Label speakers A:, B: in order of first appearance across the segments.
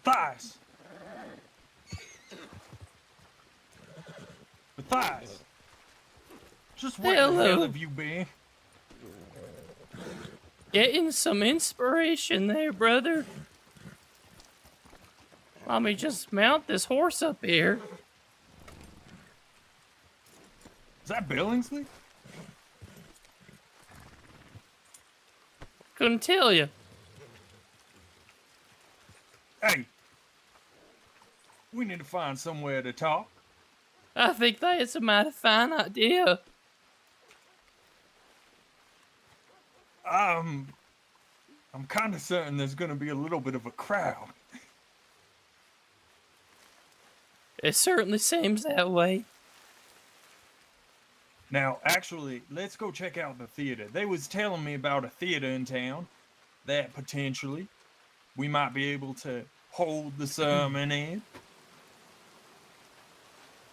A: Matthias! Matthias! Just where the hell
B: Hello.
A: have you been?
B: Getting some inspiration there, brother. Let me just mount this horse up here.
A: Is that Billingsley?
B: Couldn't tell you.
A: Hey! We need to find somewhere to talk.
B: I think that's a mighty fine idea.
A: I'm kind of certain there's gonna be a little bit of a crowd.
B: It certainly seems that way.
A: Now, actually, let's go check out the theater. They was telling me about a theater in town that potentially we might be able to hold the sermon in.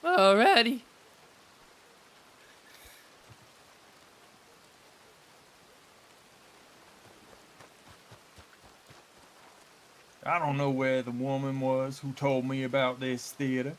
B: Alrighty.
A: I don't know where the woman was who told me about this theater.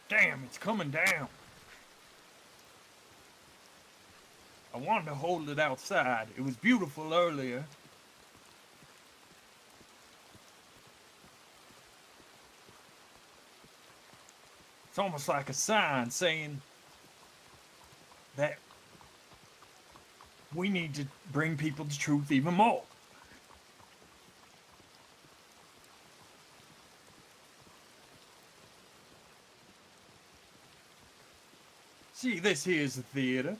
A: Damn, it's coming down. I wanted to hold it outside. It was beautiful earlier. It's almost like a sign saying that we need to bring people to truth even more. See, this here's the theater.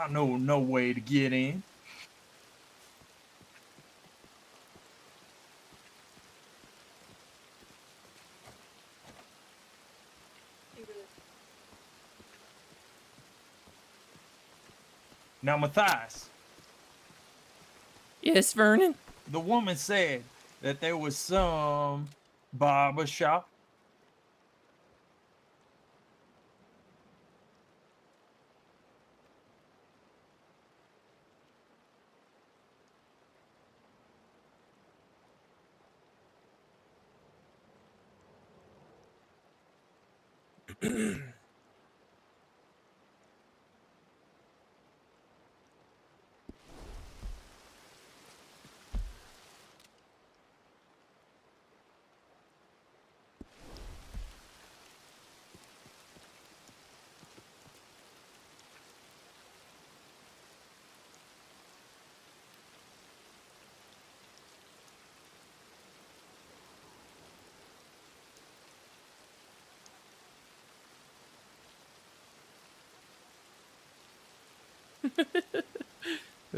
A: I know no way to get in. Now, Matthias,
B: Yes, Vernon?
A: the woman said that there was some barber shop.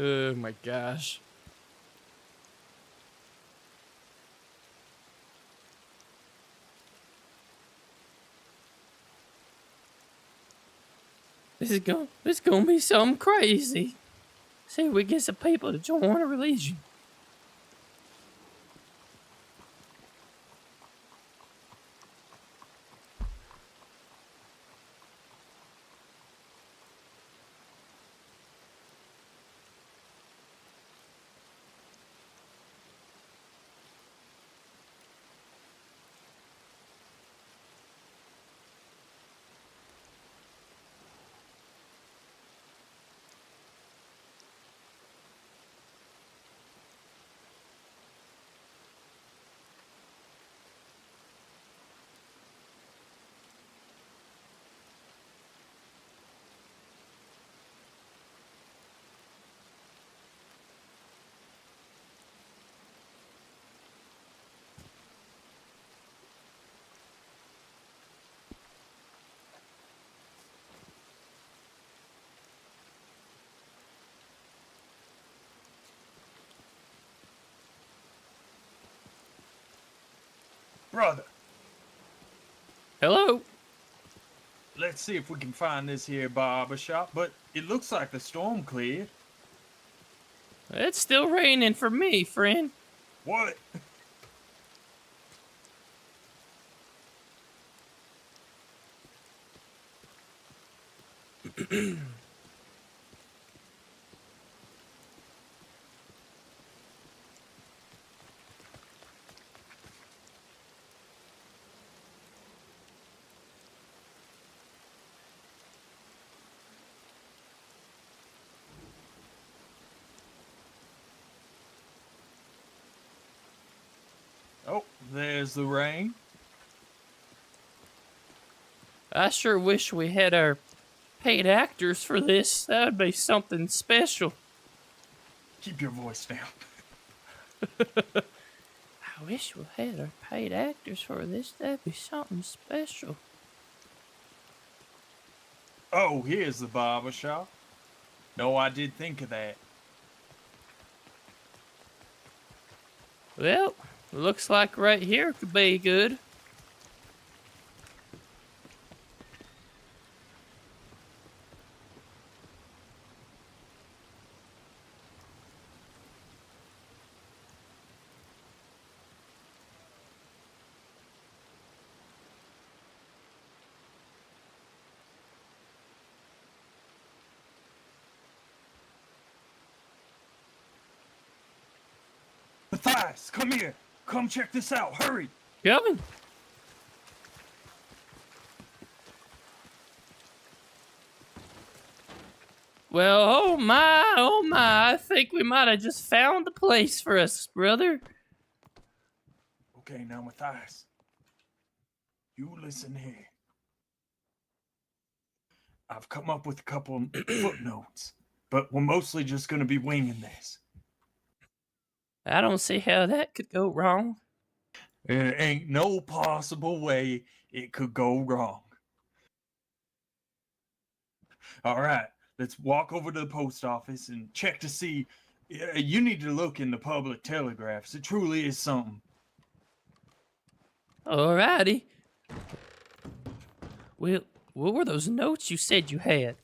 B: Oh my gosh. This is gonna be something crazy. See if we get some people to join a religion.
A: Brother,
B: Hello?
A: let's see if we can find this here barber shop, but it looks like the storm cleared.
B: It's still raining for me, friend.
A: What? Oh, there's the rain.
B: I sure wish we had our paid actors for this. That would be something special.
A: Keep your voice down.
B: I wish we had our paid actors for this. That'd be something special.
A: Oh, here's the barber shop. No, I did think of that.
B: Well, looks like right here could be good.
A: Matthias, come here. Come check this out. Hurry.
B: Coming. Well, oh my, I think we might have just found the place for us, brother.
A: Okay, now, Matthias. You listen here. I've come up with a couple footnotes, but we're mostly just going to be winging this.
B: I don't see how that could go wrong.
A: There ain't no possible way it could go wrong. All right, let's walk over to the post office and check to see. You need to look in the public telegraphs. It truly is something.
B: Alrighty. Well, what were those notes you said you had?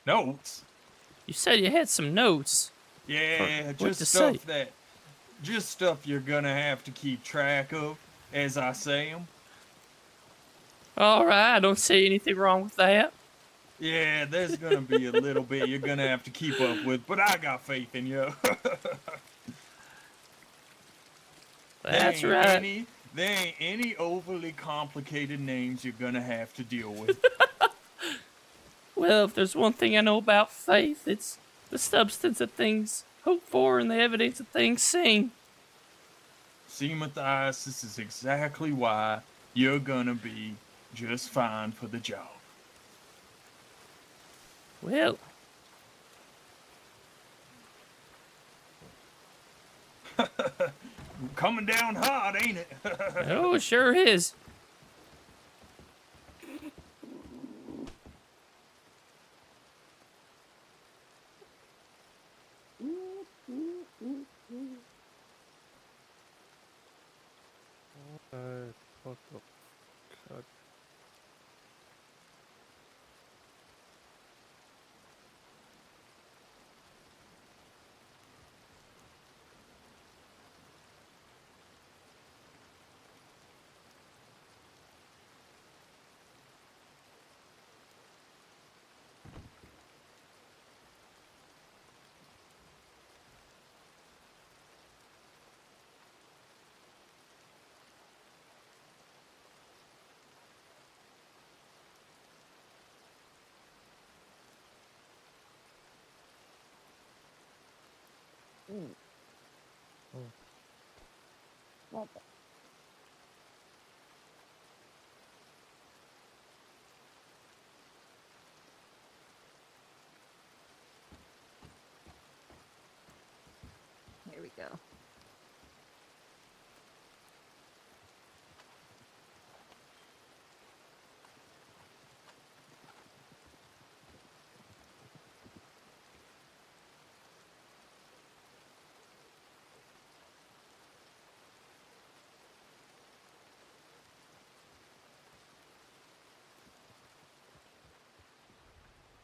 A: Notes?
B: You said you had some notes.
A: Yeah,
B: What
A: just
B: to
A: stuff
B: say?
A: just stuff you're gonna have to keep track of as I say them.
B: Alright, I don't see anything wrong with that.
A: Yeah, there's gonna be a little bit you're gonna have to keep up with, but I got faith in you.
B: That's right.
A: There ain't any overly complicated names you're gonna have to deal with.
B: Well, if there's one thing I know about faith, it's the substance of things hoped for and the evidence of things seen.
A: See, Matthias, this is exactly why you're gonna be just fine for the job.
B: Well,
A: Coming down hard, ain't it?
B: oh, it sure is.
C: Here we go.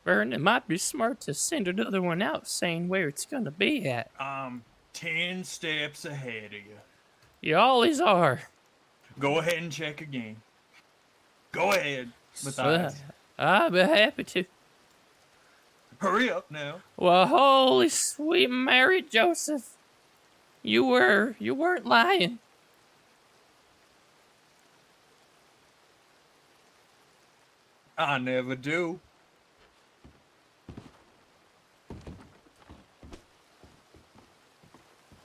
B: Vern, it might be smart to send another one out saying where it's gonna be at.
A: 10 steps ahead of you.
B: You always are.
A: Go ahead and check again. Go ahead, Matthias.
B: I'll be happy to.
A: Hurry up now.
B: Well, holy sweet Mary Joseph. You weren't lying.
A: I never do.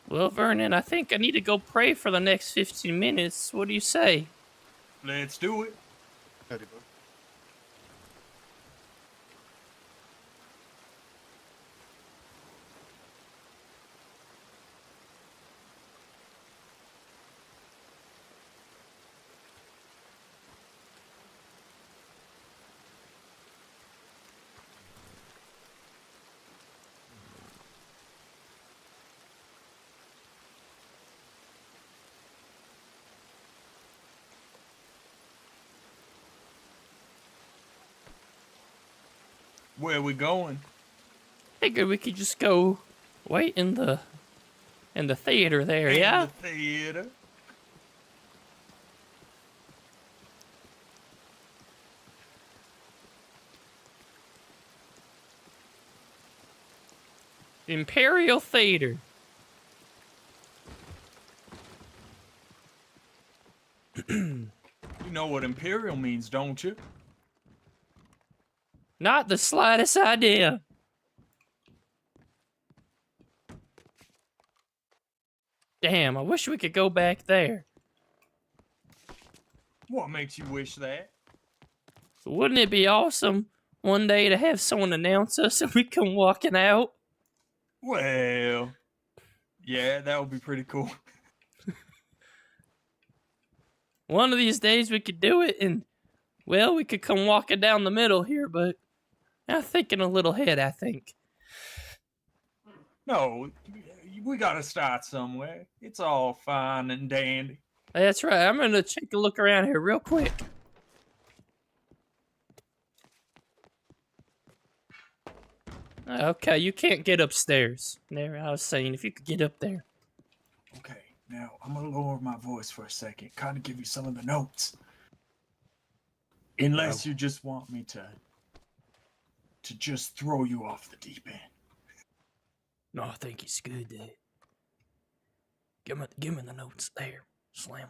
B: Well, Vernon, I think I need to go pray for the next 15 minutes. What do you say?
A: Let's do it.
D: Howdy, bud.
A: Where we going?
B: Figured we could just go wait in the theater there,
A: In
B: yeah?
A: the theater.
B: Imperial Theater.
A: You know what Imperial means, don't you?
B: Not the slightest idea. Damn, I wish we could go back there.
A: What makes you wish that?
B: Wouldn't it be awesome one day to have someone announce us and we come walking out?
A: Well, yeah, that would be pretty cool.
B: One of these days we could do it and, well, we could come walking down the middle here, but I'm thinking a little ahead, I think.
A: No, we gotta start somewhere. It's all fine and dandy.
B: That's right. I'm gonna take a look around here real quick. Okay, you can't get upstairs. There, I was saying, if you could get up there.
A: Okay, now I'm gonna lower my voice for a second, kind of give you some of the notes. Unless you just want me to just throw you off the deep end.
B: No, I think it's good, Dave. Give me the notes there, Slim.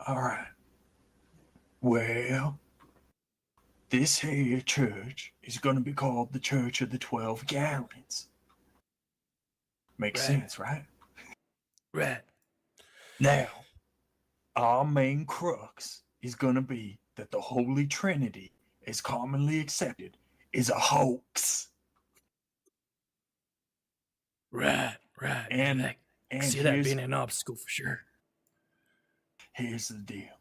A: All right. Well, this here church is gonna be called the Church of the 12 Gallons. Makes
B: Right.
A: sense, right?
B: Right.
A: Now, our main crux is gonna be that the Holy Trinity, as commonly accepted, is a hoax.
B: Right.
A: And
B: see that
A: here's-
B: being an obstacle for sure.
A: Here's the deal.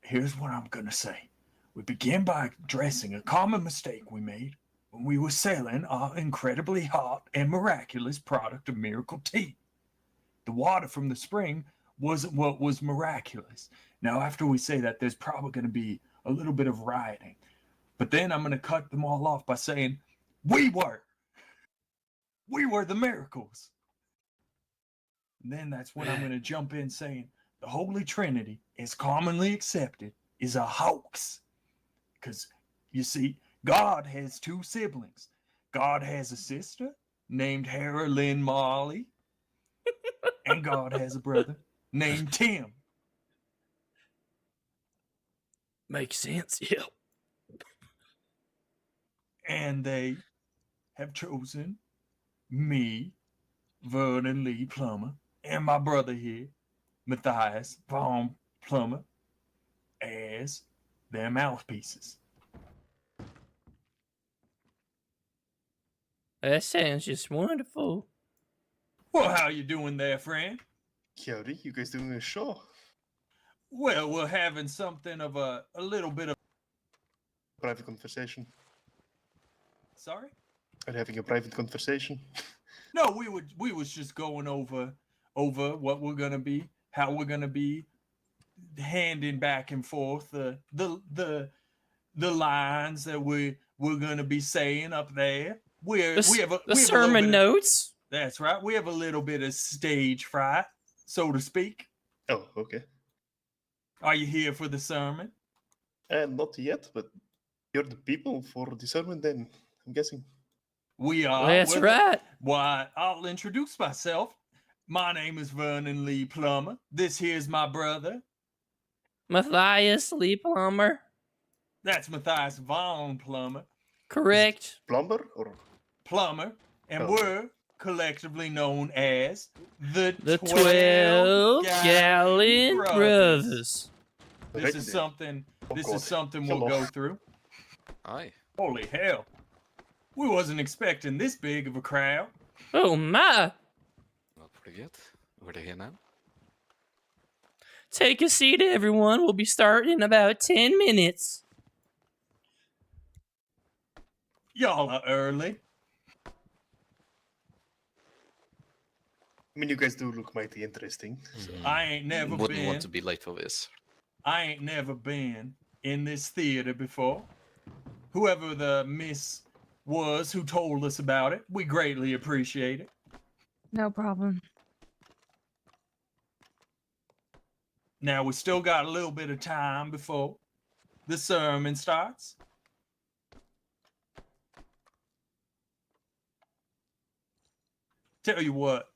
A: Here's what I'm gonna say. We begin by addressing a common mistake we made when we were selling our incredibly hot and miraculous product of Miracle Tea. The water from the spring wasn't what was miraculous. Now, after we say that, there's probably gonna be a little bit of rioting. But then I'm gonna cut them all off by saying, we were the miracles. And then that's when I'm gonna jump in saying, the Holy Trinity, as commonly accepted, is a hoax. Because, you see, God has two siblings. God has a sister named Hera Lynn Marley, and God has a brother named Tim.
B: Makes sense, yeah.
A: And they have chosen me, Vernon Lee Plummer, and my brother here, Matthias Von Plummer, as their mouthpieces.
B: That sounds just wonderful.
A: Well, how you doing there, friend?
D: Howdy, you guys doing a show?
A: Well, we're having something of a little bit of...
D: Private conversation.
A: Sorry?
D: I'm having a private conversation.
A: No, we was just going over over how we're gonna be handing back and forth the lines that we're gonna be saying up there. We have a
B: The
A: little
B: sermon
A: bit of-
B: notes.
A: That's right. We have a little bit of stage fright, so to speak.
D: Oh, okay.
A: Are you here for the sermon?
D: Not yet, but you're the people for the sermon then, I'm guessing.
A: We are.
B: That's
A: We're
B: right.
A: Why, I'll introduce myself. My name is Vernon Lee Plummer. This here's my brother.
B: Matthias Lee Plummer.
A: That's Matthias Von Plummer.
B: Correct.
D: Plumber or
A: Plummer. And
D: Oh.
A: we're collectively known as the
B: 12 Gallon
A: Brothers.
B: Brothers.
A: This is something we'll go through.
E: Aye.
A: Holy hell. We wasn't expecting this big of a crowd.
B: Oh my.
E: Well, pretty good. We're here now.
B: Take a seat, everyone. We'll be starting in about 10 minutes.
A: Y'all are early.
D: I mean, you guys do look mighty interesting. So.
A: I ain't never
E: Wouldn't
A: been.
E: want to be late for this.
A: I ain't never been in this theater before. Whoever the miss was who told us about it, we greatly appreciate it.
C: No problem.
A: Now we still got a little bit of time before the sermon starts. Tell you what,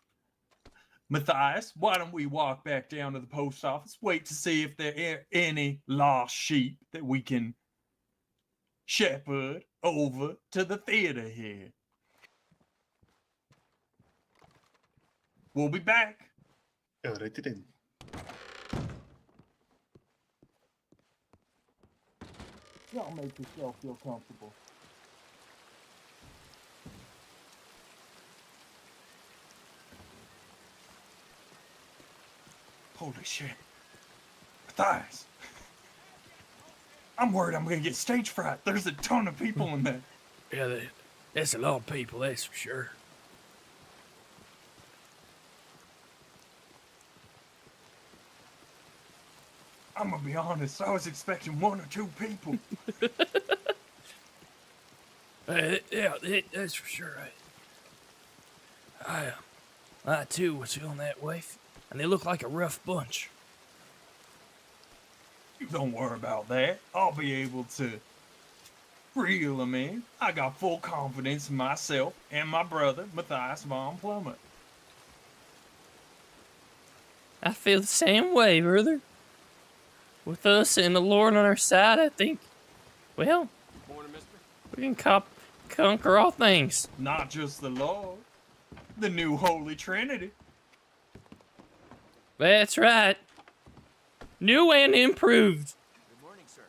A: Matthias, why don't we walk back down to the post office, wait to see if there are any lost sheep that we can shepherd over to the theater here. We'll be back.
D: Alrighty then.
A: Y'all make yourself feel comfortable. Holy shit. Matthias. I'm worried I'm gonna get stage fright. There's a ton of people in there.
B: Yeah, that's a lot of people, that's for sure.
A: I'm gonna be honest, I was expecting 1 or 2 people.
B: Yeah, that's for sure. I too was feeling that way, and they look like a rough bunch.
A: You don't worry about that. I'll be able to reel them in. I got full confidence in myself and my brother, Matthias Von Plummer.
B: I feel the same way, brother. With us and the Lord on our side, I think, well, we can conquer all things.
A: Not just the Lord, the new Holy Trinity.
B: That's right. New and improved.
F: Good morning, sir.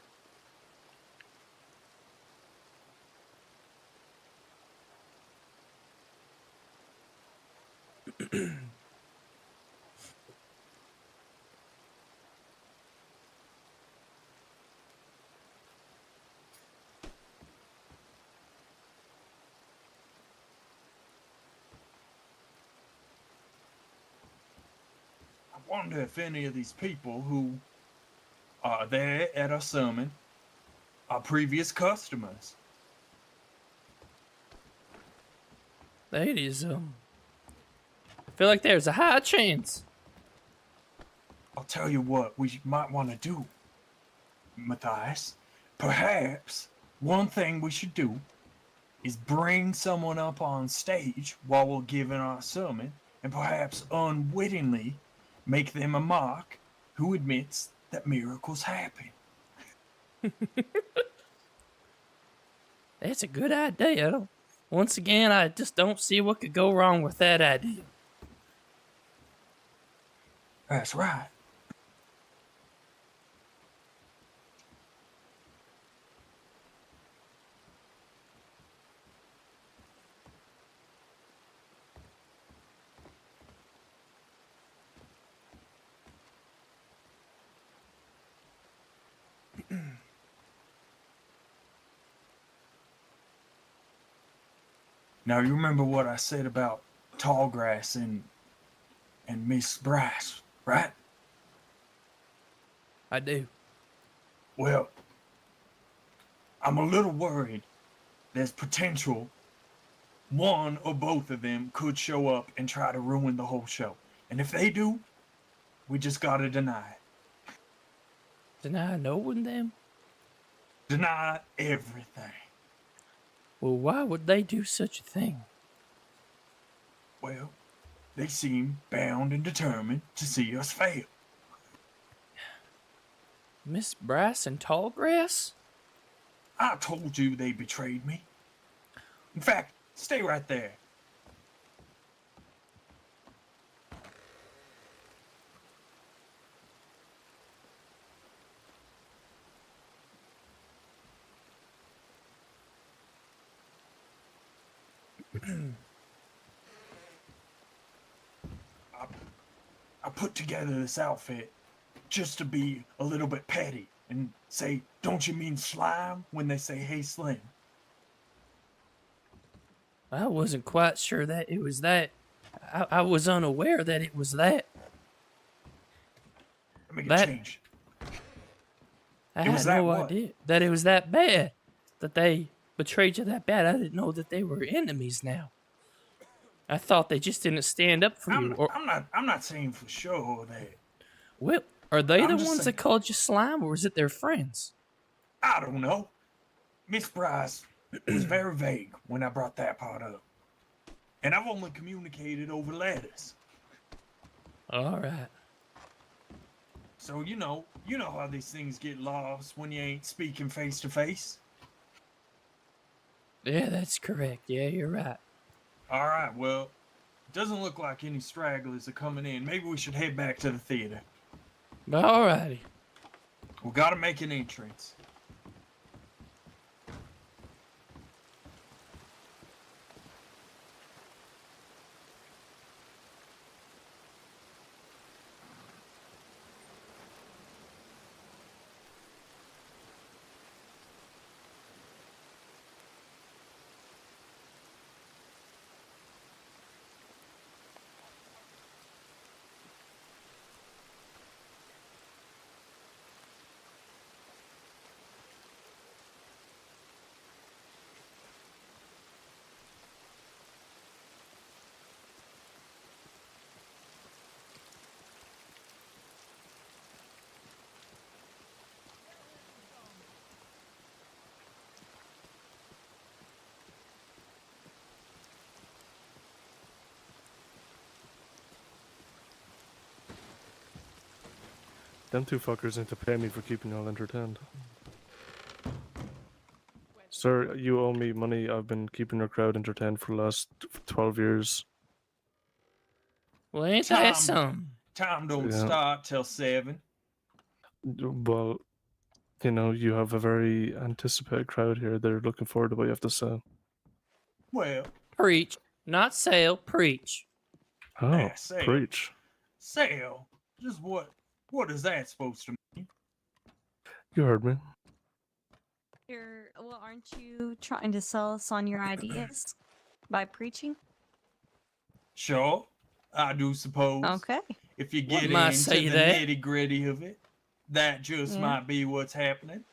A: I wonder if any of these people who are there at our sermon are previous customers.
B: That is, I feel like there's a high chance.
A: I'll tell you what we might want to do, Matthias. Perhaps one thing we should do is bring someone up on stage while we're giving our sermon and perhaps unwittingly make them a mock who admits that miracles happen.
B: That's a good idea. Once again, I just don't see what could go wrong with that idea.
A: That's right. Now, you remember what I said about tall grass and and Miss Bryce, right?
B: I do.
A: Well, I'm a little worried. There's potential one or both of them could show up and try to ruin the whole show. And if they do, we just gotta deny it.
B: Deny knowing them?
A: Deny everything.
B: Well, why would they do such a thing?
A: Well, they seem bound and determined to see us fail.
B: Miss Brass and Tallgrass?
A: I told you they betrayed me. In fact, stay right there. I put together this outfit just to be a little bit petty and say, "Don't you mean slime?" when they say, "Hey, Slim."
B: I wasn't quite sure that it was that. I was unaware that it was that.
A: Let me get
B: That-
A: changed.
B: I
A: It was
B: had
A: that
B: no
A: what?
B: idea that it was that bad. That they betrayed you that bad. I didn't know that they were enemies now. I thought they just didn't stand up for you. Or,
A: I'm not saying for sure that.
B: well, are they
A: I'm
B: the
A: just
B: ones
A: saying.
B: that called you slime, or is it their friends?
A: I don't know. Miss Bryce was very vague when I brought that part up. And I've only communicated over letters.
B: All right.
A: So you know how these things get lost when you ain't speaking face to face.
B: Yeah, that's correct. Yeah, you're right.
A: All right, well, doesn't look like any stragglers are coming in. Maybe we should head back to the theater.
B: All righty.
A: We gotta make an entrance.
F: Them two fuckers need to pay me for keeping y'all entertained. Sir, you owe me money. I've been keeping your crowd entertained for the last 12 years.
B: Well, ain't
A: Tom.
B: that something?
A: Time don't
F: Yeah.
A: start till 7.
F: Well, you know, you have a very anticipated crowd here. They're looking forward to what you have to say.
A: Well,
B: Preach. Not sale, preach.
F: Oh,
A: Yeah, say it.
F: preach.
A: sale. Just what is that supposed to mean?
F: You heard me.
C: Well, aren't you trying to sell us on your ideas by preaching?
A: Sure, I do suppose.
C: Okay.
A: If you
B: What
A: get
B: might
A: into
B: say
A: the
B: that?
A: nitty gritty of it, that just
C: Yeah.
A: might be what's happening.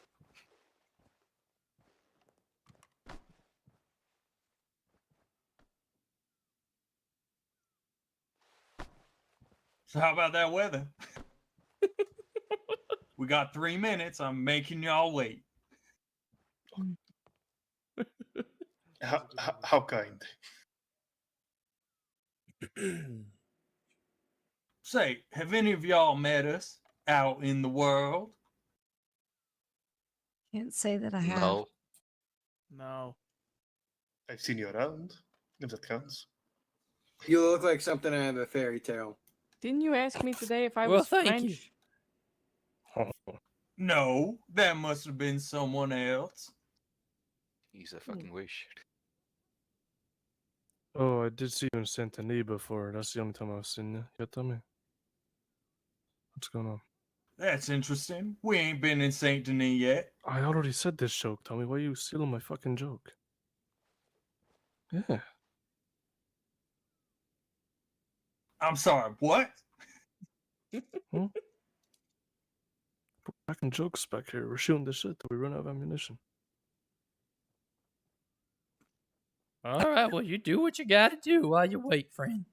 A: So how about that weather? We got 3 minutes. I'm making y'all wait.
D: How kind.
A: Say, have any of y'all met us out in the world?
C: Can't say that I have.
E: No.
B: No.
D: I've seen you around, if that counts.
G: You look like something out of a fairy tale.
H: Didn't you ask me today if I
B: Well,
H: was
B: thank
H: French?
B: you.
A: No, that must have been someone else.
E: He's a fucking wish.
F: Oh, I did see you in Saint Denis before. That's the only time I've seen you. Yeah, tell me. What's going on?
A: That's interesting. We ain't been in Saint Denis yet.
F: I already said this joke, Tommy. Why are you stealing my fucking joke? Yeah.
A: I'm sorry, what?
F: Cracking jokes back here. We're shooting the shit till we run out of ammunition.
B: All right, well, you do what you gotta do while you wait, friend.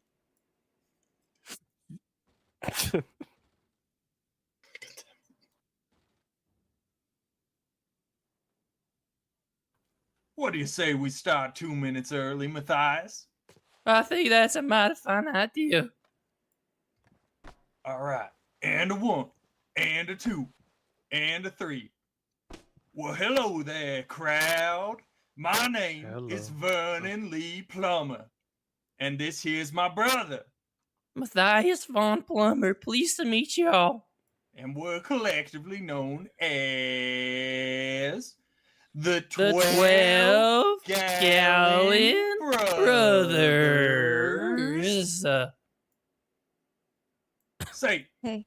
A: What do you say we start 2 minutes early, Matthias?
B: I think that's a mighty fine idea.
A: All right. And a 1, and a 2, and a 3. Well, hello there, crowd. My name is Vernon Lee Plummer. And this here's my brother.
B: Matthias Von Plummer, pleased to meet y'all.
A: And we're collectively known as the
B: The
A: 12
B: Gallon
A: Brothers.
B: Brothers.
A: Say,
C: Hey.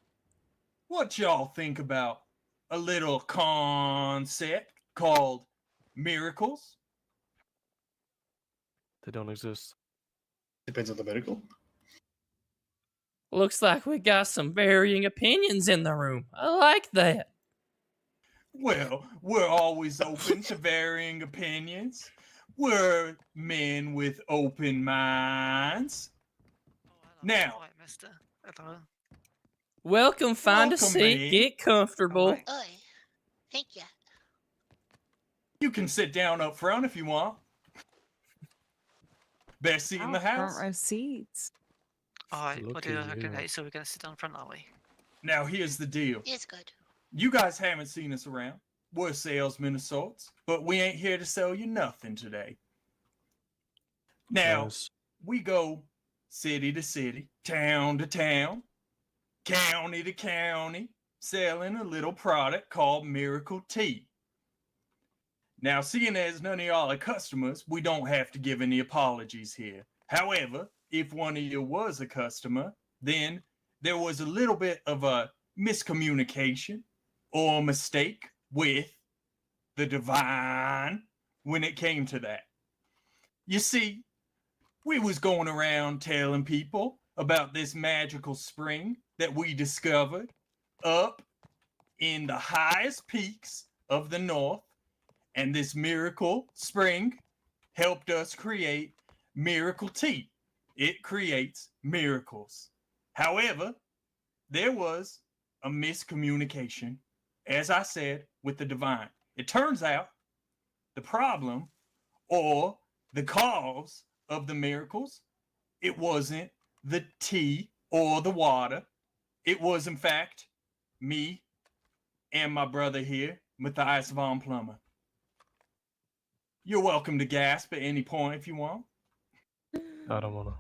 A: what y'all think about a little concept called miracles?
F: They don't exist.
D: Depends on the miracle.
B: Looks like we got some varying opinions in the room. I like that.
A: Well, we're always open to varying opinions. We're men with open minds. Now,
I: Alright, mister. Hello.
B: Welcome, find a
A: Welcome,
B: seat,
A: mate.
B: get comfortable.
I: Alright.
J: Oi. Thank you.
A: you can sit down up front if you want. Best seat in the house.
C: Front row seats.
I: Alright, we'll do
F: Looky
I: okay,
F: here.
I: so we're gonna sit down front, are we?
A: Now, here's the deal.
J: It's good.
A: You guys haven't seen us around. We're salesmen of sorts, but we ain't here to sell you nothing today. Now,
F: Nice.
A: we go city to city, town to town, county to county, selling a little product called Miracle Tea. Now, seeing as none of y'all are customers, we don't have to give any apologies here. However, if one of you was a customer, then there was a little bit of a miscommunication or mistake with the divine when it came to that. You see, we was going around telling people about this magical spring that we discovered up in the highest peaks of the north, and this miracle spring helped us create Miracle Tea. It creates miracles. However, there was a miscommunication, as I said, with the divine. It turns out the problem or the cause of the miracles, it wasn't the tea or the water. It was, in fact, me and my brother here, Matthias Von Plummer. You're welcome to gasp at any point if you want.
F: I don't wanna.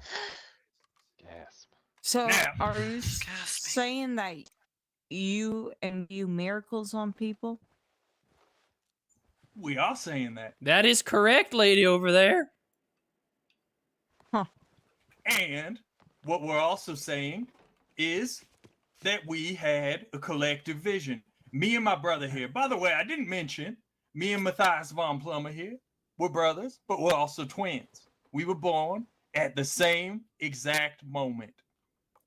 E: Gasp.
C: So,
A: Now-
C: are you
I: Gasp me.
C: saying that you imbue miracles on people?
A: We are saying that.
B: That is correct, lady over there.
A: And what we're also saying is that we had a collective vision. Me and my brother here. By the way, I didn't mention me and Matthias Von Plummer here. We're brothers, but we're also twins. We were born at the same exact moment.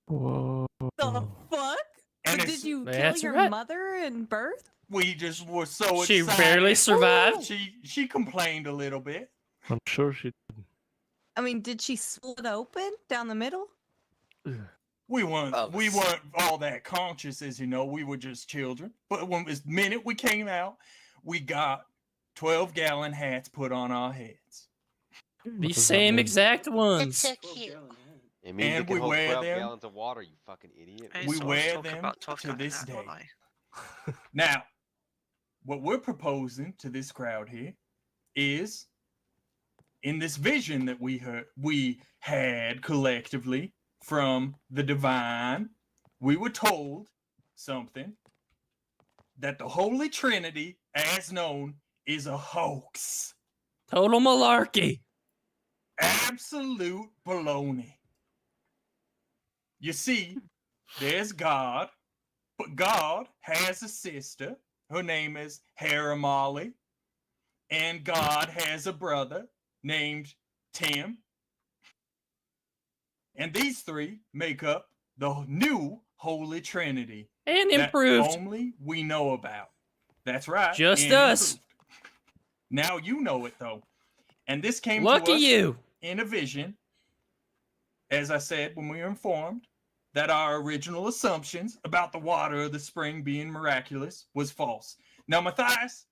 F: Whoa.
C: The fuck?
A: And
C: But
A: it's-
C: did you kill
B: That's
C: your
B: right.
C: mother in birth?
A: we just were so
B: She
A: excited.
B: barely survived.
A: She complained a little bit.
F: I'm sure she did.
C: I mean, did she split open down the middle?
A: We weren't
E: Oh,
A: we
E: s-
A: weren't all that conscious, as you know. We were just children. But when the minute we came out, we got 12-gallon hats put on our heads.
B: The
F: does that
B: same
F: mean?
B: exact
J: That's
B: ones.
J: so cute.
E: It means
A: And
E: it can
A: we
E: hold
A: wear
E: 12
A: them.
E: gallons of water, you fucking idiot.
I: I
A: We
I: saw us
A: wear
I: talk
A: them
I: about 12
A: to
I: gallon
A: this
I: hat,
A: day.
I: don't I?
A: Now, what we're proposing to this crowd here is, in this vision that we had collectively from the divine, we were told something that the Holy Trinity, as known, is a hoax.
B: Total malarkey.
A: Absolute baloney. You see, there's God, but God has a sister. Her name is Hera Molly. And God has a brother named Tim. And these three make up the new Holy Trinity.
B: And
A: that
B: improved.
A: only we know about. That's right.
B: Just
A: and
B: us.
A: improved. Now you know it, though. And this came
B: Lucky
A: to us
B: you.
A: in a vision, as I said, when we were informed that our original assumptions about the water of the spring being miraculous was false. Now, Matthias,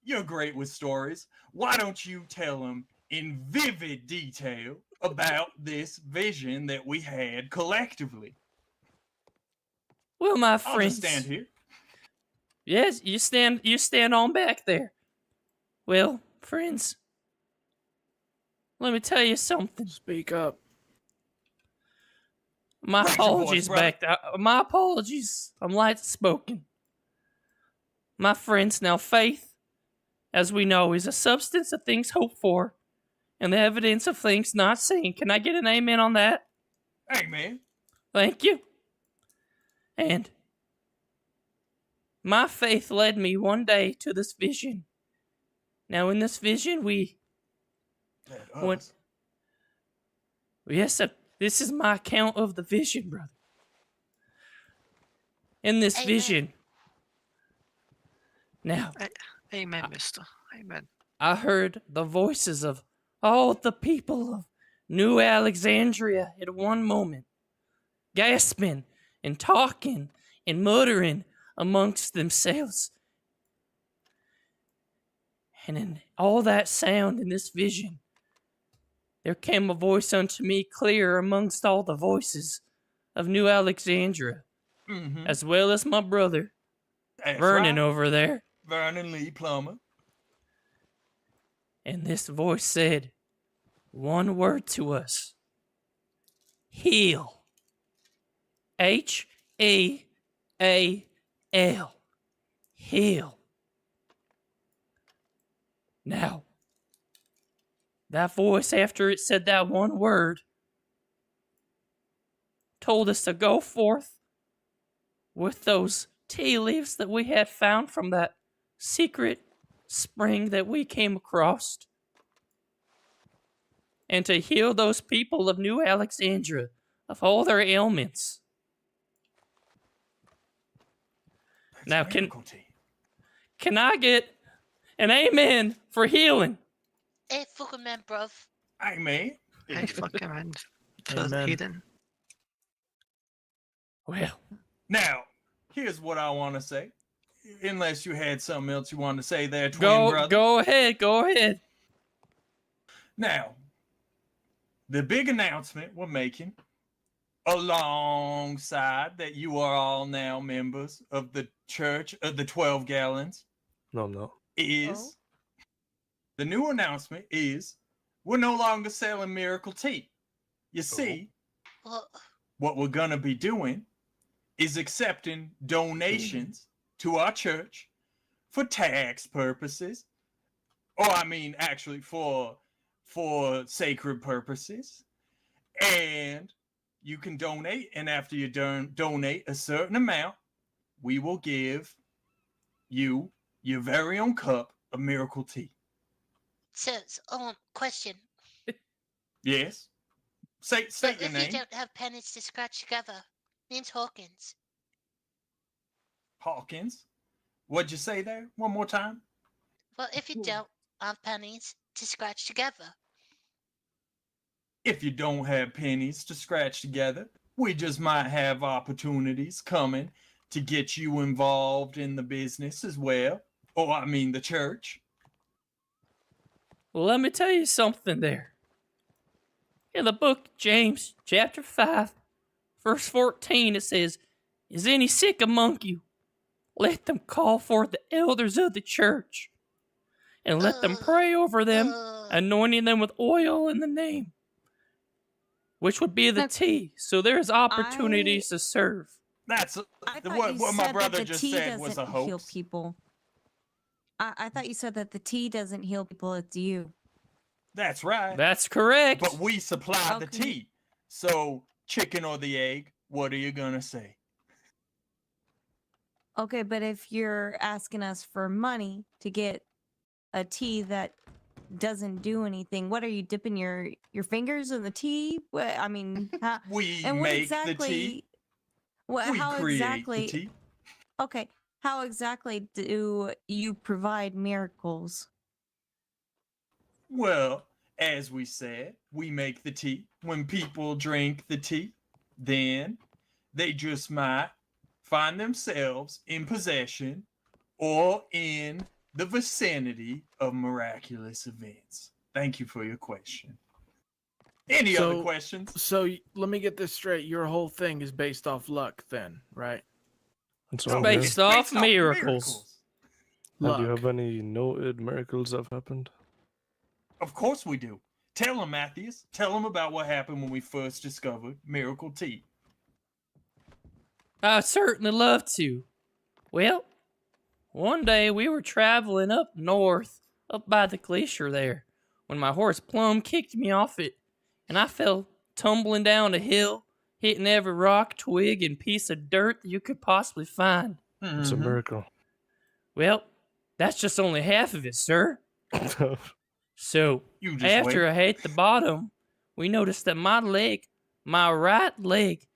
A: you're great with stories. Why don't you tell them in vivid detail about this vision that we had collectively?
B: Well, my
A: I'll
B: friends.
A: just stand here.
B: Yes, you stand on back there. Well, friends, let me tell you something.
F: Speak up.
B: My
A: Raise your voice,
B: apologies
A: brother.
B: back there. My apologies. I'm light spoken. My friends, now faith, as we know, is a substance of things hoped for and the evidence of things not seen. Can I get an amen on that?
A: Amen.
B: Thank you. And my faith led me one day to this vision. Now, in this vision,
A: Us.
B: yes, this is my account of the vision, brother. In this
I: Amen.
B: vision, now,
I: Amen, mister. Amen.
B: I heard the voices of all the people of New Alexandria at one moment, gasping and talking and muttering amongst themselves. And in all that sound in this vision, there came a voice unto me clear amongst all the voices of New Alexandria,
A: Mm-hmm.
B: as well as my brother,
A: That's
B: Vernon
A: right.
B: over there.
A: Vernon Lee Plummer.
B: And this voice said one word to us: heal. Heal. Heal. Now, that voice, after it said that one word, told us to go forth with those tea leaves that we had found from that secret spring that we came across, and to heal those people of New Alexandria of all their ailments.
A: That's
B: Now, can-
A: miracle tea.
B: Can I get an amen for healing?
I: Hey, fucking man, bruv.
A: Amen.
I: Hey, fucking man. For the
F: Amen.
I: heathen.
B: Well,
A: Now, here's what I want to say. Unless you had something else you wanted to say there, twin brother.
B: go ahead.
A: Now, the big announcement we're making, alongside that you are all now members of the Church of the 12 Gallons,
F: No.
A: is the new announcement is we're no longer selling miracle tea. You see,
I: Well,
A: what we're going to be doing is accepting donations to our church for tax purposes, or I mean actually for sacred purposes. And you can donate, and after you donate a certain amount, we will give you your very own cup of miracle tea.
I: so, question.
A: Yes. State
I: But
A: your
I: if
A: name.
I: you don't have pennies to scratch together, name's Hawkins.
A: Hawkins. What'd you say there? One more time.
I: Well, if you don't have pennies to scratch together,
A: If you don't have pennies to scratch together, we just might have opportunities coming to get you involved in the business as well. Or I mean the church.
B: Well, let me tell you something there. In the book of James, chapter 5, verse 14, it says, "Is any sick among you? Let them call forth the elders of the church, and let them pray over them, anointing them with oil in the name," which would be the
C: Now,
B: tea. So there's opportunities to serve.
A: That's
C: I thought
A: what
C: you
A: my
C: said that
A: brother
C: the
A: just
C: tea
A: said was a
C: doesn't heal
A: hoax.
C: people. I thought you said that the tea doesn't heal people. It's you.
A: That's right.
B: That's correct.
A: But we supply the
C: Okay.
A: tea. So, chicken or the egg, what are you going to say?
C: Okay, but if you're asking us for money to get a tea that doesn't do anything. What are you dipping your fingers in the tea? What I mean, how,
A: We
C: and what
A: make
C: exactly?
A: the tea.
C: What?
A: We
C: How
A: create
C: exactly?
A: the tea.
C: Okay. How exactly do you provide miracles?
A: Well, as we said, we make the tea. When people drink the tea, then they just might find themselves in possession or in the vicinity of miraculous events. Thank you for your question. Any other questions?
J: So let me get this straight. Your whole thing is based off luck, then, right?
F: That's
A: No,
F: all here.
B: Based off
A: off
B: miracles.
F: And
J: Luck.
F: do you have any noted miracles that have happened?
A: Of course we do. Tell them, Matthias. Tell them about what happened when we first discovered Miracle Tea.
B: I'd certainly love to. Well, one day we were traveling up north, up by the glacier there, when my horse plumb kicked me off it, and I fell tumbling down a hill, hitting every rock, twig, and piece of dirt that you could possibly find.
F: It's a
A: Mhm.
F: miracle.
B: Well, that's just only half of it, sir. So,
A: You just
B: after
A: wait.
B: I hit the bottom, we noticed that my right leg,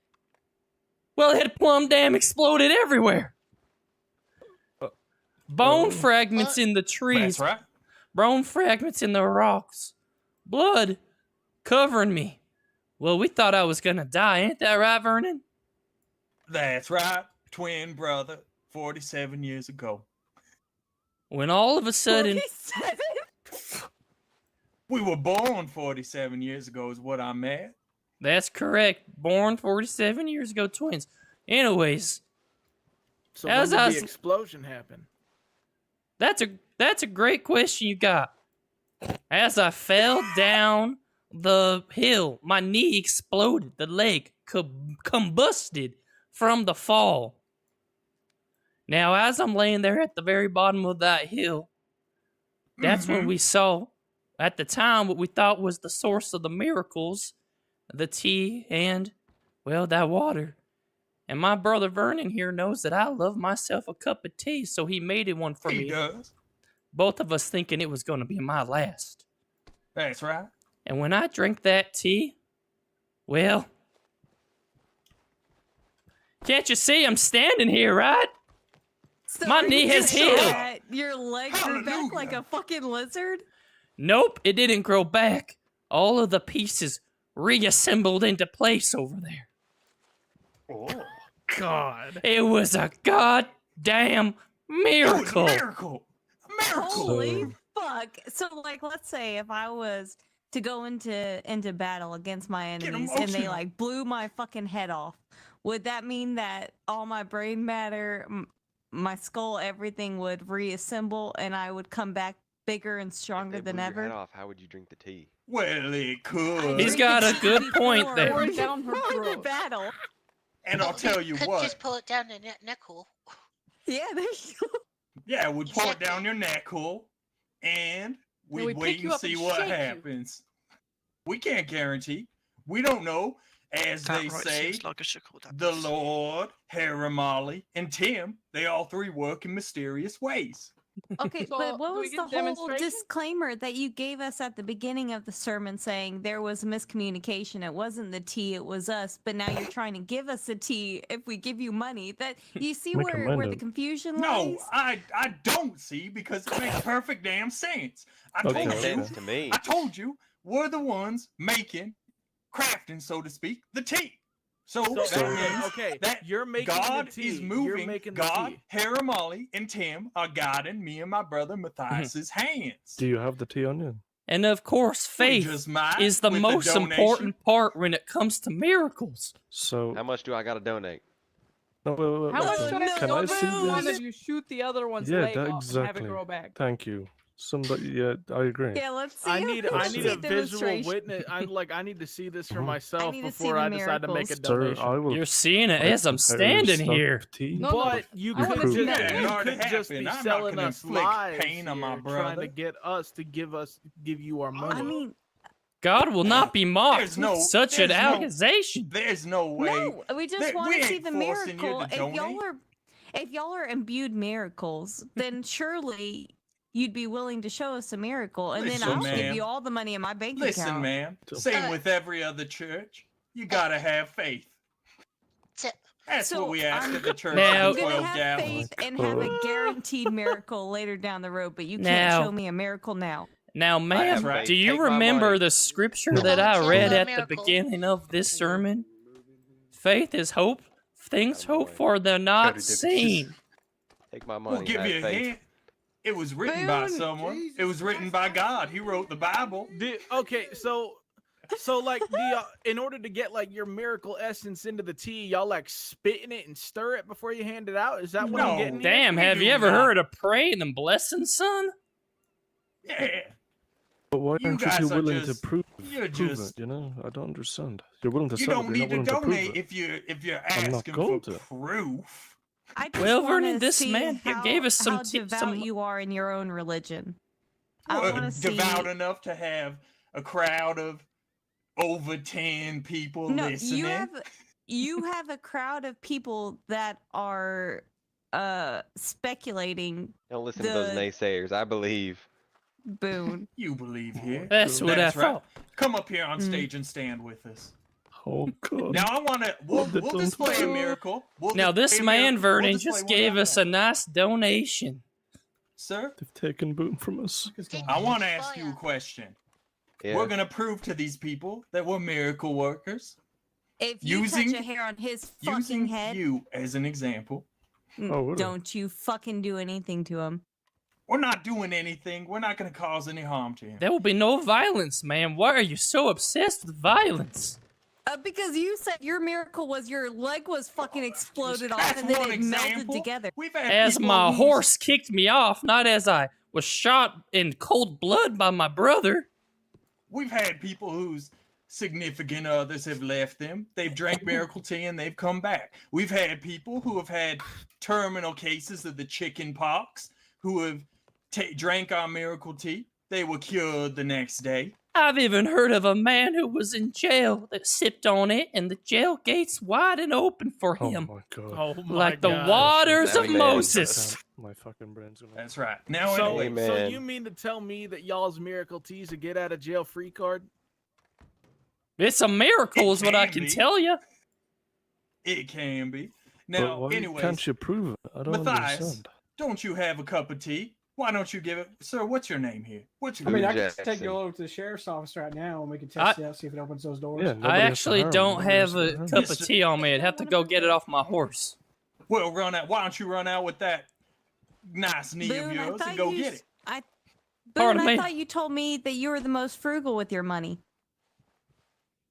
B: well, it had plumb damn exploded everywhere. Bone fragments in the trees,
A: That's right.
B: bone fragments in the rocks, blood covering me. Well, we thought I was gonna die, ain't that right, Vernon?
A: That's right. Twin brother, 47 years ago.
B: When all of a sudden,
C: 47?
A: We were born 47 years ago is what I meant.
B: that's correct, born 47 years ago, twins. Anyways,
J: So
B: As
J: when
B: I
J: did the
B: s-
J: explosion happen?
B: that's a great question you got. As I fell down the hill, my knee exploded. The leg combusted from the fall. Now, as I'm laying there at the very bottom of that hill, that's when we saw, at the time, what we thought was the source of the miracles, the tea and, well, that water. And my brother Vernon here knows that I love myself a cup of tea, so he made it one for
A: He
B: me.
A: does.
B: Both of us thinking it was going to be my last.
A: That's right.
B: And when I drank that tea, well, can't you see I'm standing here, right?
C: So
B: My
C: are you
B: knee has
C: saying
B: healed.
C: that your legs grew back like a fucking lizard?
B: Nope, it didn't grow back. All of the pieces reassembled into place over there.
D: Oh.
J: God.
B: It was a goddamn
A: It was a
B: miracle.
A: miracle. A miracle.
C: Holy fuck! So, like, let's say if I was to go into battle against my enemies and they
A: emotional.
C: like blew my fucking head off, would that mean that all my brain matter, my skull, everything would reassemble and I would come back bigger and
E: If
C: stronger
E: they
C: than
E: blew your head
C: ever?
E: off, how would you drink the tea?
A: Well, it could.
B: He's got a good point there.
H: Pour it down her
C: Before the
H: throat.
C: battle.
A: And I'll tell you
I: could
A: what.
I: just pull it down the neck hole.
C: Yeah, there you go.
A: Yeah, we pour it
I: Exactly.
A: down your neck hole, and we
H: we pick
A: wait
H: you
A: and
H: up
A: see
H: and
A: what
H: shake you.
A: happens. We can't guarantee. We don't know. As they say, the Lord, Haramali, and Tim, they all three work in mysterious ways.
C: Okay,
H: So,
C: but what
H: do we
C: was
H: get
C: the
H: a
C: whole
H: demonstration?
C: disclaimer that you gave us at the beginning of the sermon saying there was miscommunication? It wasn't the tea, it was us. But now you're trying to give us a tea if we give you money. That you see
F: Make your
C: where
F: mind
C: the
F: up.
C: confusion
A: No,
C: lies?
A: I don't see because it makes perfect damn sense. I
F: Okay,
A: told
E: Makes
A: you,
E: sense to me.
A: I told you, we're the ones making, crafting, so to speak, the tea. So that means
J: okay,
A: that
J: you're making
A: God
J: the tea.
A: is
J: You're
A: moving.
J: making the
A: God,
J: tea.
A: Haramali, and Tim are guiding me and my brother Matthias's hands.
F: Do you have the tea on you?
B: And of course,
A: We
B: faith
A: just might
B: is the
A: with
B: most
A: donation.
B: important part when it comes to miracles.
F: So,
E: How much do I gotta donate?
F: no, wait,
H: How much
C: Oh,
H: should
C: no,
H: I
F: Can I
H: donate
F: see
H: if one
F: this?
H: of you shoot the other one's
F: Yeah,
H: leg
F: that-
H: off and have
F: exactly.
H: it grow back?
F: Thank you. Somebody, yeah, I agree.
C: Yeah, let's see.
J: I need
C: let's
J: a
C: see
J: visual
C: demonstration.
J: witness. I need to see this for
F: Mhm.
J: myself
C: need to see
J: before
C: the
J: I decide to make a
C: miracles.
F: Sir,
J: donation.
F: I will.
B: You're seeing it
F: I
B: as I'm
F: prepare your
B: standing
F: stock
B: here.
F: of tea.
H: No, no,
J: But you
H: I wanna
J: could
H: see
J: just,
H: that.
A: Yeah, it
J: you
A: already
J: could just
A: happened.
J: be
A: I'm not
J: selling
A: gonna
J: us
A: inflict
J: lies
A: pain on my
J: here, trying to
A: brother.
J: get us to give you our money.
C: I mean,
B: God will not be mocked
A: There's
B: with
A: no-
B: such an
A: there's no-
B: accusation.
A: There's no way.
C: no, we just
A: There-
C: want
A: we
C: to see
A: ain't
C: the
A: forcing you
C: miracle.
A: to donate.
C: If y'all are imbued miracles, then surely you'd be willing to show us a miracle, and
A: Listen,
C: then I'll
A: ma'am.
C: give you all the money in my bank
A: Listen,
C: account.
A: ma'am.
F: So-
A: Same with every other church. You gotta have faith.
I: So,
A: That's
C: So,
A: what we ask
C: I'm-
A: at the church
B: Now-
A: of the
C: I'm gonna
A: 12
C: have
A: Gallons.
C: faith and have a guaranteed miracle later down the road, but you can't
B: Now-
C: show me a miracle now.
B: Now, ma'am,
A: right.
B: do you
E: Take my
B: remember
E: money.
B: the scripture
F: No.
B: that I
I: Volunteer
B: read
I: for a
B: at the
I: miracle.
B: beginning of this sermon? Faith is hope, things
E: Oh,
B: hoped
E: boy.
B: for, the not
D: Charity.
B: seen.
E: Take my money.
A: We'll give
E: have
A: you a
E: faith.
A: hint. It was written by
C: Boone,
A: someone. It was written by God. He wrote the Bible.
J: Okay, so like in order to get like your miracle essence into the tea, y'all like spit in it and stir it before you hand it out. Is that what I'm
A: No.
J: getting? here?
B: Damn,
A: we
B: have
A: do
B: you ever
A: not.
B: heard of praying and blessing, son?
A: Yeah.
F: But why
A: You
F: aren't you
A: guys
F: too
A: are
F: willing
A: just-
F: to prove
A: you're
F: prove
A: just-
F: it? You know, I don't understand. You're willing to
A: You
F: sell
A: don't
F: it, you're
A: need to
F: not willing to
A: donate
F: prove it.
A: if you're
F: I'm not
A: asking
F: going
A: for
F: to.
A: proof.
C: I just
B: Well,
C: wanna
B: Vernon, this
C: see
B: man here
C: how,
B: gave us some
C: how
B: ti-
C: devout
B: some-
C: you are in your own religion. I
A: Well,
C: want to see.
A: devout enough to have a crowd of over 10 people
C: No,
A: listening.
C: you have a crowd of people that are speculating.
E: Don't listen to those
C: The-
E: naysayers. I believe.
C: Boone.
A: You believe here.
B: That's what
A: That's
B: I
A: right.
B: thought.
A: Come up here on
C: Mm.
A: stage and stand with us.
F: Oh god.
A: Now I want to. We'll
F: the
A: display a
F: don't-
A: miracle. We'll
B: Now,
A: display
B: this
A: a
B: man,
A: miracle. We'll
B: Vernon,
A: display
B: just
A: one
B: gave
A: after
B: us
A: that.
B: a nice donation.
A: Sir,
F: They've taken Boone from us.
A: I want to ask you a question.
E: Yeah.
A: We're gonna prove to these people that we're miracle workers,
C: If you
A: Using-
C: touch a hair on his fucking
A: using
C: head,
A: you as an example.
F: Oh, really?
C: don't you fucking do anything to him.
A: We're not doing anything. We're not gonna cause any harm to him.
B: There will be no violence, man. Why are you so obsessed with violence?
C: Because you said your miracle was your leg was fucking exploded off
A: That's
C: and then
A: one
C: it melted
A: example.
C: together.
A: We've had
B: As
A: people
B: my
A: whose-
B: horse kicked me off, not as I was shot in cold blood by my brother.
A: We've had people whose significant others have left them. They've drank miracle tea and they've come back. We've had people who have had terminal cases of the chicken pox who have drank our miracle tea. They were cured the next day.
B: I've even heard of a man who was in jail that sipped on it and the jail gates wide and open for
F: Oh
B: him.
F: my god.
J: Oh my
B: Like the
J: God.
B: waters of
E: Amen.
B: Moses.
F: My fucking brain's gonna.
A: That's right. Now,
J: So,
A: anyway,
J: so
E: Amen.
J: you mean to tell me that y'all's miracle tea is a get out of jail free card?
B: It's a miracle,
A: It
B: is what I
A: can
B: can
A: be.
B: tell you.
A: it can be.
F: But
A: Now,
F: why
A: anyways,
F: can't you prove it? I don't
A: Matthias,
F: understand.
A: don't you have a cup of tea? Why don't you give it, sir? What's your name here? What's your
E: I mean,
A: name?
E: I
K: I
E: could
K: could
E: take
K: take
E: you
K: you over to the sheriff's office right now and we can
B: I-
K: test it out, see if it opens those doors.
F: Yeah,
B: I
F: nobody has to
B: actually
F: harm,
B: don't
F: nobody has
B: have
F: to
B: a
F: harm.
B: cup of tea on me. I'd have to go get it off my horse.
A: Well, run out. Why don't you run out with that nice knee of
C: Boone,
A: yours and go
C: you
A: get
C: s-
A: it?
C: I
B: Pardon
C: Boone, I
B: me?
C: thought you told me that you were the most frugal with your money.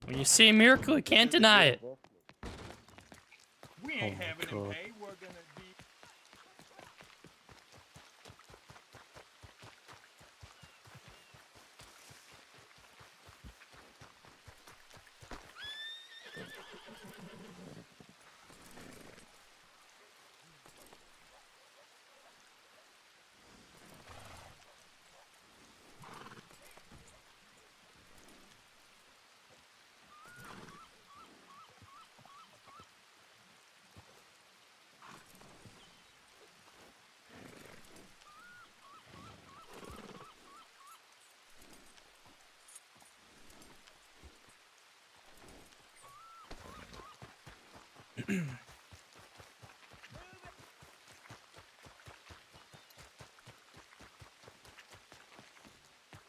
B: When you see a miracle, you can't deny it.
A: We ain't
F: Oh my
A: having it
F: God.
A: pay. We're gonna be.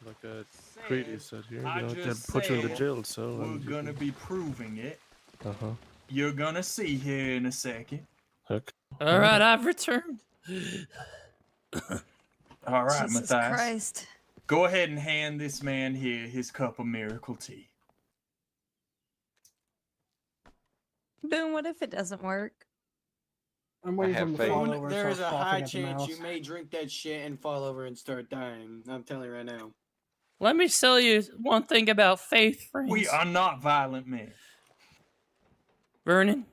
F: Like Grady said here,
A: I
F: you know, they'll
A: just
F: put you in the
A: said
F: jail cell.
A: We're
F: and
A: gonna be proving it.
F: Uh huh.
A: You're gonna see here in a second.
F: Heck.
B: All right, I've returned.
A: All right,
C: Jesus
A: Matthias.
C: Christ.
A: Go ahead and hand this man here his cup of miracle tea.
C: Boone, what if it doesn't work?
K: I'm waiting for
E: have
K: him to
E: faith.
K: fall
G: Boone,
K: over and
G: there is
K: start
G: a
K: coughing
G: high
K: at the
G: chance
K: mouth.
G: you may drink that shit and fall over and start dying. I'm telling you right now.
B: Let me tell you one thing about faith, friends.
A: We are not violent men.
B: Vernon,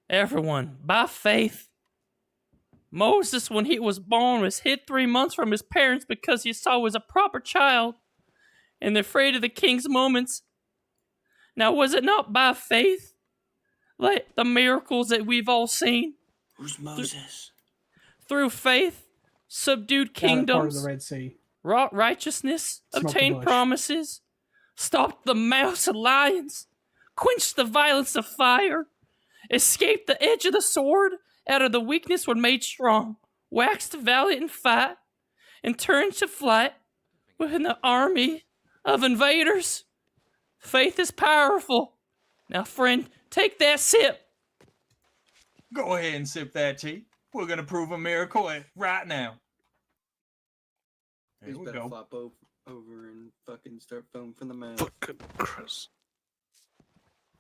B: everyone, by faith, Moses, when he was born, was hid 3 months from his parents because he saw he was a proper child and afraid of the king's moments. Now, was it not by faith, like the miracles that we've all seen?
G: Who's Moses?
B: Through faith, subdued
K: Down at part of
B: kingdoms,
K: the Red Sea.
B: wrought righteousness,
K: Smoke the
B: obtained
K: bush.
B: promises, stopped the mouths of lions, quenched the violence of fire, escaped the edge of the sword, out of the weakness when made strong, waxed valiant in fight, and turned to flight within the army of invaders. Faith is powerful. Now, friend, take that sip.
A: Go ahead and sip that tea. We're gonna prove a miracle right now. There
G: He's
A: we
G: better
A: go.
G: flop over and fucking start foaming from the mouth.
F: Fucking Chris.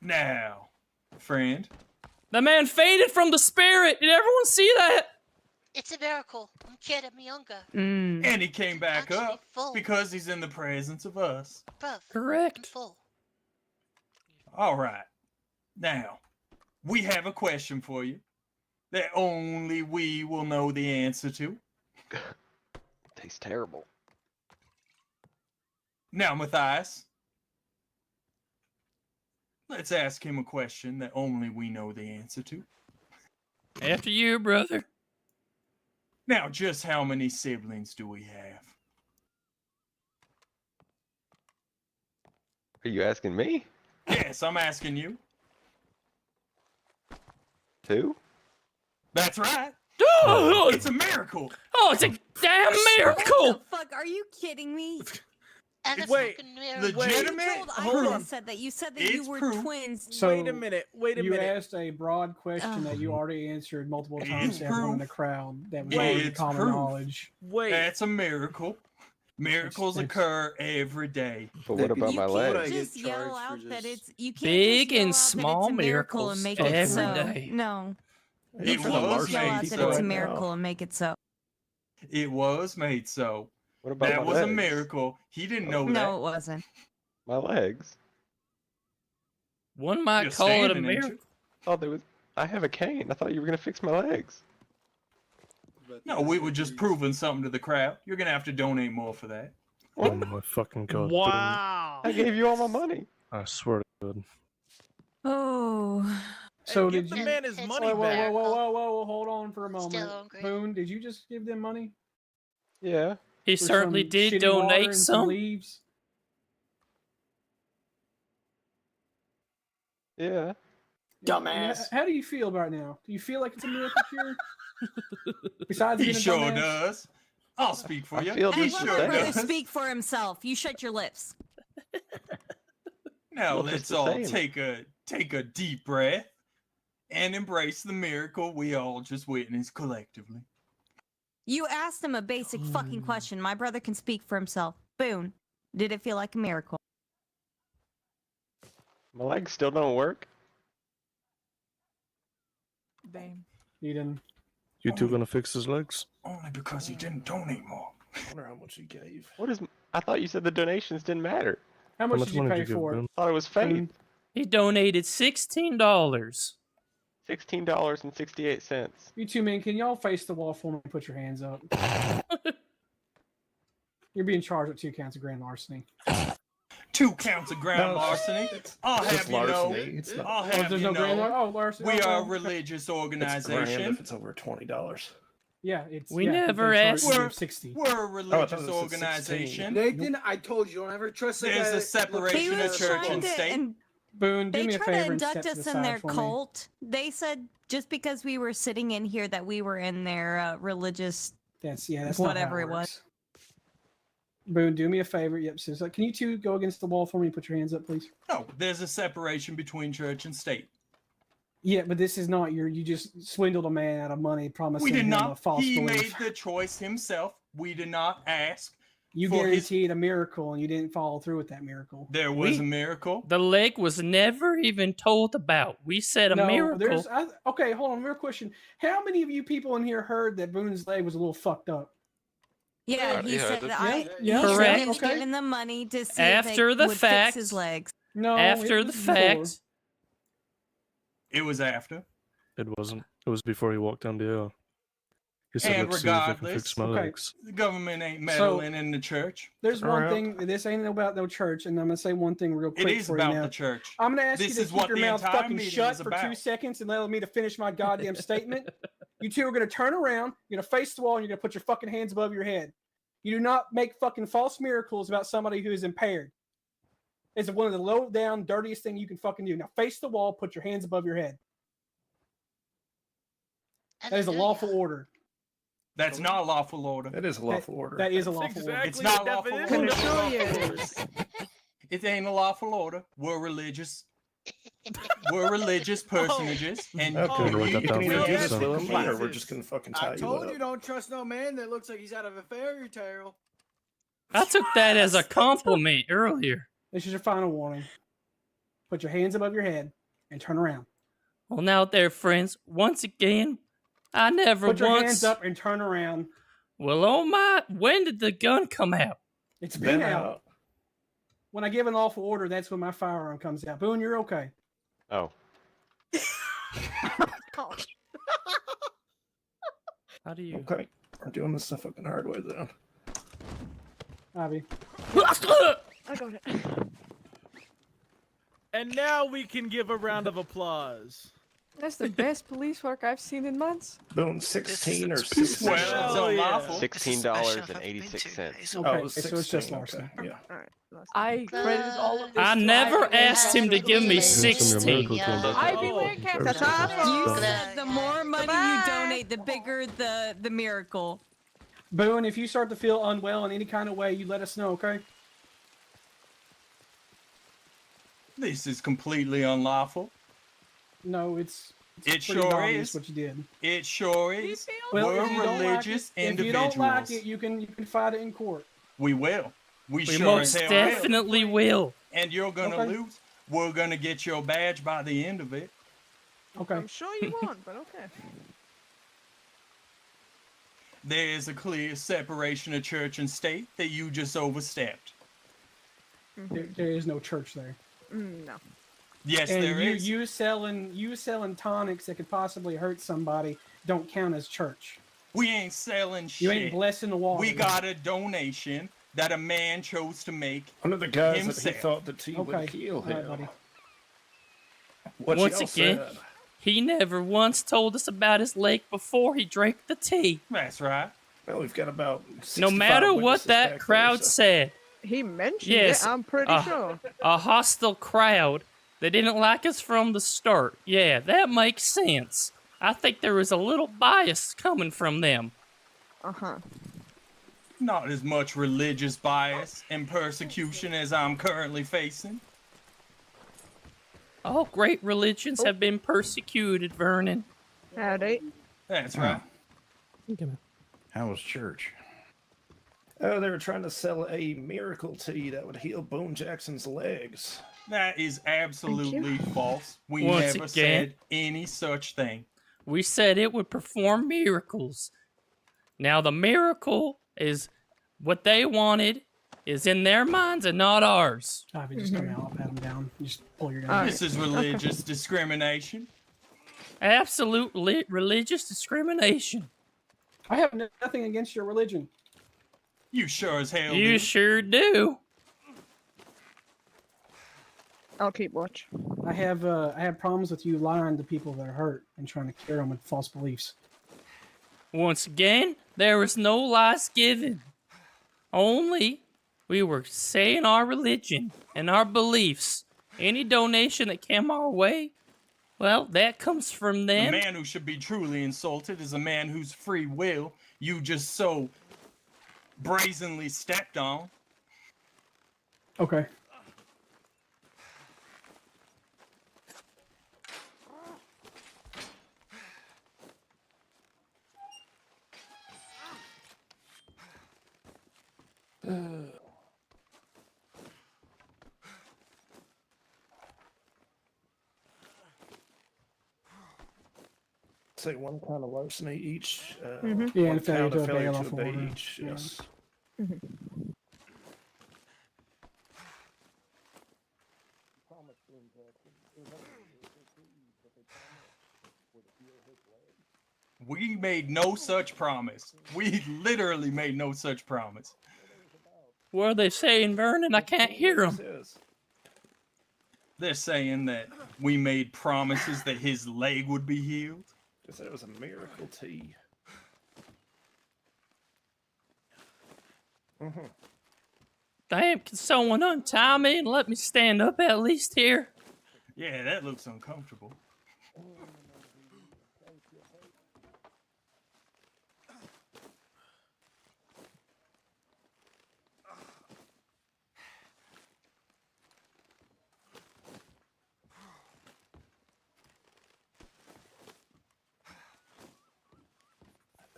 A: Now, friend,
B: The man faded from the spirit. Did everyone see that?
I: It's a miracle. Un quiere mi unga.
A: and he came back
I: Actually
A: up
I: full.
A: because he's in the presence of us.
I: Bruv, I'm
B: Correct.
I: full.
A: All right. Now, we have a question for you that only we will know the answer to.
E: Tastes terrible.
A: Now, Matthias, let's ask him a question that only we know the answer to.
B: After you, brother.
A: Now, just how many siblings do we have?
E: Are you asking me?
A: Yes, I'm asking you.
E: 2?
A: That's right.
B: Oh,
A: It's a miracle.
B: it's a damn miracle.
C: What the fuck? Are you kidding me?
I: And a
J: Wait,
I: fucking miracle.
A: legitimate?
C: You told
A: Hold
C: Isaac
A: on.
C: said that. You said that
A: It's
C: you were
A: proof.
C: twins.
K: So
J: Wait a minute. Wait a
K: you
J: minute.
K: asked a broad question that you already answered multiple times
A: It's
K: to everyone in the
A: proof.
K: crowd. That was
A: It's
K: already common
A: proof.
K: knowledge.
J: Wait.
A: That's a miracle. Miracles
K: That's-
A: occur every day.
E: But what about
C: You
E: my
C: can't
E: legs?
G: I get
C: just yell
G: charged for
C: out that
G: just-
C: it's you can't
B: Big
C: just yell
B: and
C: out that
B: small
C: it's a miracle and make
B: miracles
C: it
B: every
C: so.
B: day.
C: No,
A: It
C: you
D: for the
C: can't
A: was
C: just yell out
A: made
C: that it's a
A: so.
C: miracle and make it so.
A: It was made so.
E: What about
A: That
E: my
A: was a
E: legs?
A: miracle. He didn't know
C: No, it wasn't.
E: My legs.
B: One might
A: You're
B: call it a
A: standing, ain't you?
B: miracle.
E: Oh, there was. I have a cane. I thought you were gonna fix my legs.
G: But
A: No, we were
G: that's
A: just
G: what
A: proving something to the crowd. You're gonna have to donate more for that.
F: Oh
E: What?
F: my fucking god.
J: Wow.
E: I gave you all my money.
F: I swear to God.
C: Oh,
K: So
J: Hey,
K: did
J: give the
K: you?
J: man his
I: It's
J: money
K: Whoa, whoa,
J: back.
K: whoa, whoa, whoa, whoa! Hold on for a moment.
I: Still hungry.
K: Boone, did you just give them money?
E: Yeah.
B: He
K: For
B: certainly
K: some
B: did
K: shitty water
B: donate
K: and
B: some.
K: leaves.
E: Yeah.
G: Dumbass.
K: How do you feel about it now? Do you feel like it's a miracle cure? Besides
A: He
K: being a
A: sure
K: dumbass?
A: does. I'll speak for
E: I
A: you.
E: feel
A: He
C: and
E: just
C: let
E: the
C: my
A: sure
E: same.
C: brother
A: does.
C: speak for himself. You shut your lips.
A: Now
E: Well,
A: let's
E: just the
A: all
E: same.
A: take a deep breath and embrace the miracle we all just witnessed collectively.
C: You asked him a basic fucking question. My brother can speak for himself. Boone, did it feel like a miracle?
E: My legs still don't work.
H: Damn.
K: You didn't.
F: You two gonna fix his legs?
A: Only because he didn't donate more.
F: I wonder how much he gave.
E: What is? I thought you said the donations didn't matter.
K: How much did you
F: money
K: pay
F: did you give
K: for it?
F: Boone?
E: I thought it was faith.
B: He donated $16.
E: $16.68.
K: You two men, can y'all face the wall for me and put your hands up? You're being charged with 2 counts of grand larceny.
A: 2 counts of grand
D: No,
A: larceny. I'll
D: It's
A: have you know.
D: larceny. It's not.
A: I'll
K: Oh,
A: have
K: there's
A: you
K: no grand
A: know.
K: larceny? Oh, larceny.
A: We
K: oh,
A: are a
K: okay.
A: religious
D: It's grand
A: organization.
D: if it's over $20.
K: Yeah, it's.
B: We
K: yeah,
B: never
K: they charge
B: asked-
K: you
A: We're-
K: 60.
A: We're a
D: thought
A: religious
D: it was at 16.
A: organization.
G: Nathan, I told you don't ever trust the
A: There's
G: guy
A: a
G: that
A: separation
G: looks
A: of
C: was
A: church
C: trying
A: and
C: to-
A: state.
C: and
K: Boone, do
C: they
K: me a
C: try
K: favor
C: to
K: and
C: induct
K: step to
C: us
K: the
C: in
K: side
C: their
K: for me.
C: cult. They said just because we were sitting in here that we were in their religious.
K: That's that's
C: Whatever
K: not how
C: it was.
K: works. Boone, do me a favor. Yep. So can you two go against the wall for me and put your hands up, please?
A: No, there's a separation between church and state.
K: Yeah, but this is not your. You just swindled a man out of money, promising
A: We did
K: him a
A: not.
K: false
A: He
K: belief.
A: made the choice himself. We did not ask.
K: You
A: for his-
K: guaranteed a miracle, and you didn't follow through with that miracle.
A: There was
B: We-
A: a miracle.
B: The leg was never even told about. We said a miracle.
K: Okay, hold on. Real question. How many of you people in here heard that Boone's leg was a little fucked up?
C: Yeah, he
E: yeah,
C: said
E: that's-
C: I.
K: Yeah,
C: he said
B: correct.
C: he was
K: Okay.
C: giving them money to see
B: After
C: if they
B: the
C: would
B: fact-
C: fix his legs.
K: No.
B: After
K: it
B: the
K: was before.
B: fact,
A: It was after.
F: It wasn't. It was before he walked down the aisle. He said,
A: And
F: "Let's see if I can
A: regardless-
F: fix my
K: Okay.
F: legs."
A: The government ain't meddling in the church.
K: There's
F: All
K: one
F: right.
K: thing. This ain't about no church, and I'm gonna say one thing real
A: It
K: quick
A: is
K: for you
A: about
K: now.
A: the church.
K: I'm gonna ask
A: This
K: you to
A: is
K: keep
A: what
K: your
A: the
K: mouth
A: entire
K: fucking
A: meeting
K: shut
A: is
K: for 2
A: about.
K: seconds and allow me to finish my goddamn statement. You two are going to turn around, you're going to face the wall, and you're going to put your fucking hands above your head. You do not make fucking false miracles about somebody who is impaired. It's one of the low down, dirtiest thing you can fucking do. Now face the wall, put your hands above your head. That is a lawful order.
A: That's not a lawful order.
F: That is a lawful order.
K: That is a lawful order.
A: It's not a lawful order.
G: Definition.
A: It ain't a lawful order. We're religious. We're religious personages, and
F: Okay, write that
D: You
F: down
D: can
F: for
D: either
F: you,
D: give us
F: son.
D: a little money, or we're just gonna fucking tie
G: I
D: you
G: told
D: up.
G: you don't trust no man that looks like he's out of a fairy tale.
B: I took that as a compliment earlier.
K: This is your final warning. Put your hands above your head and turn around.
B: Well, now there, friends, once again, I never
K: Put your
B: once.
K: hands up and turn around.
B: Well, oh my, when did the gun come out?
K: It's been out. When I give an lawful order, that's when my firearm comes out. Boone, you're okay.
E: Oh.
B: How do you?
D: Okay, we're doing this the fucking hard way then.
K: Ivy.
H: I got it.
J: And now we can give a round of applause.
H: That's the best police work I've seen in months.
D: Boom, 16 or
I: This is
D: 16.
A: well, it's
J: Hell yeah.
A: unlawful.
E: $16.86.
K: Okay,
D: Oh,
K: so it's just
D: 16,
K: larceny.
D: okay, yeah.
H: Alright. I credited all of this.
B: I
H: to
B: never
H: Ivy
B: asked him to give me
F: Some of your
B: 16.
F: medical tools.
H: Ivy
J: Oh.
H: Landcap.
F: That's
C: You
F: awful.
C: said the more money you donate, the bigger the miracle.
K: Boone, if you start to feel unwell in any kind of way, you let us know, okay?
A: This is completely unlawful.
K: No, it's
A: It
K: pretty
A: sure
K: obvious
A: is.
K: what you did.
A: It sure is.
K: Well,
A: We're
K: if you don't
A: religious
K: like it, if you don't like
A: individuals.
K: it, you can fight it in court.
A: We will. We
B: We
A: sure as
B: most
A: hell
B: definitely will.
A: will. And you're gonna
K: Okay.
A: lose. We're gonna get your badge by the end of it.
K: Okay.
H: I'm sure you won't, but okay.
A: There is a clear separation of church and state that you just overstepped.
K: There is no church there.
H: No.
A: Yes,
K: And
A: there is.
K: you selling tonics that could possibly hurt somebody don't count as church.
A: We ain't selling shit.
K: You ain't blessing the water.
A: We got a donation that a man chose to make.
D: One of the guys that he
A: Himself.
D: thought the tea would
K: Okay.
D: heal
K: All right,
D: him.
K: buddy.
D: What
B: Once
D: y'all
B: again,
D: said.
B: he never once told us about his lake before he drank the tea.
A: That's right.
D: Well, we've got about
B: No
D: 65
B: matter what
D: witnesses
B: that
D: back
B: crowd
D: there, so-
B: said,
H: He mentioned
B: Yes,
H: it, I'm pretty sure.
B: a hostile crowd that didn't like us from the start. Yeah, that makes sense. I think there was a little bias coming from them.
H: Uh-huh.
A: Not as much religious bias and persecution as I'm currently facing.
B: All great religions have been persecuted, Vernon.
H: Howdy.
A: That's right.
L: How was church?
D: Oh, they were trying to sell a miracle tea that would heal Bone Jackson's legs.
A: That is absolutely false. We
B: Once
A: never
B: again.
A: said any such thing.
B: We said it would perform miracles. Now, the miracle is what they wanted is in their minds and not ours.
K: Ivy, just come out. I'll pat him down. You just pull your gun.
H: All right.
A: This is religious discrimination.
B: Absolute religious discrimination.
K: I have nothing against your religion.
A: You sure as hell
B: You
A: do.
B: sure do.
H: I'll keep watch.
K: I have problems with you lying to people that are hurt and trying to cure them with false beliefs.
B: Once again, there was no lies given. Only we were saying our religion and our beliefs. Any donation that came our way, well, that comes from
A: The
B: them.
A: man who should be truly insulted is a man whose free will you just so brazenly stepped on.
K: Okay.
D: Say one count of larceny each.
K: Yeah,
D: one
K: and failure
D: count
K: to
D: of
K: obey
D: failure
K: a
D: to
K: lawful
D: obey
K: order.
D: each.
K: Yeah.
D: Yes.
A: We made no such promise. We literally made no such promise.
B: What are they saying, Vernon? I can't hear them.
D: Yes.
A: They're saying that we made promises that his leg would be healed.
D: They said it was a miracle tea.
B: Damn, can someone untie me and let me stand up at least here?
A: Yeah, that looks uncomfortable.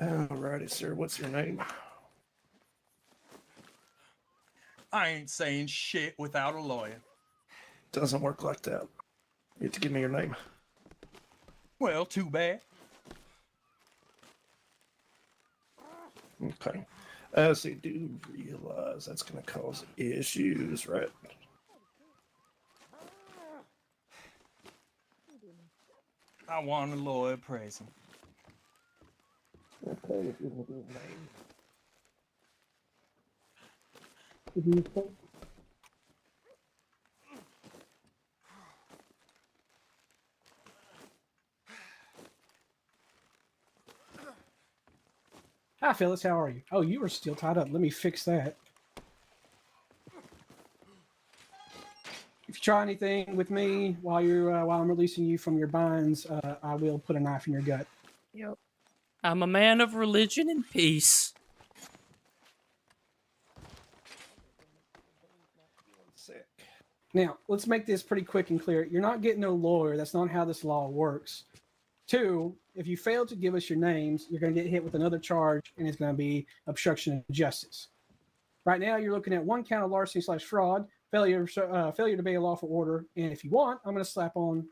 D: Alrighty, sir. What's your name?
A: I ain't saying shit without a lawyer.
D: Doesn't work like that. You have to give me your name.
A: Well, too bad.
D: Okay. So you do realize that's going to cause issues, right?
A: I want a lawyer present.
D: Okay, if you will do his name.
K: Hi, Phyllis. How are you? Oh, you were still tied up. Let me fix that. If you try anything with me while I'm releasing you from your binds, I will put a knife in your gut.
H: Yep.
B: I'm a man of religion and peace.
D: Sick.
K: Now, let's make this pretty quick and clear. You're not getting no lawyer. That's not how this law works. 2, if you fail to give us your names, you're going to get hit with another charge, and it's going to be obstruction of justice. Right now, you're looking at 1 count of larceny/fraud, failure to obey a lawful order, and if you want, I'm going to slap on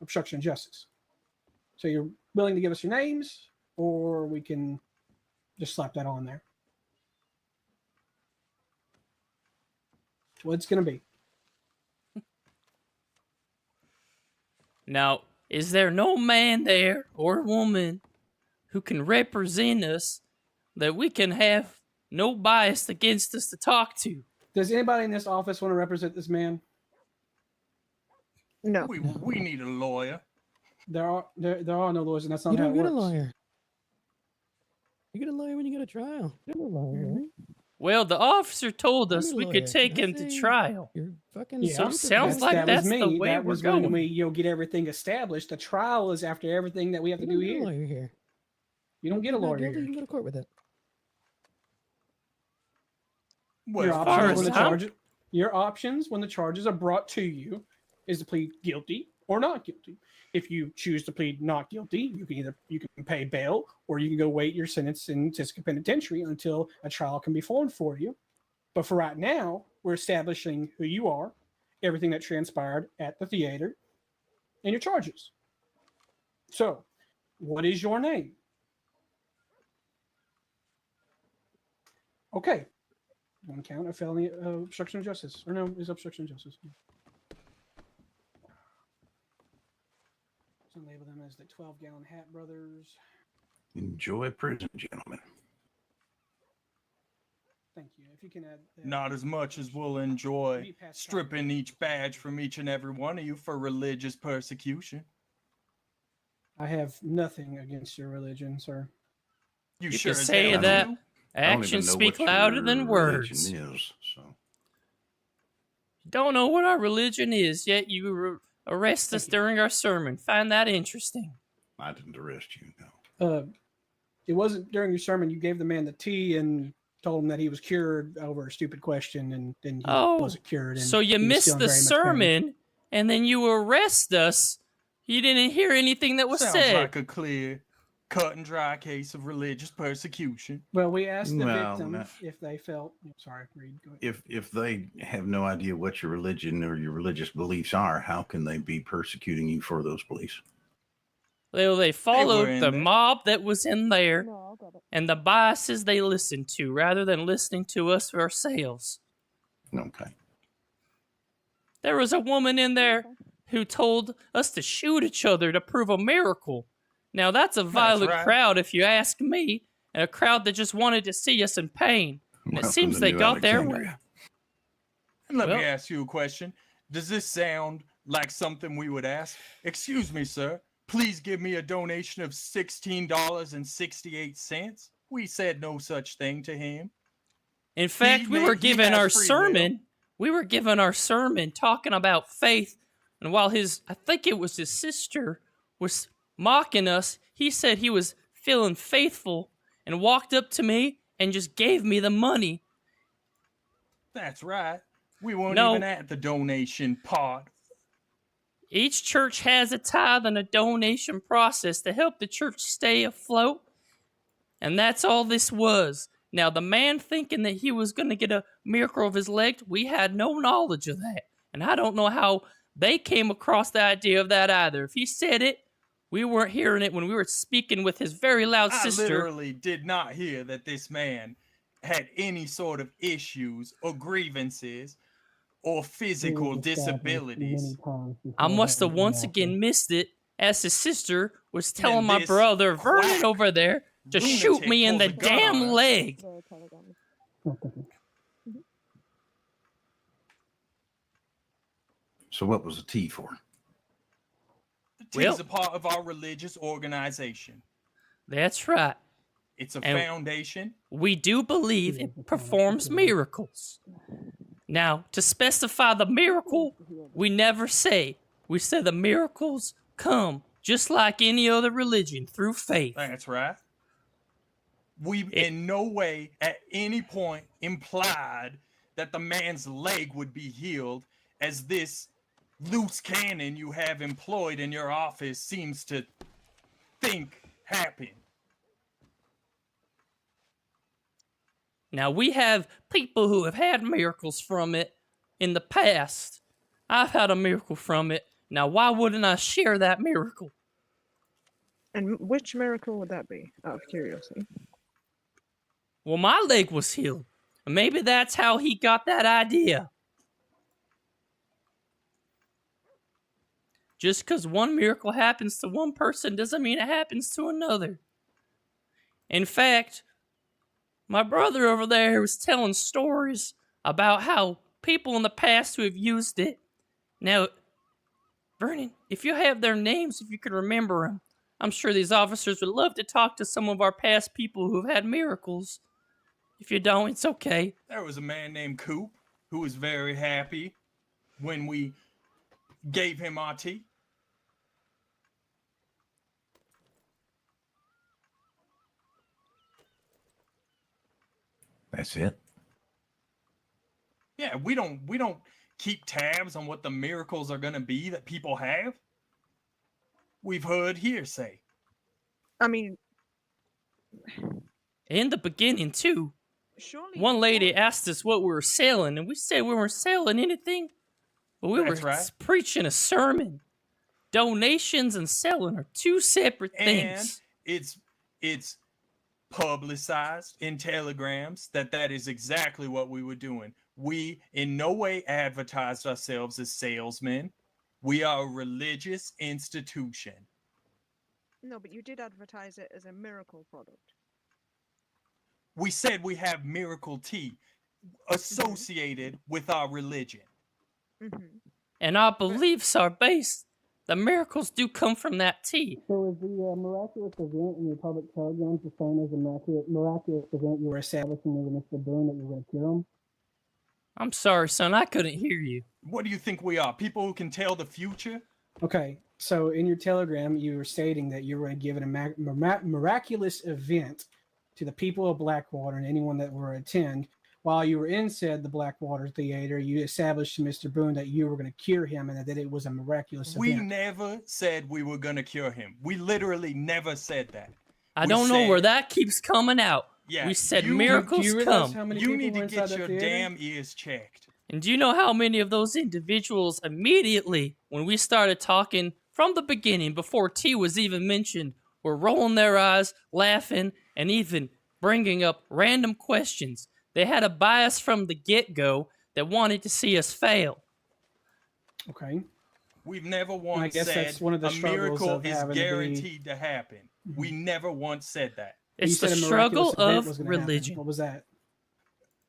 K: obstruction of justice. So you're willing to give us your names, or we can just slap that on there. What it's going to be.
B: Now, is there no man there or woman who can represent us that we can have no bias against us to talk to?
K: Does anybody in this office want to represent this man?
H: No.
A: We need a lawyer.
K: There are no lawyers, and that's not
M: You
K: how
M: don't
K: it
M: get
K: works.
M: a lawyer. You get a lawyer when you go to trial. You get a lawyer. Right?
B: Well, the officer told
M: I'm
B: us
M: a
B: we
M: lawyer.
B: could take
M: I
B: him to
M: say
B: trial.
M: You're fucking.
K: Yeah,
B: So
M: stupid.
B: sounds like
K: that
B: that's
K: was
B: the
K: me.
B: way
K: That
B: we're
K: was
B: going.
K: when we get everything established. The trial is after everything that we have to
M: You
K: do
M: don't get a
K: here.
M: lawyer here.
K: You don't get a
M: If you're not
K: lawyer
M: guilty,
K: here.
M: You can go to court with it.
A: Well,
K: Your
A: as
K: options
A: far
K: when
A: as
K: the
B: I'm-
K: charges, your options when the charges are brought to you is to plead guilty or not guilty. If you choose to plead not guilty, you can pay bail or you can go wait your sentence in Tisca Penitentiary until a trial can be formed for you. But for right now, we're establishing who you are, everything that transpired at the theater, and your charges. So, what is your name? Okay. 1 count of felony obstruction of justice. Or no, is obstruction of justice. So label them as the 12-gallon hat brothers.
L: Enjoy prison, gentlemen.
K: Thank you. If you can add that.
A: Not as much as we'll enjoy stripping each badge from each and every one of you for religious persecution.
K: I have nothing against your religion, sir.
A: You
B: You
A: sure
B: can
A: as
B: say
A: hell
B: that.
A: do?
L: I don't even
B: Actions
L: know
B: speak
L: what
B: louder
L: your
B: than words.
L: religion is, so.
B: You don't know what our religion is, yet you arrest us
K: Thank you.
B: during our sermon. Find that interesting.
L: I didn't arrest you, no.
K: It wasn't during your sermon. You gave the man the tea and told him that he was cured over a stupid question, and then he wasn't cured. And
B: so you
K: he was
B: missed
K: still in
B: the
K: very much pain.
B: sermon, and then you arrest us. You didn't hear anything that was
A: Sounds
B: said.
A: like a clear, cut and dry case of religious persecution.
K: Well, we asked the
L: Well,
K: victims
L: no.
K: if they felt. Sorry, Reed. Go ahead.
L: If they have no idea what your religion or your religious beliefs are, how can they be persecuting you for those beliefs?
B: Well, they followed
A: in
B: the
A: there.
B: mob that was in there
H: No, I'll grab it.
B: and the biases they listened to rather than listening to us ourselves.
L: Okay.
B: There was a woman in there who told us to shoot each other to prove a miracle. Now, that's a violent
A: right.
B: crowd, if you ask me, and a crowd that just wanted to see us in pain. And it
L: Welcome
B: seems
L: to
B: they
L: New
B: got their way.
L: Alexandria.
A: And let me
B: Well-
A: ask you a question. Does this sound like something we would ask? Excuse me, sir. please give me a donation of $16.68. We said no such thing to him.
B: In fact, we were given our sermon. We were given our sermon talking about faith, and while I think it was his sister, was mocking us, he said he was feeling faithful and walked up to me and just gave me the money.
A: That's right. We weren't
B: No.
A: even at the donation part.
B: Each church has a tithe and a donation process to help the church stay afloat, and that's all this was. Now, the man thinking that he was going to get a miracle of his leg, we had no knowledge of that. And I don't know how they came across the idea of that either. If he said it, we weren't hearing it when we were speaking with his very loud
A: I
B: sister.
A: literally did not hear that this man had any sort of issues or grievances or physical disabilities.
B: I must have once again missed it as his sister was telling my
A: this
B: brother Vernon
A: quack
B: over there to shoot
A: lunatic
B: me in the
A: pulls a gun
B: damn
A: on us.
B: leg.
L: So what was the T for?
A: The T is a part of our religious organization.
B: That's right.
A: It's a
B: And
A: foundation.
B: We do believe it performs miracles. Now, to specify the miracle, we never say. We say the miracles come just like any other religion through faith.
A: That's right. We in no way at any point implied that the man's leg would be healed, as this loose cannon you have employed in your office seems to think happened.
B: Now, we have people who have had miracles from it in the past. I've had a miracle from it. Now, why wouldn't I share that miracle?
H: And which miracle would that be? Out of curiosity.
B: Well, my leg was healed. Maybe that's how he got that idea. Just because one miracle happens to one person doesn't mean it happens to another. In fact, my brother over there was telling stories about how people in the past who have used it. Now, Vernon, if you have their names, if you could remember them, I'm sure these officers would love to talk to some of our past people who've had miracles. If you don't, it's okay.
A: There was a man named Coop who was very happy when we gave him our tea.
L: That's it.
A: Yeah, we don't keep tabs on what the miracles are going to be that people have. We've heard hearsay.
H: I mean,
B: In the beginning, too,
H: surely
B: one lady asked us what we were selling, and we said we weren't selling anything, but we
A: That's
B: were
A: right.
B: preaching a sermon. Donations and selling are two separate
A: And
B: things.
A: it's publicized in telegrams that is exactly what we were doing. We in no way advertised ourselves as salesmen. We are a religious institution.
H: no, but you did advertise it as a miracle product.
A: We said we have miracle tea associated with our religion.
B: And our beliefs are based. The miracles do come from that tea.
M: So is the miraculous event in your public telegrams the same as the miraculous event you were establishing with Mr. Boone that you were going to cure him?
B: I'm sorry, son, I couldn't hear you.
A: What do you think we are? People who can tell the future?
K: Okay, so in your telegram, you were stating that you were going to give a miraculous event to the people of Blackwater and anyone that were attend. While you were in the Blackwater Theater, you established to Mr. Boone that you were going to cure him and that it was a miraculous
A: We
K: event.
A: never said we were going to cure him. We literally never said that.
B: I
A: We
B: don't know where
A: said-
B: that keeps coming out.
A: Yeah,
B: We said
A: you-
B: miracles
K: do you realize
B: come.
K: how many
A: You
K: people
A: need
K: were
A: to
K: inside
A: get
K: that
A: your
K: theater?
A: damn ears checked.
B: And do you know how many of those individuals immediately, when we started talking from the beginning, before T was even mentioned, were rolling their eyes, laughing, and even bringing up random questions? They had a bias from the get-go that wanted to see us fail.
K: Okay.
A: We've never
K: I
A: once
K: guess
A: said
K: that's one of the
A: a
K: struggles
A: miracle
K: of
A: is
K: having to be-
A: guaranteed to happen. We never once said that.
B: It's
K: You
B: the
K: said a miraculous
B: struggle
K: event
B: of
K: was gonna happen.
B: religion.
K: What was that?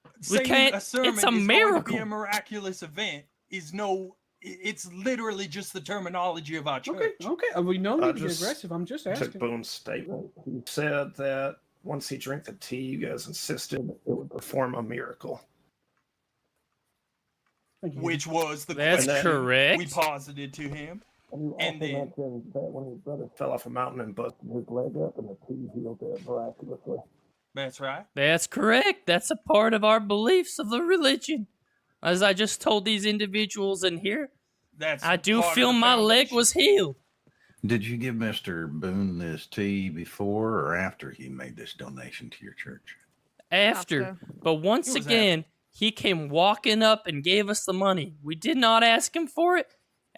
B: We
A: Saying
B: can't-
A: a sermon
B: it's a
A: is going to be
B: miracle.
A: a miraculous event is no It's literally just the terminology of our church.
K: Okay, okay. We no
D: I
K: need to get
D: just
K: aggressive. I'm just
D: took
K: asking.
D: Boone's statement. He said that once he drank the tea, you guys insisted it would perform a miracle.
A: Which was the
B: That's
A: question
B: correct.
A: we posited to him.
M: And
A: then
M: mentioned that when his brother
D: Fell off a mountain and busted his leg up, and the tea healed it miraculously.
A: that's right.
B: That's correct. That's a part of our beliefs of the religion. As I just told these individuals in here,
A: That's
B: I do
A: part of
B: feel
A: the
B: my leg
A: foundation.
B: was healed.
L: Did you give Mr. Boone this tea before or after he made this donation to your church?
B: After. But once
A: It was
B: again, he came walking up and gave us the money. We did not ask him for it.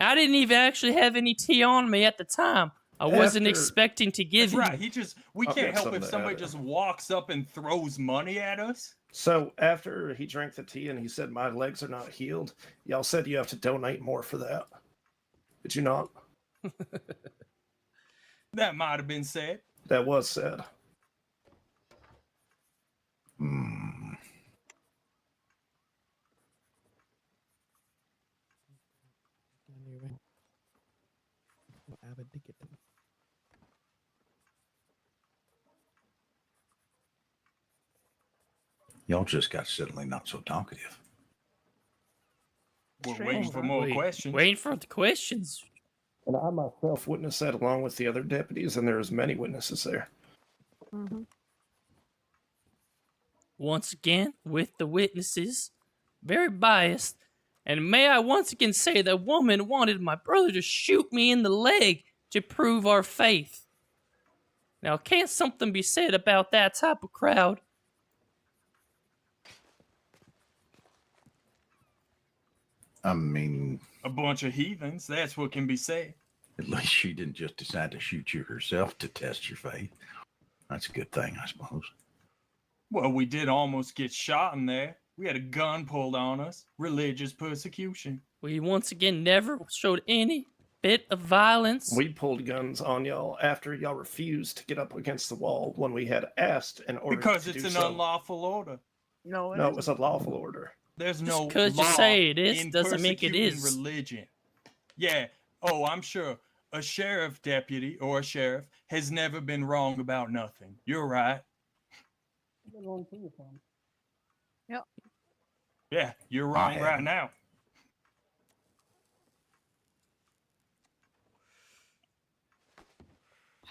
B: I didn't even actually have any tea on me at the time. I wasn't
D: After-
B: expecting to give
A: That's
B: him.
A: right. We
D: I'll
A: can't
D: get
A: help
D: some
A: if
D: to
A: somebody
D: add.
A: just walks up and throws money at us.
D: So after he drank the tea and he said, "My legs are not healed," y'all said you have to donate more for that. Did you not?
A: That might have been said.
D: That was said.
L: Hmm. Y'all just got suddenly not so talkative.
A: We're
K: Strange,
A: waiting for
K: huh?
A: more questions.
B: Waiting for the questions.
M: and I myself
D: Witnessed that along with the other deputies, and there was many witnesses there.
B: Once again, with the witnesses, very biased. And may I once again say that woman wanted my brother to shoot me in the leg to prove our faith. Now, can't something be said about that type of crowd?
L: I mean,
A: A bunch of heathens. That's what can be said.
L: at least she didn't just decide to shoot you herself to test your faith. That's a good thing, I suppose.
A: Well, we did almost get shot in there. We had a gun pulled on us. Religious persecution.
B: We once again never showed any bit of violence.
D: We pulled guns on y'all after y'all refused to get up against the wall when we had asked in order
A: Because
D: to
A: it's
D: do
A: an
D: so.
A: unlawful order.
H: No,
D: No, it was a lawful order.
A: There's
B: Just
A: no
B: 'cause you
A: law
B: say it is
A: in
B: doesn't make it
A: persecuting
B: is.
A: religion. Yeah. Oh, I'm sure a sheriff deputy or a sheriff has never been wrong about nothing. You're right. Yeah, you're wrong right
L: haven't.
A: now.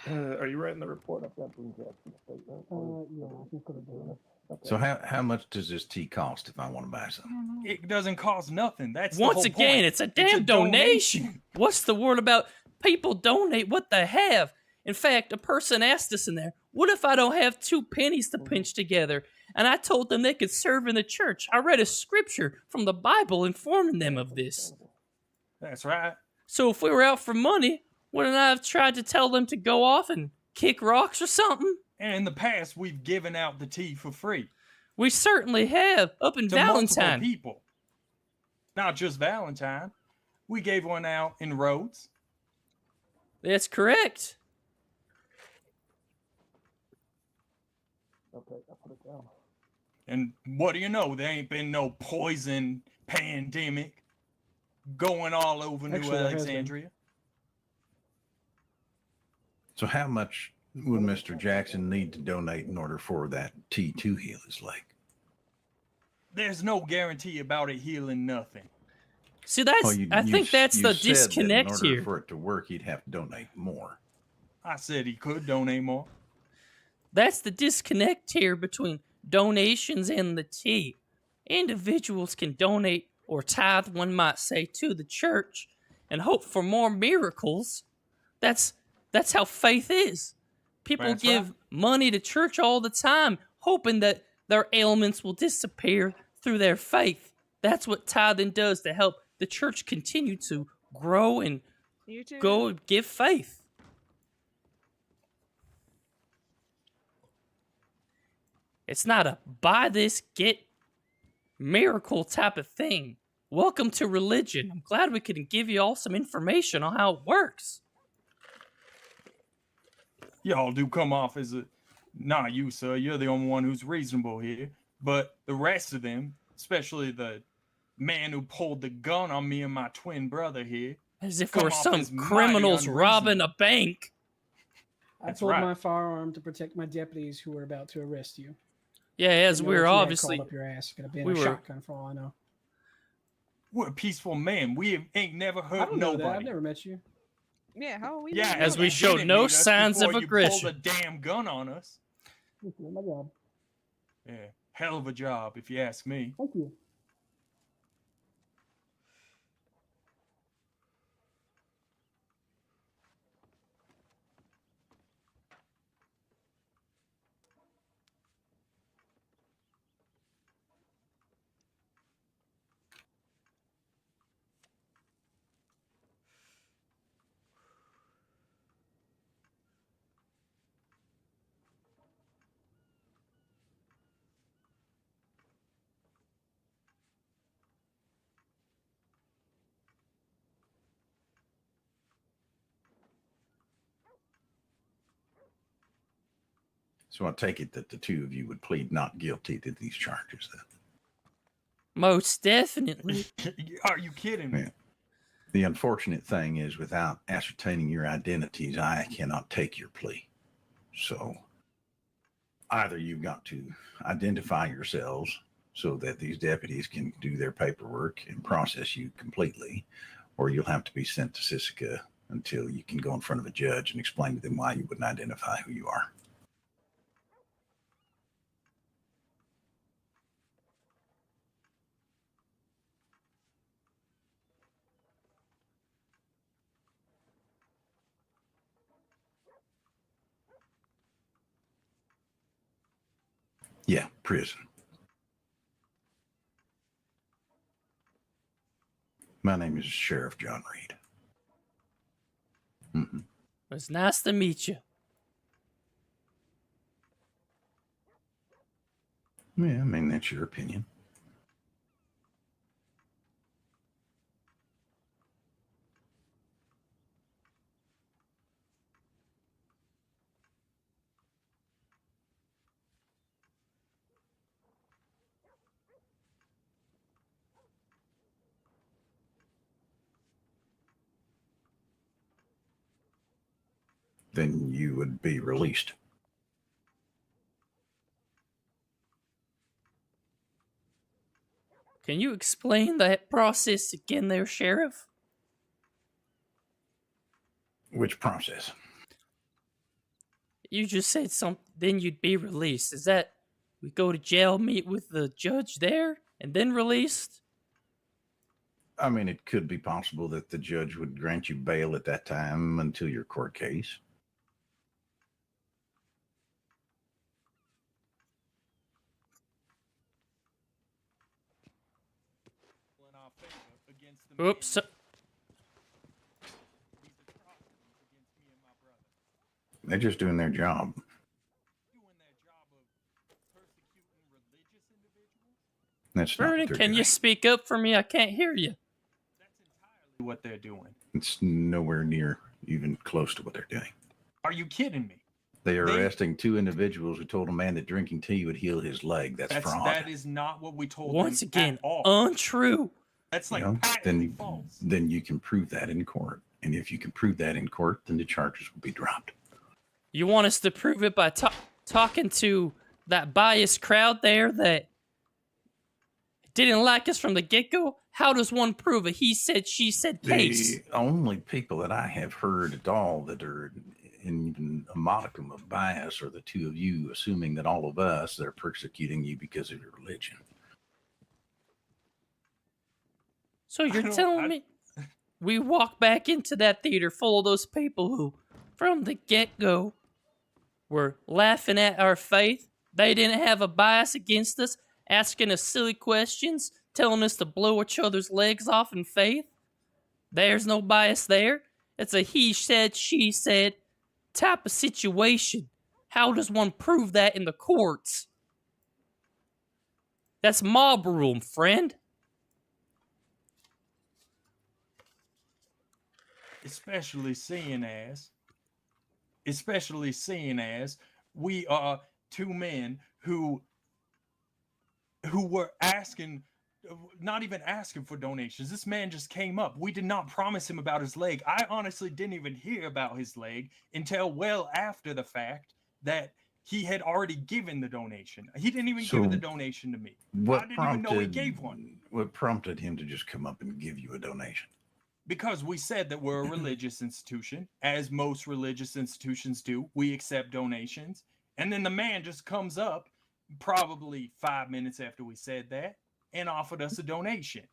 D: Are you writing the report? I've got Boone Jackson's statement.
M: yeah, I can put it down.
L: So how much does this tea cost if I want to buy some?
A: It doesn't cost nothing. That's the
B: Once
A: whole
B: again,
A: point.
B: it's a damn donation. What's the word about people donate what they have? In fact, a person asked us in there, what if I don't have 2 pennies to pinch together? And I told them they could serve in the church. I read a scripture from the Bible informing them of this.
A: That's right.
B: So if we were out for money, wouldn't I have tried to tell them to go off and kick rocks or something?
A: And in the past, we've given out the tea for free
B: We certainly have, up in
A: to multiple
B: Valentine.
A: people. Not just Valentine. We gave one out in Rhodes.
B: That's correct.
M: Okay, I put it down.
A: And what do you know? There ain't been no poison pandemic going all over New
K: Actually, there has been.
A: Alexandria.
L: So how much would Mr. Jackson need to donate in order for that tea to heal his leg?
A: There's no guarantee about it healing nothing.
B: See, that's I think that's the
L: said that
B: disconnect
L: in order
B: here.
L: for it to work, he'd have to donate more.
A: I said he could donate more.
B: That's the disconnect here between donations and the tea. Individuals can donate or tithe, one might say, to the church and hope for more miracles. That's how faith is. People
A: That's
B: give
A: right.
B: money to church all the time, hoping that their ailments will disappear through their faith. That's what tithing does to help the church continue to grow and
H: You too.
B: go and give faith. It's not a buy this, get miracle type of thing. Welcome to religion. I'm glad we could give you all some information on how it works.
A: Y'all do come off as a, not you, sir. You're the only one who's reasonable here. But the rest of them, especially the man who pulled the gun on me and my twin brother here.
B: As if
A: come
B: we're
A: off
B: some
A: as mighty
B: criminals robbing
A: unreasonable.
B: a bank.
K: I
A: That's
K: pulled
A: right.
K: my firearm to protect my deputies who were about to arrest you.
B: Yeah, as
K: You know,
B: we're
K: if you had
B: obviously
K: crawled up your ass, could have been
B: we
K: a
B: were-
K: shotgun for all I know.
A: We're a peaceful man. We ain't never
K: I
A: hurt
K: don't know that. I've
A: nobody.
K: never met you.
H: Yeah, how are we?
A: Yeah,
H: not
B: As
H: know
B: we
H: that?
B: showed
A: didn't
B: no
A: meet us
B: signs of
A: before you
B: aggression.
A: pulled a damn gun on us.
M: Just doing my job.
A: Yeah, hell of a job, if you ask me.
M: Thank you.
L: So I take it that the two of you would plead not guilty to these charges then.
B: Most definitely.
A: Are you kidding me?
L: Yeah. The unfortunate thing is, without ascertaining your identities, I cannot take your plea. So either you've got to identify yourselves so that these deputies can do their paperwork and process you completely, or you'll have to be sent to Sisika until you can go in front of a judge and explain to them why you wouldn't identify who you are. Yeah, prison. My name is Sheriff John Reed. Mm-hmm.
B: It was nice to meet you.
L: Yeah, I mean, that's your opinion. Then you would be released.
B: Can you explain that process again there, Sheriff?
L: Which process?
B: You just said something, then you'd be released. Is that we go to jail, meet with the judge there, and then released?
L: I mean, it could be possible that the judge would grant you bail at that time until your court case.
B: Oops.
L: They're just doing their job. That's not what
B: Vernon,
L: they're
B: can
L: doing.
B: you speak up for me? I can't hear you.
A: What they're doing.
L: It's nowhere near even close to what they're doing.
A: Are you kidding me?
L: They are arresting two individuals who told a man that drinking tea would heal his leg. That's fraud.
A: That is not what we told
B: Once
A: them
B: again,
A: at all.
B: untrue.
A: That's like
L: You know,
A: patently
L: then,
A: false.
L: then you can prove that in court. And if you can prove that in court, then the charges will be dropped.
B: You want us to prove it by talking to that biased crowd there that didn't like us from the get-go? How does one prove a he said, she said case?
L: The only people that I have heard at all that are in even a modicum of bias are the two of you, assuming that all of us are persecuting you because of your religion.
B: So you're telling me we walk back into that theater full of those people who, from the get-go, were laughing at our faith? They didn't have a bias against us, asking us silly questions, telling us to blow each other's legs off in faith? There's no bias there. It's a he said, she said type of situation. How does one prove that in the courts? That's mob rule, friend.
A: Especially seeing as we are two men who were asking not even asking for donations. This man just came up. We did not promise him about his leg. I honestly didn't even hear about his leg until well after the fact that he had already given the donation. He didn't even give the donation to me. I didn't even know he gave one.
L: What prompted him to just come up and give you a donation?
A: Because we said that we're a religious institution, as most religious institutions do. We accept donations. And then the man just comes up probably 5 minutes after we said that and offered us a donation.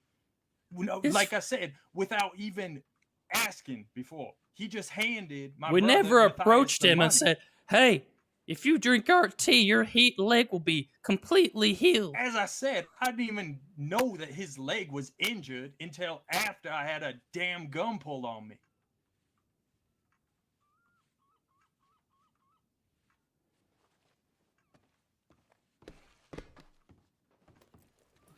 A: Like I said, without even asking before. He just handed my
B: We
A: brother
B: never
A: Matthias
B: approached
A: the
B: him
A: money.
B: and said, hey, if you drink our tea, your leg will be completely healed.
A: As I said, I didn't even know that his leg was injured until after I had a damn gun pulled on me.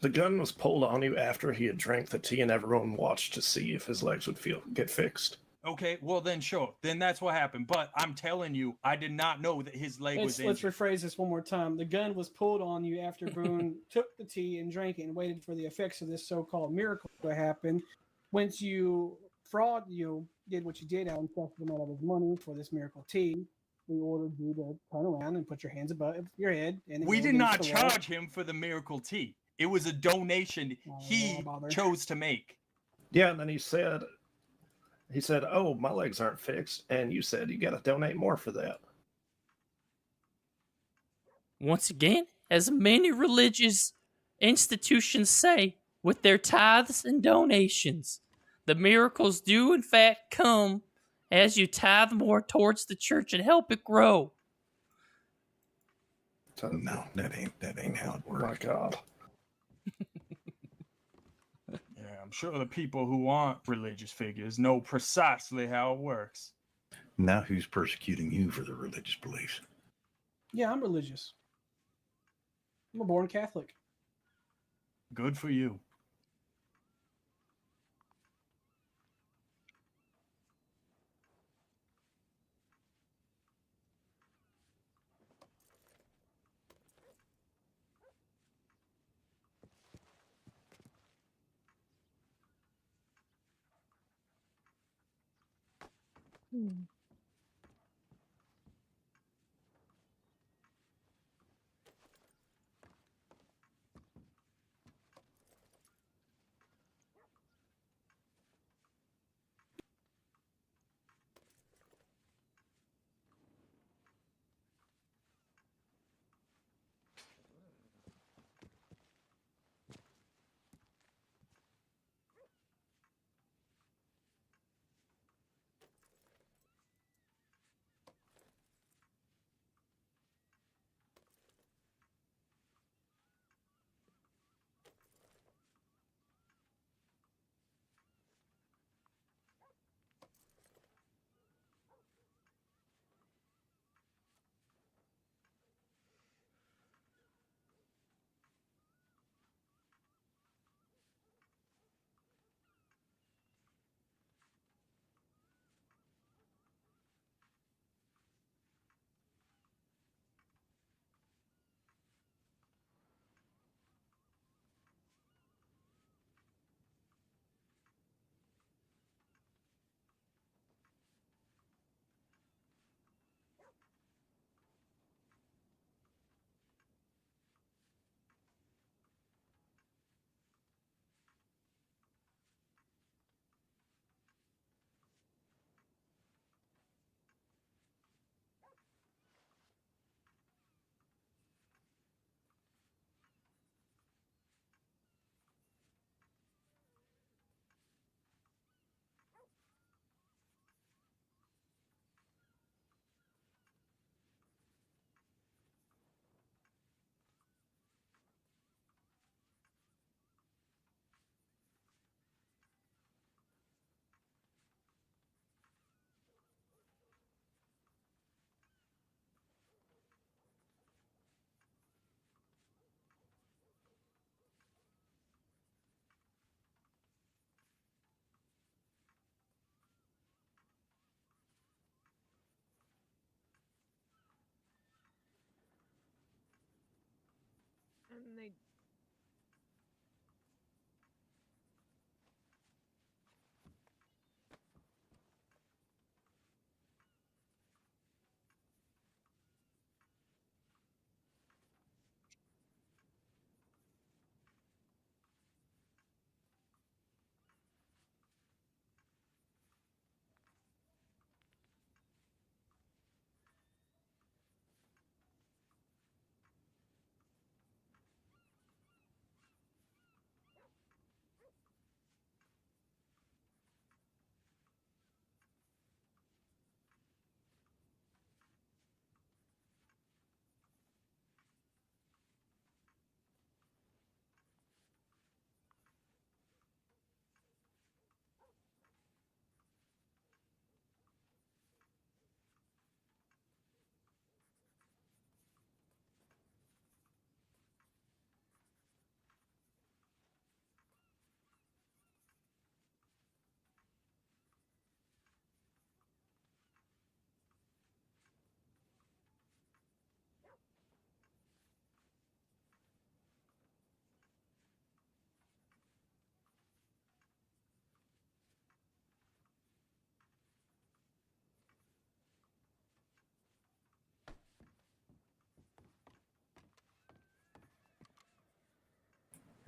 D: The gun was pulled on you after he had drank the tea, and everyone watched to see if his legs would get fixed.
A: Okay, well then sure. Then that's what happened. But I'm telling you, I did not know that his leg was
K: Let's
A: injured.
K: rephrase this one more time. The gun was pulled on you after Boone took the tea and drank it and waited for the effects of this so-called miracle to happen. Once you did what you did out and theft him out of his money for this miracle tea, we ordered you to turn around and put your hands above your head. And
A: We
K: go
A: did not
K: against the wall.
A: charge him for the miracle tea. It was a donation he chose to make.
D: Yeah, and then he said, oh, my legs aren't fixed. And you said you got to donate more for that.
B: Once again, as many religious institutions say, with their tithes and donations, the miracles do in fact come as you tithe more towards the church and help it grow.
L: No, that ain't how it works.
D: My God.
A: Yeah, I'm sure the people who aren't religious figures know precisely how it works.
L: Now who's persecuting you for the religious beliefs?
K: Yeah, I'm religious. I'm a born Catholic.
A: Good for you.
H: And they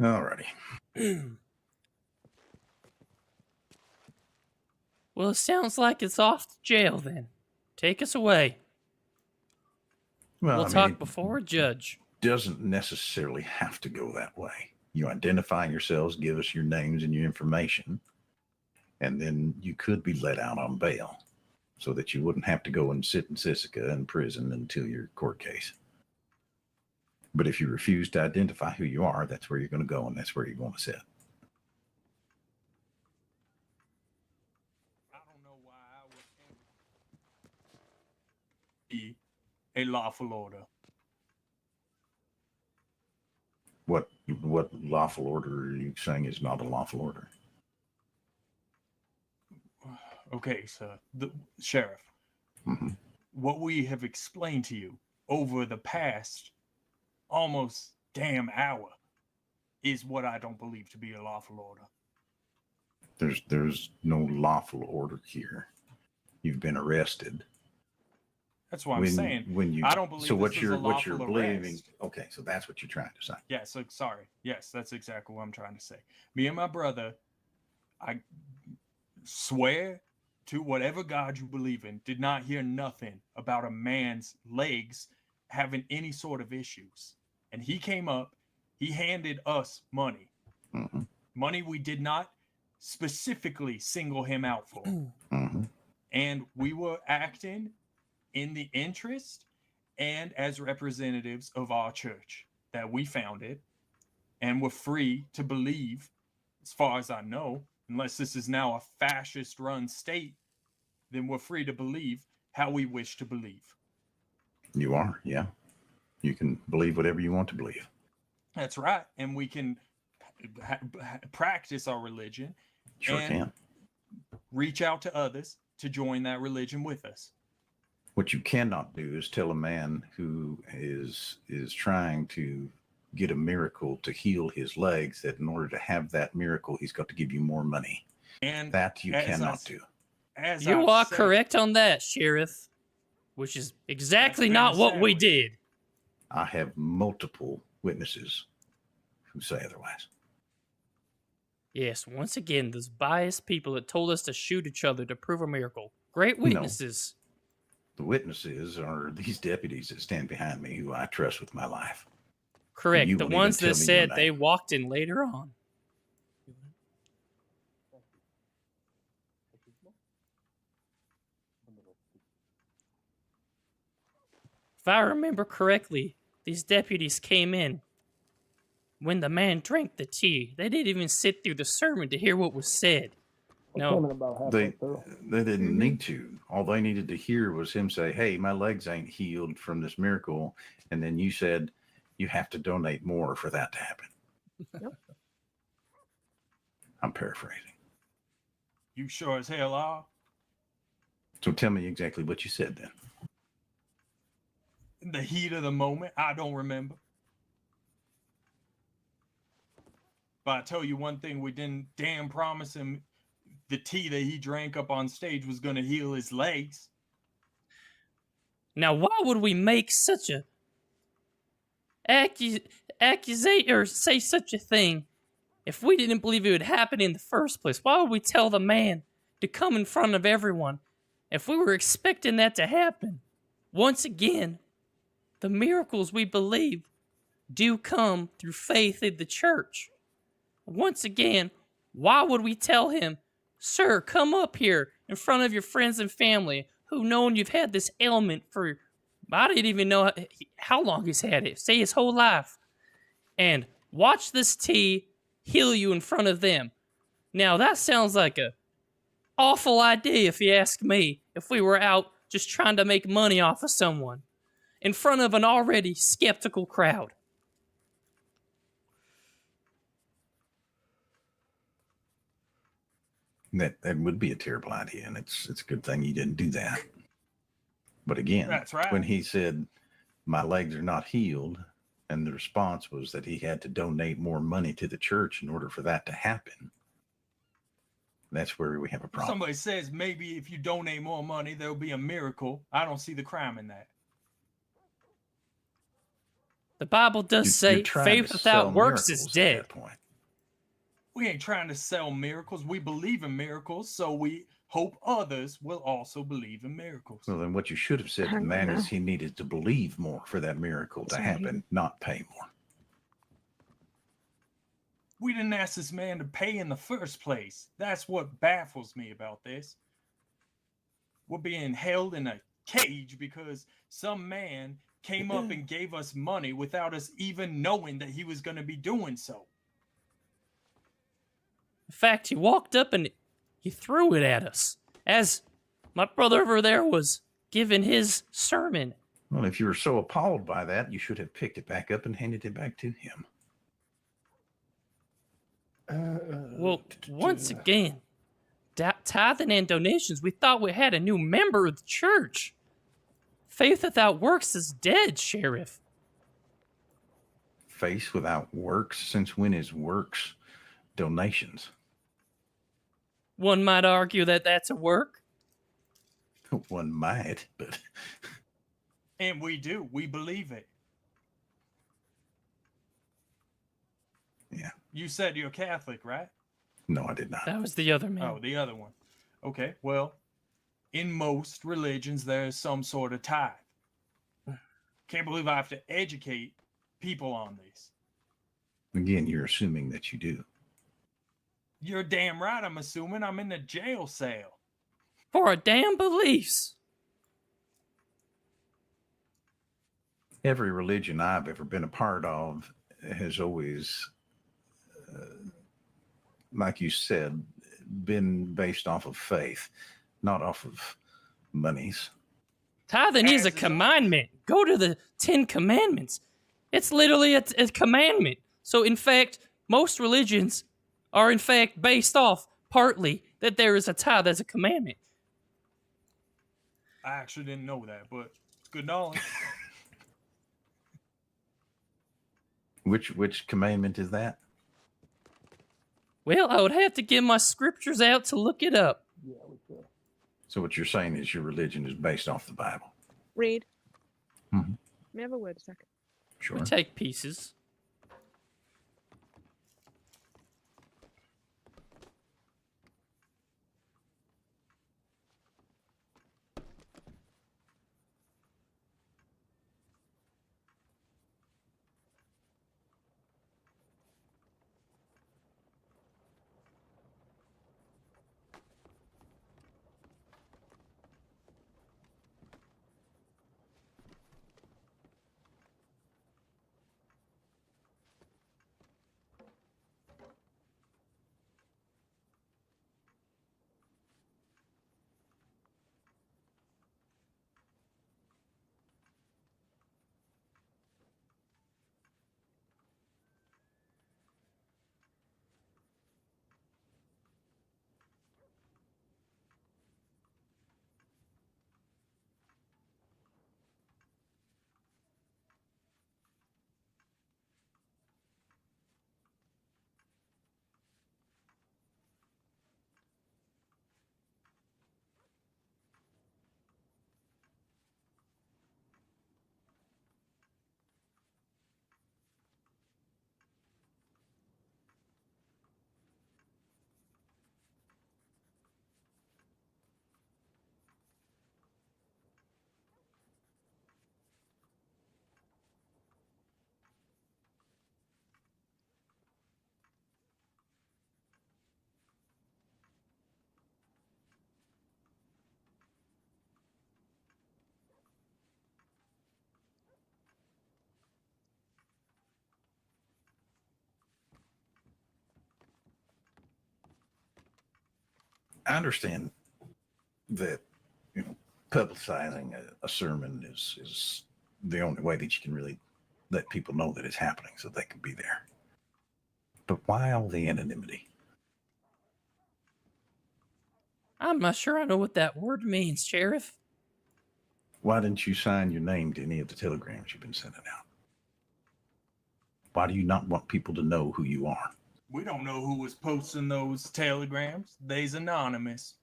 L: Alrighty.
B: Well, it sounds like it's off to jail then. Take us away.
L: Well,
B: We'll
L: I mean,
B: talk
L: it
B: before a judge.
L: doesn't necessarily have to go that way. You identify yourselves, give us your names and your information, and then you could be let out on bail so that you wouldn't have to go and sit in Sisika in prison until your court case. But if you refuse to identify who you are, that's where you're going to go and that's where you're going to sit.
A: I don't know why I would ever be a lawful order.
L: What lawful order are you saying is not a lawful order?
A: Okay, sir. The sheriff.
L: Mm-hmm.
A: What we have explained to you over the past almost damn hour is what I don't believe to be a lawful order.
L: There's no lawful order here. You've been arrested.
A: That's what I'm saying.
L: When you,
A: I don't believe
L: so
A: this
L: what
A: is
L: you're
A: a
L: what you're
A: lawful
L: believing.
A: arrest.
L: Okay, so that's what you're trying to say.
A: Yeah, so sorry. Yes, that's exactly what I'm trying to say. Me and my brother, I swear to whatever God you believe in, did not hear nothing about a man's legs having any sort of issues. And he came up, he handed us money.
L: Mm-hmm.
A: Money we did not specifically single him out for.
L: Mm-hmm.
A: And we were acting in the interest and as representatives of our church that we founded, and were free to believe, as far as I know, unless this is now a fascist run state, then we're free to believe how we wish to believe.
L: You are, yeah. You can believe whatever you want to believe.
A: That's right. And we can practice our religion.
L: Sure
A: and
L: can.
A: Reach out to others to join that religion with us.
L: What you cannot do is tell a man who is trying to get a miracle to heal his legs that in order to have that miracle, he's got to give you more money.
A: And
L: that you cannot do.
B: You are correct on that, Sheriff. Which is exactly not what we did.
L: I have multiple witnesses who say otherwise.
B: Yes, once again, those biased people that told us to shoot each other to prove a miracle. Great witnesses.
L: No. The witnesses are these deputies that stand behind me who I trust with my life.
B: Correct.
L: You
B: The
L: won't
B: ones
L: even
B: that
L: tell me
B: said
L: your
B: they
L: name.
B: walked in later on. If I remember correctly, these deputies came in when the man drank the tea. They didn't even sit through the sermon to hear what was said. No,
L: They didn't need to. All they needed to hear was him say, "Hey, my legs ain't healed from this miracle," and then you said you have to donate more for that to happen. I'm paraphrasing.
A: You sure as hell are.
L: So tell me exactly what you said then.
A: In the heat of the moment, I don't remember. But I tell you one thing, we didn't damn promise him the tea that he drank up on stage was going to heal his legs.
B: Now, why would we make such a accusation or say such a thing if we didn't believe it would happen in the first place? Why would we tell the man to come in front of everyone if we were expecting that to happen? Once again, the miracles we believe do come through faith in the church. Once again, why would we tell him, "Sir, come up here in front of your friends and family who know you've had this ailment for, I didn't even know how long he's had it, say his whole life, and watch this tea heal you in front of them." Now, that sounds like a awful idea if you ask me, if we were out just trying to make money off of someone in front of an already skeptical crowd.
L: That would be a terrible idea, and it's a good thing you didn't do that. But again,
A: That's right.
L: when he said, "My legs are not healed," and the response was that he had to donate more money to the church in order for that to happen, that's where we have a problem.
A: Somebody says maybe if you donate more money, there'll be a miracle. I don't see the crime in that.
B: The Bible does say
L: trying
B: faith
L: to
B: without
L: sell
B: works is
L: miracles at
B: dead.
L: that point.
A: We ain't trying to sell miracles. We believe in miracles, so we hope others will also believe in miracles.
L: Well, then what you should have said to the man is he needed to believe more for that miracle to happen, not pay more.
A: We didn't ask this man to pay in the first place. That's what baffles me about this. We're being held in a cage because some man came up and gave us money without us even knowing that he was going to be doing so.
B: In fact, he walked up and he threw it at us as my brother over there was giving his sermon.
L: Well, if you were so appalled by that, you should have picked it back up and handed it back to him.
B: Well, once again, tithing and donations, we thought we had a new member of the church. Faith without works is dead, Sheriff.
L: Faith without works? Since when is works donations?
B: One might argue that that's a work.
L: One might, but...
A: And we do. We believe it.
L: Yeah.
A: You said you're Catholic, right?
L: No, I did not.
B: That was the other man.
A: Oh, the other one. Okay, well, in most religions, there's some sort of tithe. Can't believe I have to educate people on this.
L: Again, you're assuming that you do.
A: You're damn right. I'm assuming I'm in a jail cell.
B: For our damn beliefs.
L: Every religion I've ever been a part of has always, like you said, been based off of faith, not off of monies.
B: Tithing is a commandment. Go to the 10 Commandments. It's literally a commandment. So, in fact, most religions are, in fact, based off partly that there is a tithe as a commandment.
A: I actually didn't know that, but it's good knowledge.
L: Which commandment is that?
B: Well, I would have to get my scriptures out to look it up.
L: So what you're saying is your religion is based off the Bible.
H: Read.
L: Mhm.
H: May I have a word a second?
L: Sure.
B: We take pieces.
L: I understand that, publicizing a sermon is the only way that you can really let people know that it's happening so they can be there. But why all the anonymity?
B: I'm not sure I know what that word means, Sheriff.
L: Why didn't you sign your name to any of the telegrams you've been sending out? Why do you not want people to know who you are?
A: We don't know who was posting those telegrams. They's anonymous.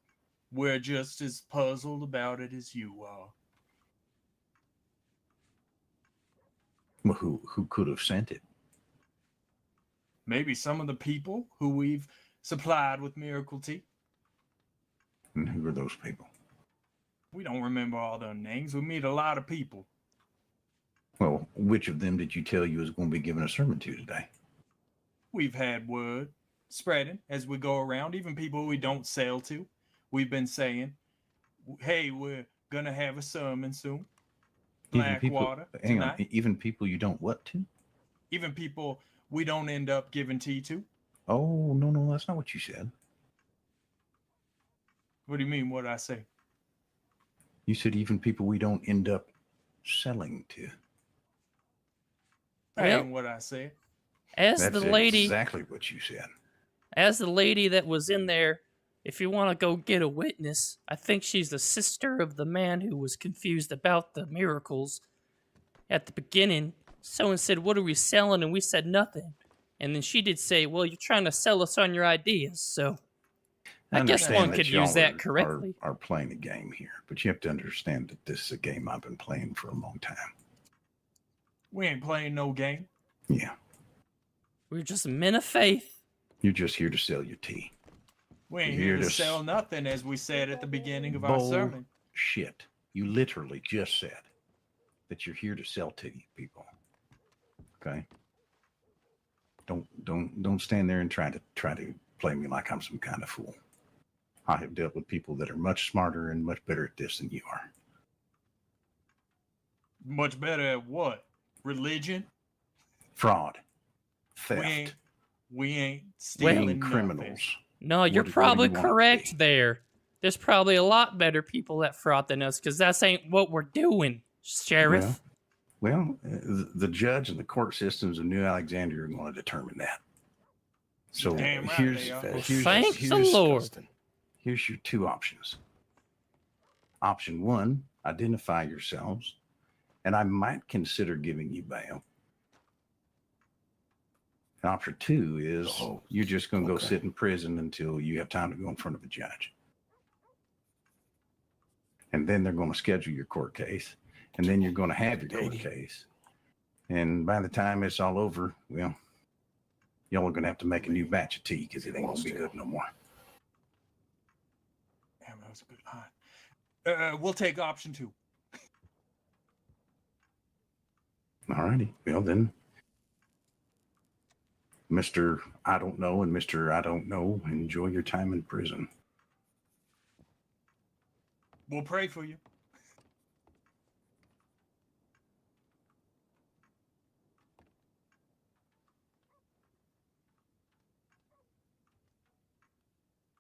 A: We're just as puzzled about it as you are.
L: Well, who could have sent it?
A: Maybe some of the people who we've supplied with miracle tea.
L: And who are those people?
A: We don't remember all their names. We meet a lot of people.
L: Well, which of them did you tell you was going to be giving a sermon to today?
A: We've had word spreading as we go around, even people we don't sell to. We've been saying, hey, we're going to have a sermon soon. Blackwater
L: Hang
A: tonight.
L: on, even people you don't what to?
A: Even people we don't end up giving tea to.
L: Oh, no, that's not what you said.
A: What do you mean, what I say?
L: You said even people we don't end up selling to.
A: That
B: Well,
A: ain't what I said.
B: As
L: That's
B: the lady,
L: exactly what you said.
B: as the lady that was in there, if you want to go get a witness, I think she's the sister of the man who was confused about the miracles at the beginning. Someone said, "What are we selling?" And we said nothing. And then she did say, "Well, you're trying to sell us on your ideas." So I guess
L: understand
B: one
L: that
B: could
L: y'all
B: use that correctly.
L: Are playing a game here, but you have to understand that this is a game I've been playing for a long time.
A: We ain't playing no game.
L: Yeah,
B: We're just men of faith.
L: you're just here to sell your tea.
A: We ain't
L: You're
A: here
L: here
A: to
L: to
A: sell nothing, as we said at the beginning of our sermon.
L: Shit. You literally just said that you're here to sell tea, people. Okay? Don't stand there and try to play me like I'm some kind of fool. I have dealt with people that are much smarter and much better at this than you are.
A: Much better at what? Religion?
L: Fraud, theft,
A: We ain't stealing
L: being criminals.
A: nothing.
B: No, you're
L: What do
B: probably
L: you want it to
B: correct
L: be?
B: there. There's probably a lot better people at fraud than us, because that ain't what we're doing, Sheriff.
L: Well, the judge and the court systems of New Alexandria are going to determine that. So
A: Damn right
L: here's,
A: they are.
B: Thank the Lord.
L: here's your two options. Option one, identify yourselves, and I might consider giving you bail. And option two is you're just going to go sit in prison until you have time to go in front of a judge. And then they're going to schedule your court case. And then you're going to have your court case. And by the time it's all over, well, y'all are going to have to make a new batch of tea because it ain't going to be good no more.
A: Damn, that was a good line. We'll take option two.
L: All righty. Well, then, Mr. I don't know and Mr. I don't know, enjoy your time in prison.
A: We'll pray for you.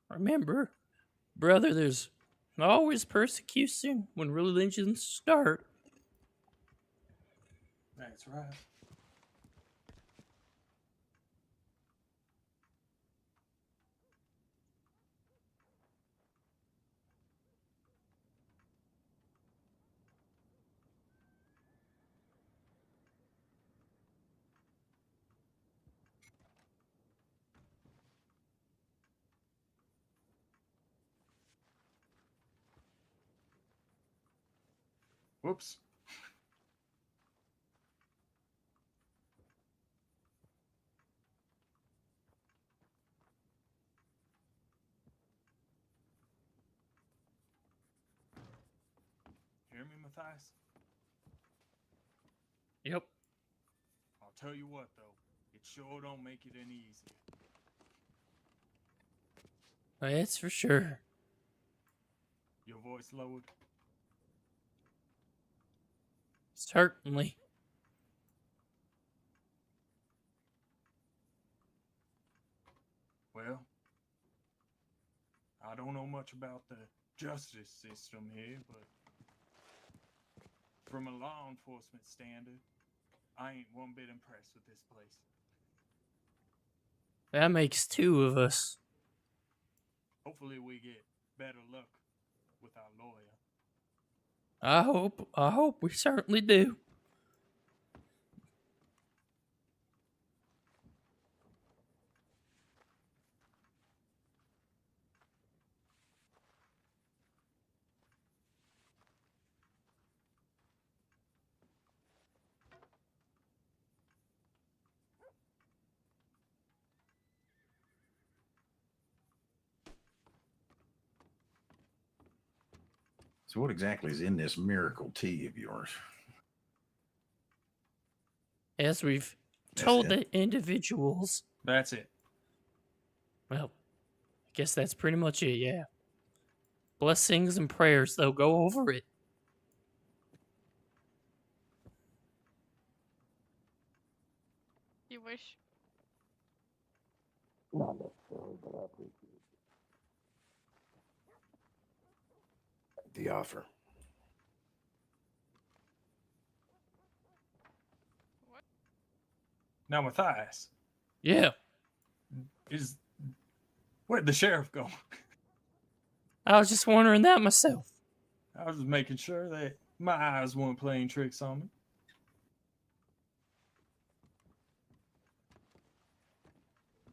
B: Remember, brother, there's always persecution when religions start.
A: That's right. Whoops. Hear me, Matthias?
B: Yep.
A: I'll tell you what, though. It sure don't make it any easier.
B: That's for sure.
A: Your voice lowered.
B: Certainly.
A: Well, I don't know much about the justice system here, but from a law enforcement standard, I ain't one bit impressed with this place.
B: That makes two of us.
A: Hopefully we get better luck with our lawyer.
B: I hope we certainly do.
L: So what exactly is in this miracle tea of yours?
B: As we've
L: That's
B: told
L: it?
B: the individuals,
A: That's it.
B: well, I guess that's pretty much it, yeah. Blessings and prayers, though, go over it.
I: You wish.
M: Not necessarily, but I appreciate
D: The offer.
A: Now, Matthias,
B: Yeah.
A: where'd the sheriff go?
B: I was just wondering that myself.
A: I was just making sure that my eyes weren't playing tricks on me.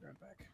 A: Right back.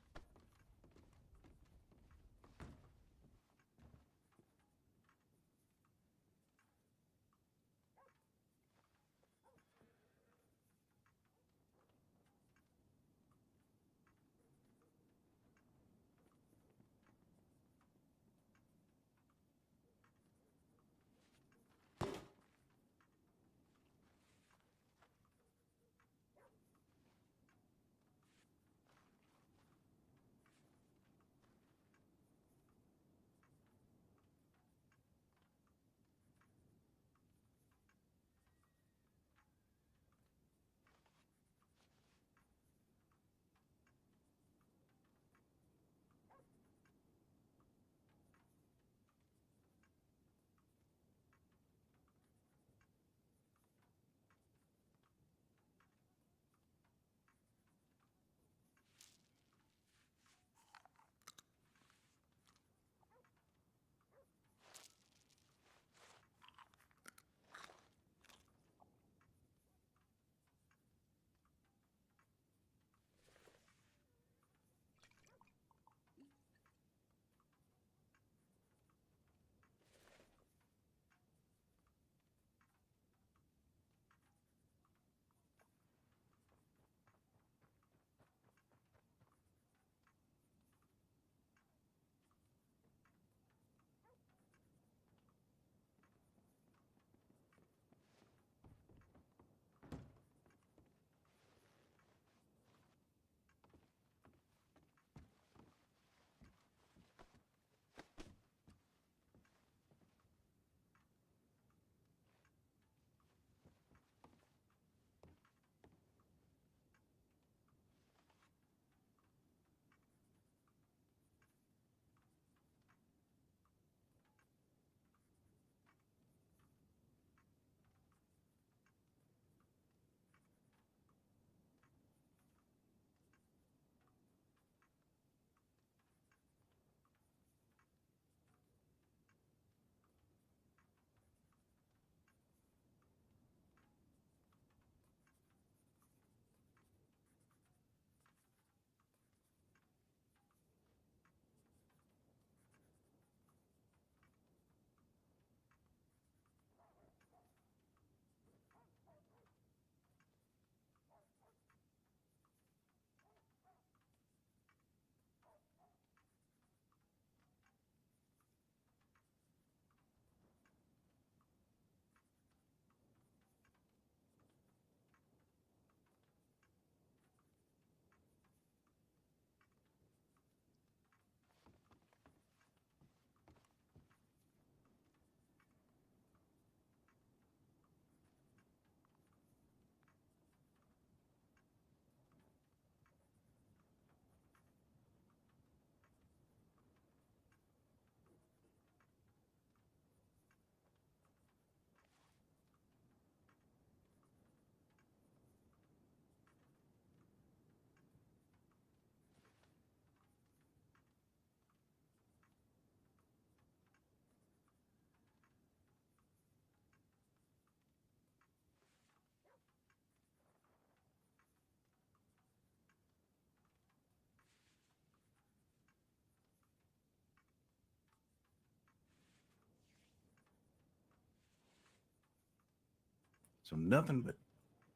L: So nothing but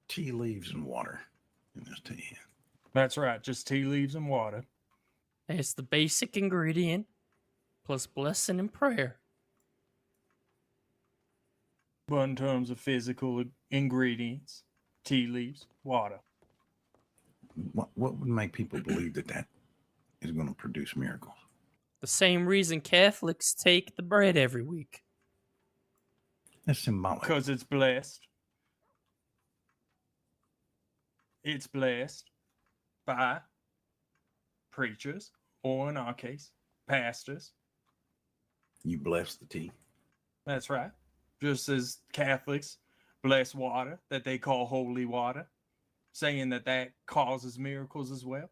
L: tea leaves and water in this tea.
A: That's right, just tea leaves and water.
B: It's the basic ingredient, plus blessing and prayer.
A: But in terms of physical ingredients, tea leaves, water.
L: What would make people believe that that is going to produce miracles?
B: The same reason Catholics take the bread every week.
L: That's symbolic.
A: Because it's blessed. It's blessed by preachers, or in our case, pastors.
L: You bless the tea.
A: That's right. Just as Catholics bless water that they call holy water, saying that that causes miracles as well.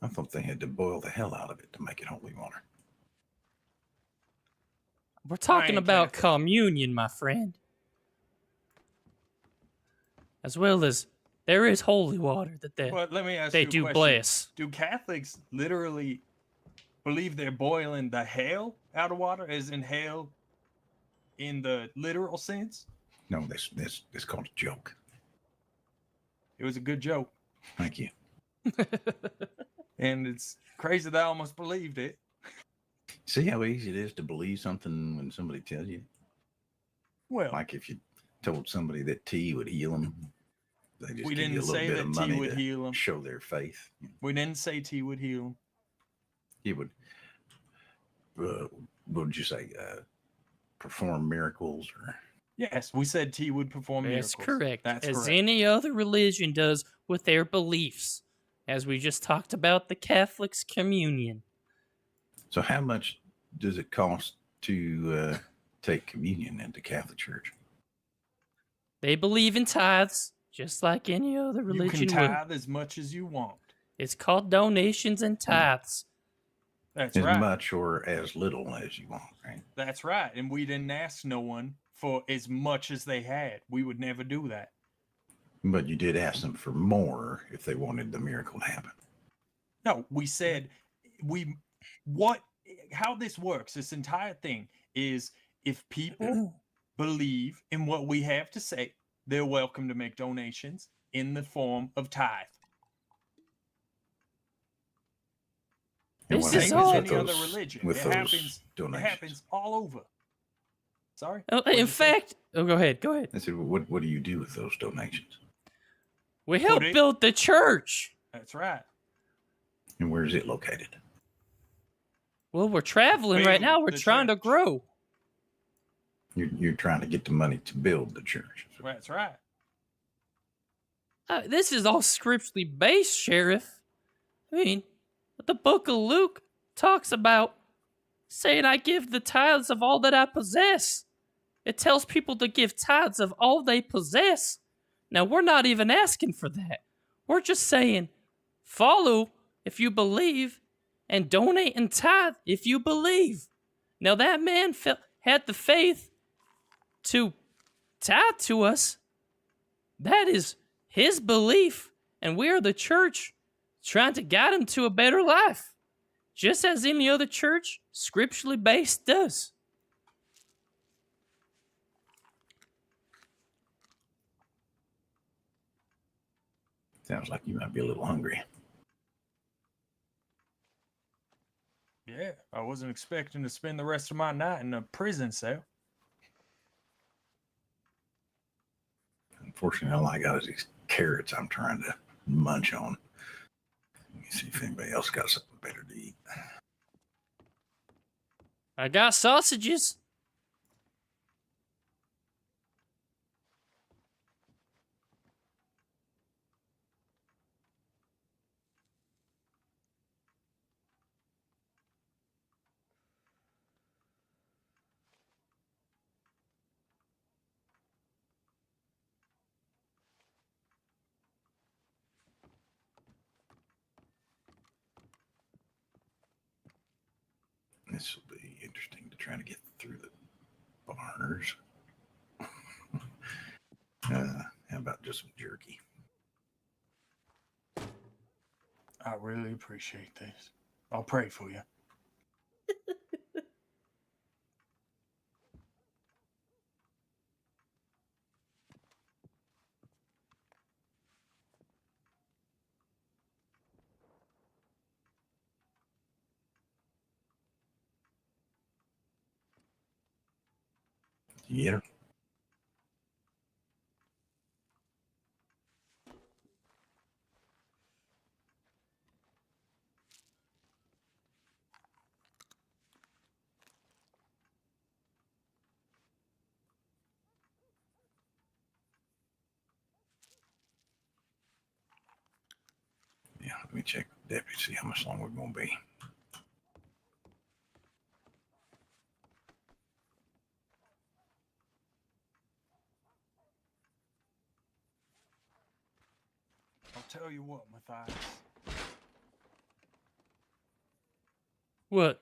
L: I thought they had to boil the hell out of it to make it holy water.
B: We're talking
A: ain't
B: about
A: Catholic.
B: communion, my friend. As well as there is holy water that
A: But let me ask
B: they
A: you a
B: do
A: question.
B: bless.
A: Do Catholics literally believe they're boiling the hell out of water, as in hell in the literal sense?
L: No, this called a joke.
A: It was a good joke.
L: Thank you.
A: And it's crazy that I almost believed it.
L: See how easy it is to believe something when somebody tells you?
A: Well,
L: Like if you told somebody that tea would heal them, they just
A: we
L: give you a
A: didn't
L: little
A: say
L: bit of
A: that tea
L: money
A: would
L: to
A: heal them.
L: show their faith.
A: We didn't say tea would heal them.
L: It would, what would you say, perform miracles or...
A: Yes, we said tea would perform
B: That's
A: miracles.
B: correct.
A: That's
B: as
A: correct.
B: any other religion does with their beliefs. As we just talked about the Catholics' communion.
L: So how much does it cost to take communion into Catholic Church?
B: They believe in tithes, just like any other
A: You
B: religion
A: can
B: would.
A: tithe as much as you want.
B: It's called donations and tithes.
A: That's
L: As
A: right.
L: much or as little as you want, right?
A: That's right. And we didn't ask no one for as much as they had. We would never do that.
L: But you did ask them for more if they wanted the miracle to happen.
A: No, we said how this works, this entire thing is if people believe in what we have to say, they're welcome to make donations in the form of tithe.
L: And
B: This
L: what
B: is
L: happens
B: all-
L: with
A: Any other
L: those-
A: religion.
L: with
A: It
L: those
A: happens. It
L: donations?
A: happens all over. Sorry.
B: Oh,
A: What'd
B: in
A: you say?
B: fact, go ahead.
L: I said, what do you do with those donations?
B: We helped
A: it-
B: build the church.
A: That's right.
L: And where is it located?
B: Well, we're traveling right
A: Build
B: now. We're
A: the
B: trying to
A: church.
B: grow.
L: You're trying to get the money to build the church.
A: That's right.
B: This is all scripturally based, Sheriff. I mean, the book of Luke talks about saying, I give the tithes of all that I possess. It tells people to give tithes of all they possess. Now, we're not even asking for that. We're just saying, follow if you believe, and donate and tithe if you believe. Now, that man had the faith to tithe to us. That is his belief, and we are the church trying to guide him to a better life, just as any other church, scripturally based, does.
L: Sounds like you might be a little hungry.
A: Yeah, I wasn't expecting to spend the rest of my night in a prison cell.
L: Unfortunately, all I got is these carrots I'm trying to munch on. Let me see if anybody else got something better to eat.
B: I got sausages.
L: This will be interesting to try to get through the bars. How about just some jerky?
A: I really appreciate this. I'll pray for you.
L: You get her? me check with the deputy, see how much longer we're going to be.
A: I'll tell you what, Matthias.
B: What?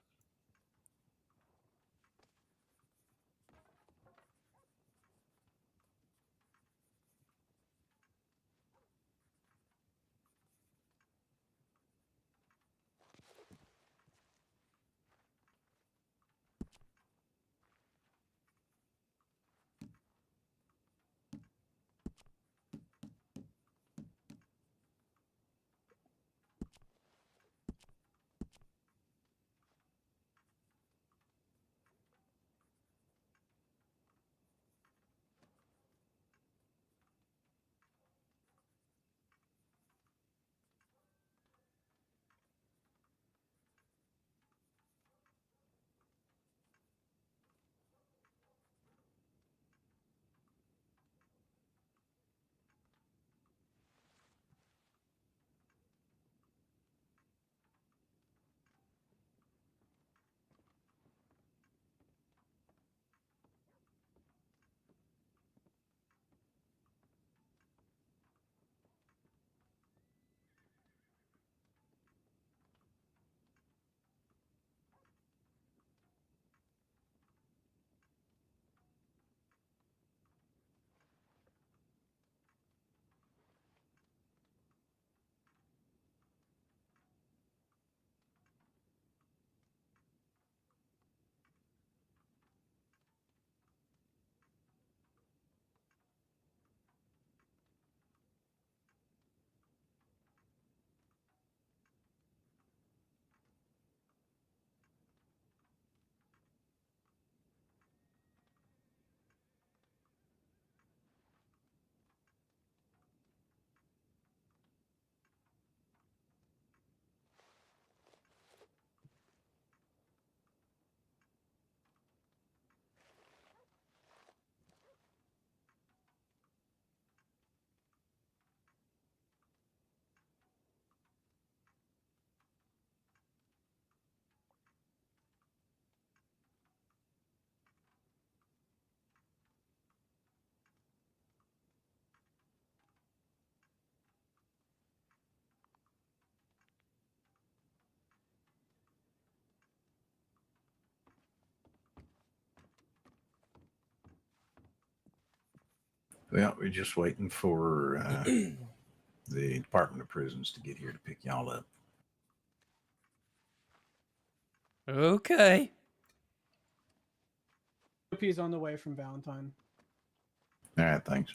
L: Well, we're just waiting for the Department of Prisons to get here to pick y'all up.
B: Okay.
K: He's on the way from Valentine.
L: All right, thanks.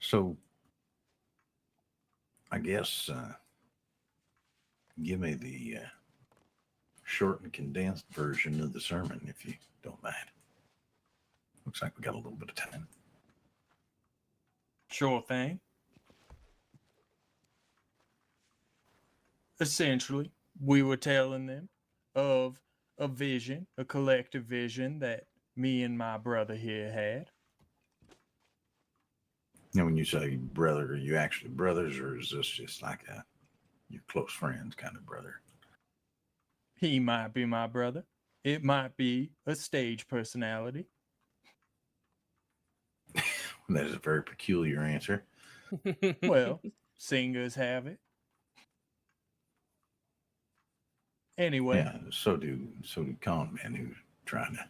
L: So, I guess give me the short and condensed version of the sermon, if you don't mind. Looks like we got a little bit of time.
A: Sure thing. Essentially, we were telling them of a vision, a collective vision that me and my brother here had.
L: Now, when you say brother, are you actually brothers, or is this just like your close friends kind of brother?
A: He might be my brother. It might be a stage personality.
L: That is a very peculiar answer.
A: Well, singers have it. Anyway.
L: Yeah, so do con men who trying to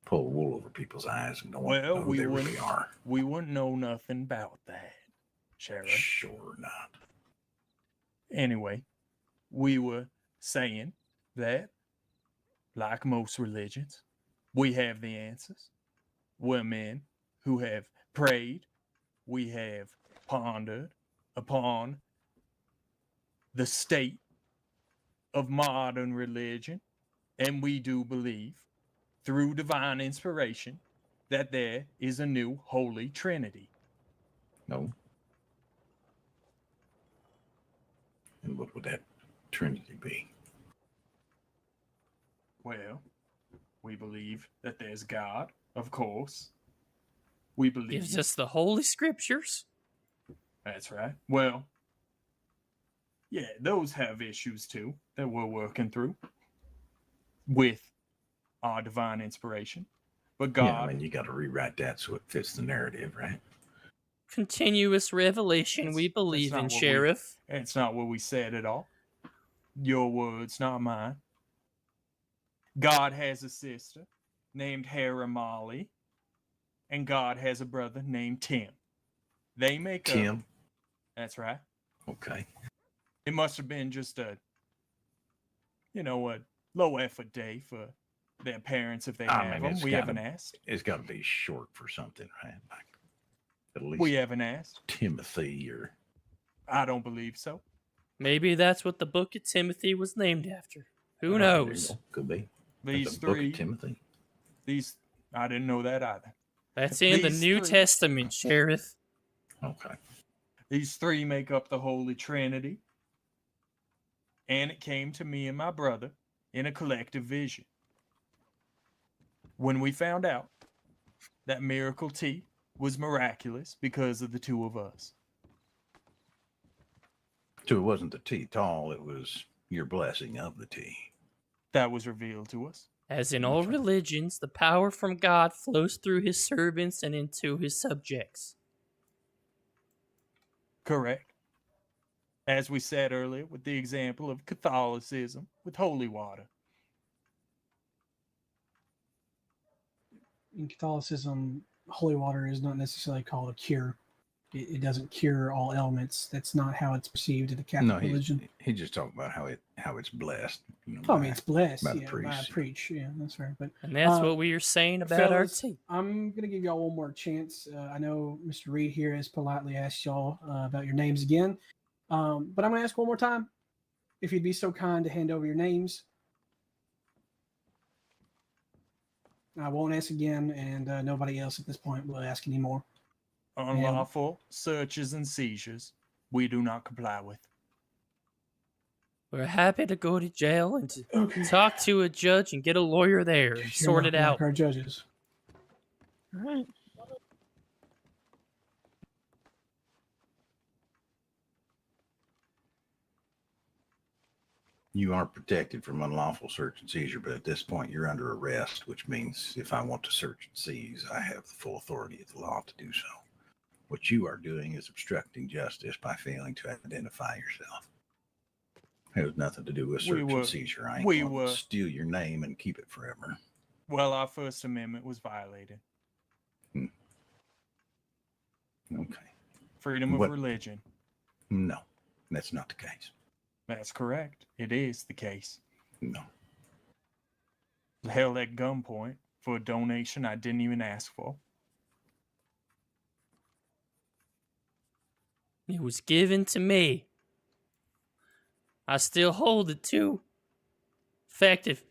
L: pull wool over people's eyes and don't know who they really are.
A: We wouldn't know nothing about that, Sheriff.
L: Sure not.
A: Anyway, we were saying that, like most religions, we have the answers. We're men who have prayed. We have pondered upon the state of modern religion, and we do believe, through divine inspiration, that there is a new Holy Trinity.
L: No. And what would that Trinity be?
A: Well, we believe that there's God, of course. We believe.
B: Gives us the Holy Scriptures.
A: That's right. Well, yeah, those have issues too that we're working through with our divine inspiration. But God,
L: Yeah, I mean, you got to rewrite that so it fits the narrative, right?
B: Continuous revelation we believe in, Sheriff.
A: It's not what we said at all. Your words, not mine. God has a sister named Hera Molly, and God has a brother named Tim. They make
L: Tim?
A: up. That's right.
L: Okay.
A: It must have been just a low effort day for their parents if they have them. We haven't asked.
L: It's got to be short for something, right? Like at least
A: We haven't asked.
L: Timothy or.
A: I don't believe so.
B: Maybe that's what the Book of Timothy was named after. Who
L: Oh, there you
B: knows?
L: go. Could be.
A: These
L: The Book
A: three.
L: of Timothy.
A: I didn't know that either.
B: That's in the
A: These
B: New
A: three-
B: Testament, Sheriff.
L: Okay.
A: These three make up the Holy Trinity. And it came to me and my brother in a collective vision. When we found out that Miracle Tea was miraculous because of the two of us.
L: So it wasn't the tea at all, it was your blessing of the tea.
A: That was revealed to us.
B: As in all religions, the power from God flows through his servants and into his subjects.
A: Correct. As we said earlier, with the example of Catholicism with holy water.
M: In Catholicism, holy water is not necessarily called a cure. It doesn't cure all ailments. That's not how it's perceived in the Catholic
L: No,
M: religion.
L: he just talked about how it's blessed.
M: I mean, it's blessed
L: by the
M: by a
L: priests.
M: preach. Yeah, that's right. But
B: And that's what we were saying about our
M: fellas,
B: tea.
M: I'm gonna give y'all one more chance. I know Mr. Reed here has politely asked y'all about your names again, but I'm gonna ask one more time. If you'd be so kind to hand over your names, I won't ask again, and nobody else at this point will ask anymore.
A: Unlawful searches and seizures we do not comply with.
B: We're happy to go to jail and to talk to a judge and get a lawyer there and sort it out.
M: Like our judges.
H: All right.
L: You are protected from unlawful search and seizure, but at this point you're under arrest, which means if I want to search and seize, I have the full authority of the law to do so. What you are doing is obstructing justice by failing to identify yourself. It has nothing to do with search and seizure. I ain't going to steal your name and keep it forever.
A: Well, our First Amendment was violated.
L: Okay.
A: Freedom of religion.
L: No, that's not the case.
A: That's correct. It is the case.
L: No.
A: Held at gunpoint for a donation I didn't even ask for.
B: It was given to me. I still hold it too. In fact, if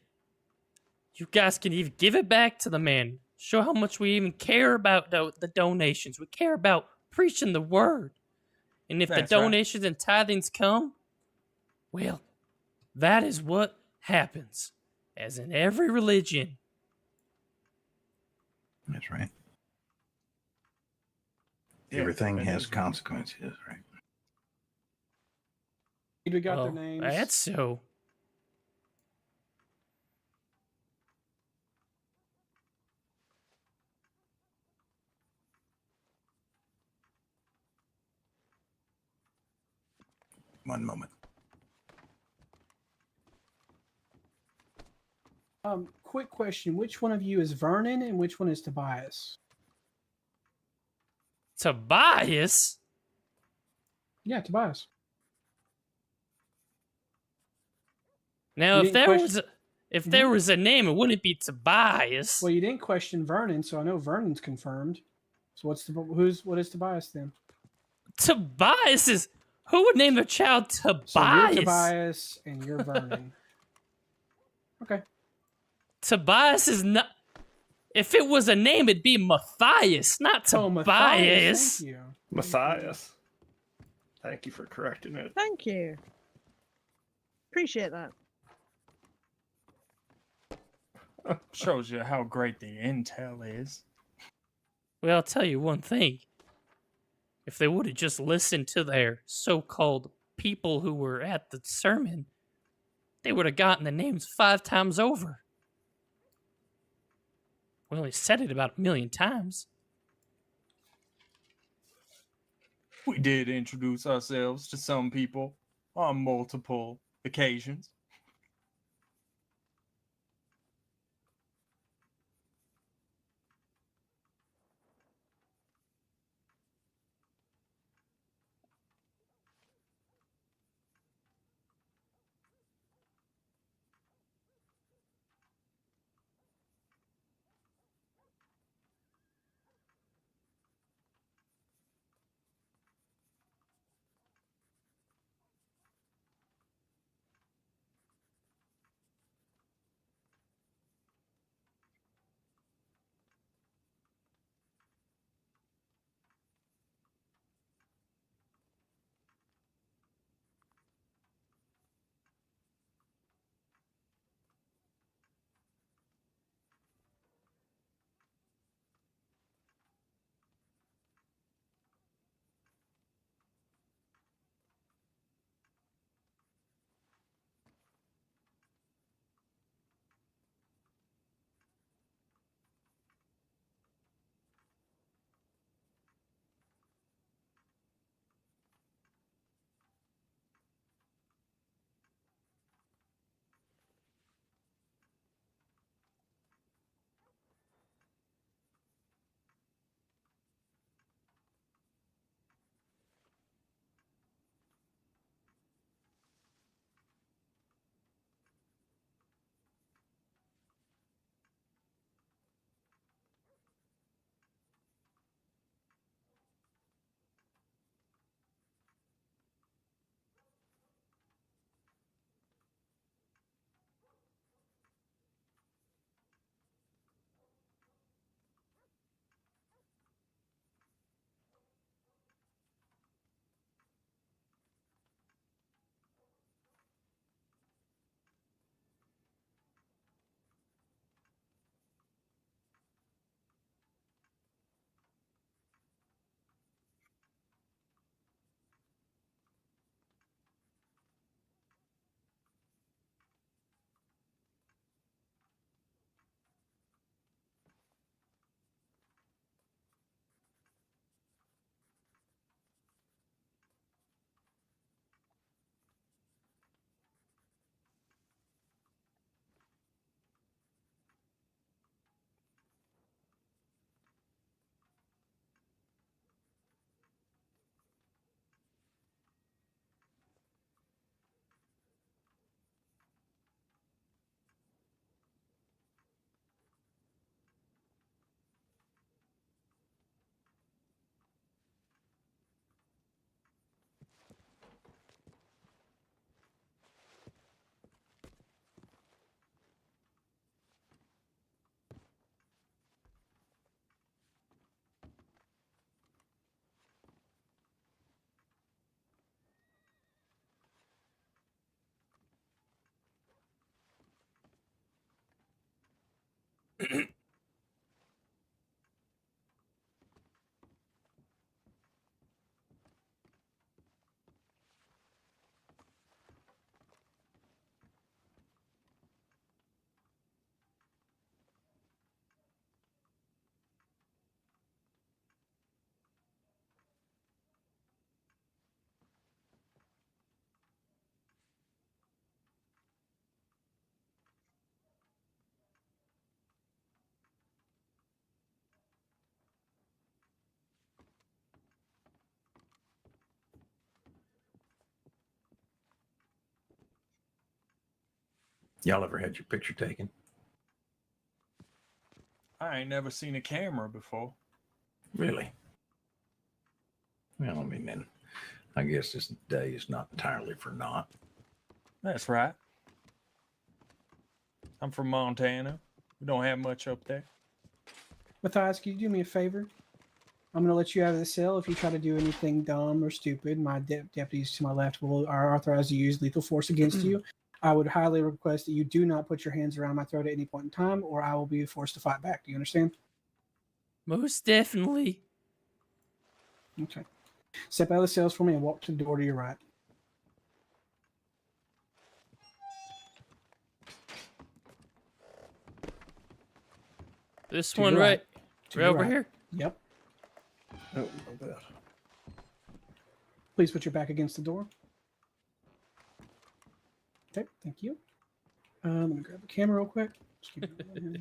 B: you guys can even give it back to the man, show how much we even care about the donations. We care about preaching the word. And if
A: That's
B: the
A: right.
B: donations and tithings come, well, that is what happens, as in every religion.
L: That's right.
A: Yeah,
L: Everything
A: that
L: has
A: is right.
L: consequences, right?
M: We got
B: Oh,
M: their names.
B: that's so.
L: One moment.
M: Quick question. Which one of you is Vernon and which one is Tobias?
B: Tobias?
M: Yeah, Tobias.
B: Now,
M: You
B: if
M: didn't
B: there
M: question-
B: was if there was a name, it wouldn't be Tobias.
M: Well, you didn't question Vernon, so I know Vernon's confirmed. So what is Tobias then?
B: Tobias is who would name their child Tobias?
M: So you're Tobias and you're Vernon. Okay.
B: Tobias is not. If it was a name, it'd be Matthias, not
M: Oh,
B: Tobias.
M: Matthias. Thank you.
D: Matthias. Thank you for correcting it.
H: Thank you. Appreciate that.
A: Shows you how great the intel is.
B: Well, I'll tell you one thing. If they would have just listened to their so-called people who were at the sermon, they would have gotten the names 5 times over. We only said it about 1 million times.
A: We did introduce ourselves to some people on multiple occasions.
L: Y'all ever had your picture taken?
A: I ain't never seen a camera before.
L: Really? Well, I mean, then I guess this day is not entirely for naught.
A: That's right. I'm from Montana. We don't have much up there.
M: Matthias, can you do me a favor? I'm going to let you out of the cell. If you try to do anything dumb or stupid, my deputies to my left are authorized to use lethal force against you. I would highly request that you do not put your hands around my throat at any point in time, or I will be forced to fight back. Do you understand?
B: Most definitely.
M: Okay. Step out of the cells for me and walk to the door to your right.
B: This
M: To
B: one
M: your
B: right,
M: To
B: right
M: your
B: over
M: right.
B: here.
M: Yep.
D: Oh, my bad.
M: Please put your back against the door. Okay, thank you. Let me grab the camera real quick. Just give me a minute.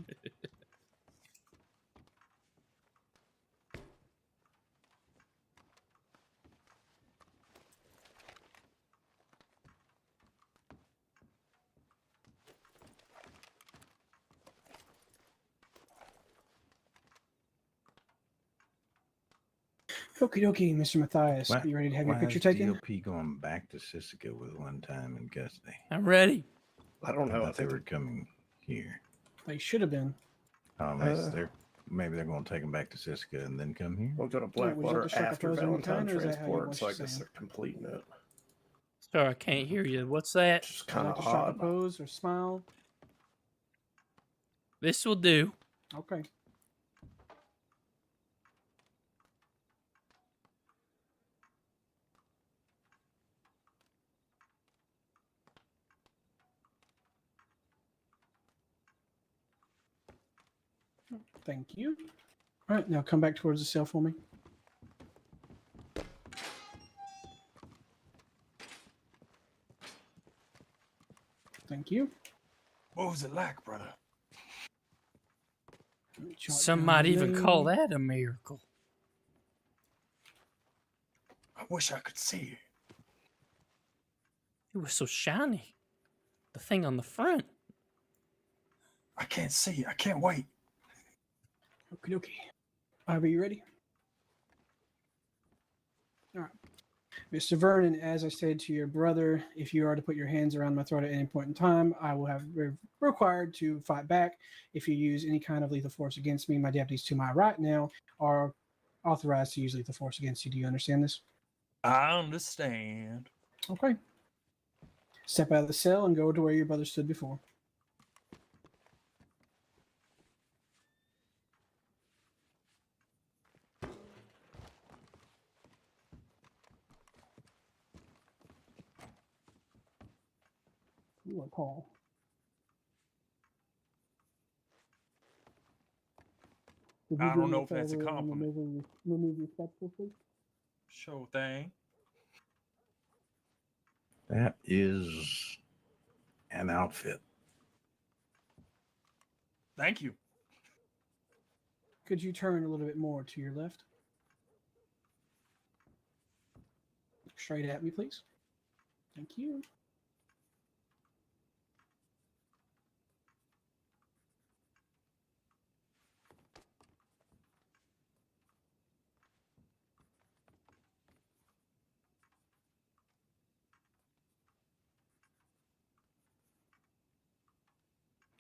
M: Okie dokie, Mr. Matthias.
L: Why-
M: Are you ready to have your
L: why
M: picture
L: is
M: taken?
L: DLP going back to Sissica with one time in custody?
B: I'm ready.
D: I don't
L: I
D: know. I
L: thought they
D: think
L: were coming here.
M: They should have been.
L: Maybe they're going to take them back to Sissica and then come here.
D: we'll go to
M: Alright, would you like
D: Blackwater
M: to strike a
D: after
M: pose of any
D: Valentine
M: kind, or is that how you
D: transport,
M: wish
D: so I
M: to
D: guess
M: say?
D: they're completing it.
B: Sorry, I can't hear you. What's that?
D: Just
M: Would you
D: kind
M: like
D: of
M: to strike a
D: odd.
M: pose or smile?
B: This will do.
M: Okay. Thank you. All right, now come back towards the cell for me. Thank you.
A: What was it like, brother?
M: Let me jot
B: Some
M: down
B: might
M: your
B: even call
M: name.
B: that a miracle.
A: I wish I could see it.
B: It was so shiny. The thing on the front.
A: I can't see it. I can't wait.
M: Okie dokie. Are you ready? All right. Mr. Vernon, as I said to your brother, if you are to put your hands around my throat at any point in time, I will have required to fight back. If you use any kind of lethal force against me, my deputies to my right now are authorized to use lethal force against you. Do you understand this?
A: I understand.
M: Okay. Step out of the cell and go to where your brother stood before. You are Paul. Could you
A: I
M: do
A: don't
M: me
A: know if that's a
M: favor and
A: compliment.
M: remove your spectacles, please?
A: Sure thing.
L: That is an outfit.
A: Thank you.
M: Could you turn a little bit more to your left? Straight at me, please. Thank you.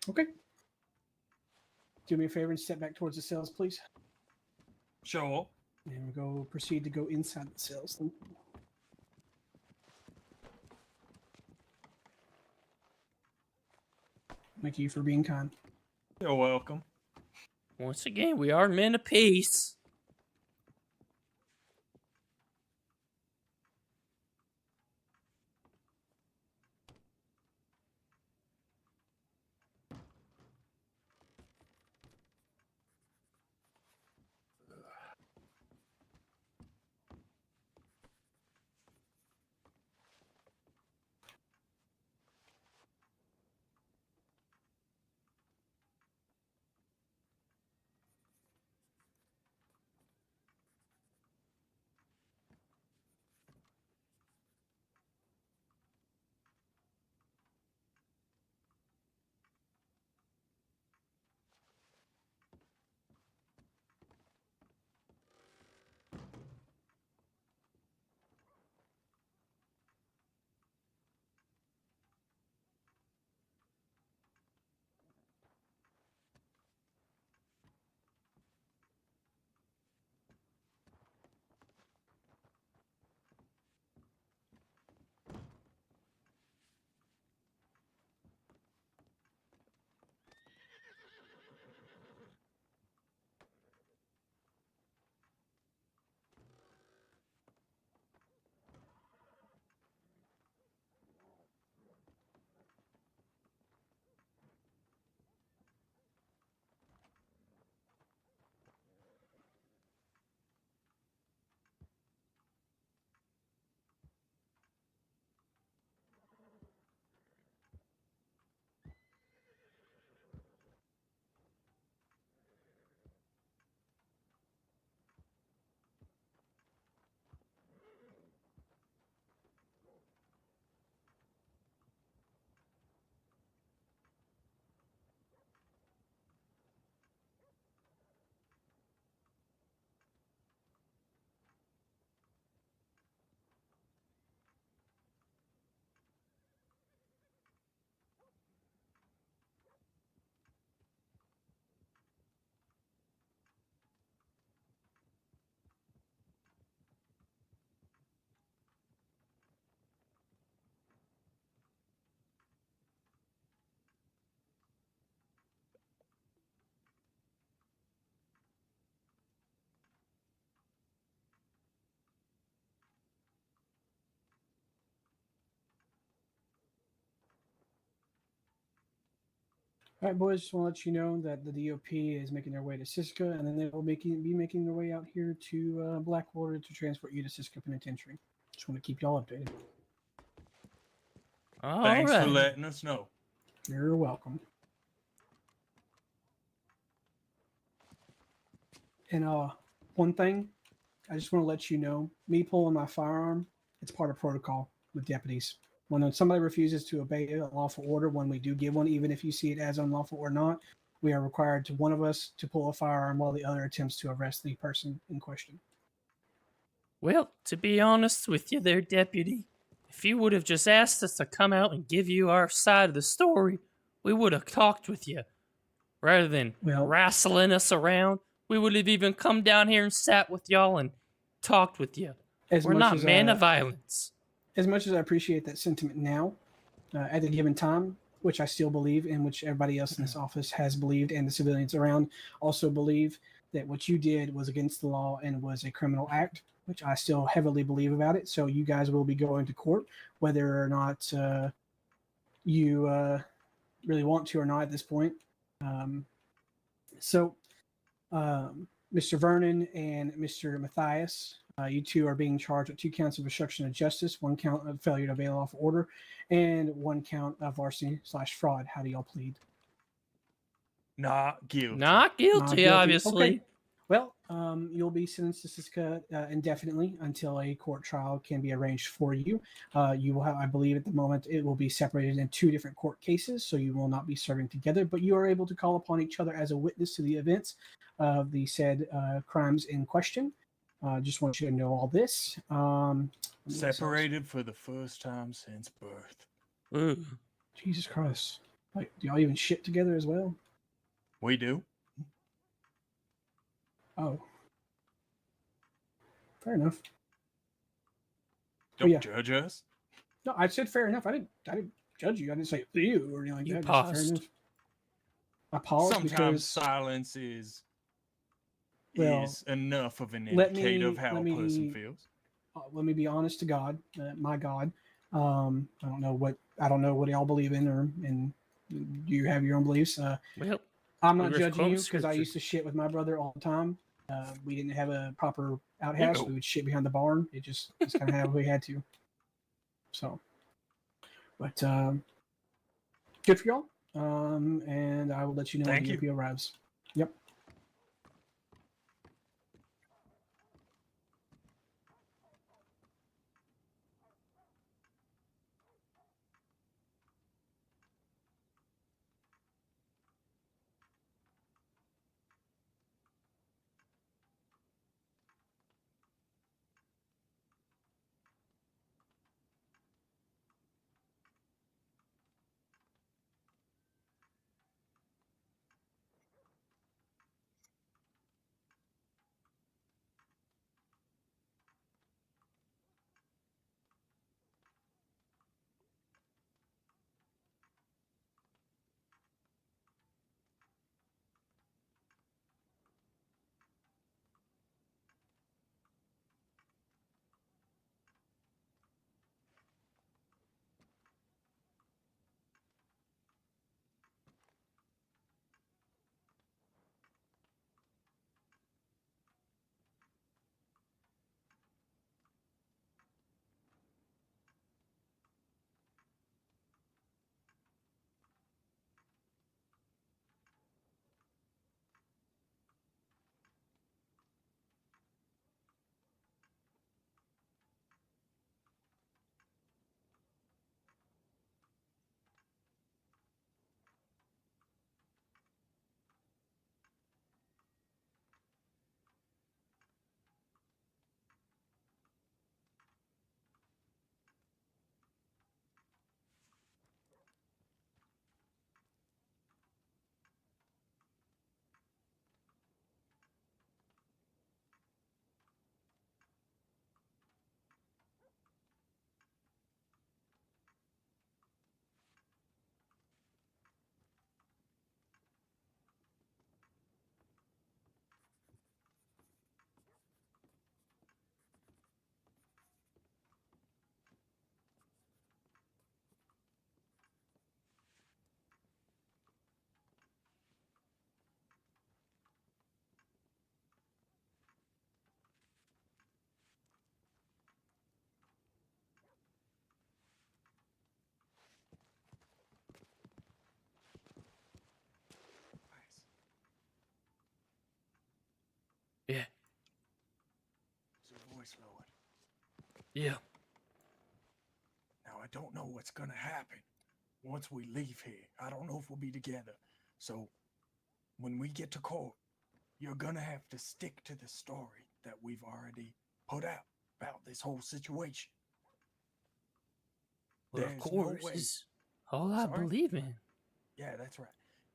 M: Okay. Do me a favor and step back towards the cells, please.
A: Sure.
M: And we'll proceed to go inside the cells. Thank you. Thank you for being kind.
A: You're welcome.
B: Once again, we are men of peace.
M: All right, boys. Just want to let you know that the DOP is making their way to Siska, and then they will be making their way out here to Blackwater to transport you to Siska Penitentiary. Just want to keep y'all updated.
B: All
A: Thanks
B: right.
A: for letting us know.
M: You're welcome. And one thing, I just want to let you know, me pulling my firearm, it's part of protocol with deputies. When somebody refuses to obey a lawful order, when we do give one, even if you see it as unlawful or not, we are required to one of us to pull a firearm while the other attempts to arrest the person in question.
B: Well, to be honest with you there, Deputy, if you would have just asked us to come out and give you our side of the story, we would have talked with you. Rather than wrestling us around, we would have even come down here and sat with y'all and talked with you. We're not men of violence.
M: As much as I appreciate that sentiment now, at the given time, which I still believe, and which everybody else in this office has believed, and the civilians around also believe, that what you did was against the law and was a criminal act, which I still heavily believe about it. So you guys will be going to court, whether or not you really want to or not at this point. Mr. Vernon and Mr. Matthias, you two are being charged with 2 counts of obstruction of justice, 1 count of failure to avail lawful order, and 1 count of larceny/fraud. How do y'all plead?
A: Not guilty.
B: Not guilty,
M: Not guilty.
B: obviously.
M: Okay. Well, you'll be sentenced to Siska indefinitely until a court trial can be arranged for you. You will have, I believe, at the moment, it will be separated in 2 different court cases, so you will not be serving together, but you are able to call upon each other as a witness to the events of the said crimes in question. Just want you to know all this.
A: Separated for the first time since birth.
M: Jesus Christ. Like, do y'all even shit together as well?
A: We do.
M: Oh. Fair enough.
A: Don't judge us.
M: No, I said fair enough. I didn't judge you. I didn't say you or anything like
B: You
M: that.
B: paused.
M: Just fair enough. I paused
A: Sometimes
M: because
A: silence is
M: Well,
A: enough of an
M: let
A: indicator
M: me-
A: of how
M: let
A: a
M: me-
A: person feels.
M: let me be honest to God, my God. I don't know what y'all believe in, and you have your own beliefs.
B: Well,
M: I'm
B: we
M: not
B: were
M: judging you
B: quoting
M: because I
B: scripture.
M: used to shit with my brother all the time. We didn't have a proper outhouse.
A: Ew.
M: We would shit behind the barn. It's kind of how we had to. So, but good for y'all. And I will let you know when
A: Thank
M: the
A: you.
M: DP arrives. Yep.
B: Yeah.
A: Now, I don't know what's going to happen once we leave here. I don't know if we'll be together. So, when we get to court, you're going to have to stick to the story that we've already put out about this whole situation.
B: Well, of
A: There's
B: course,
A: no way.
B: it's all I
A: Sorry?
B: believe in.
A: Yeah, that's right.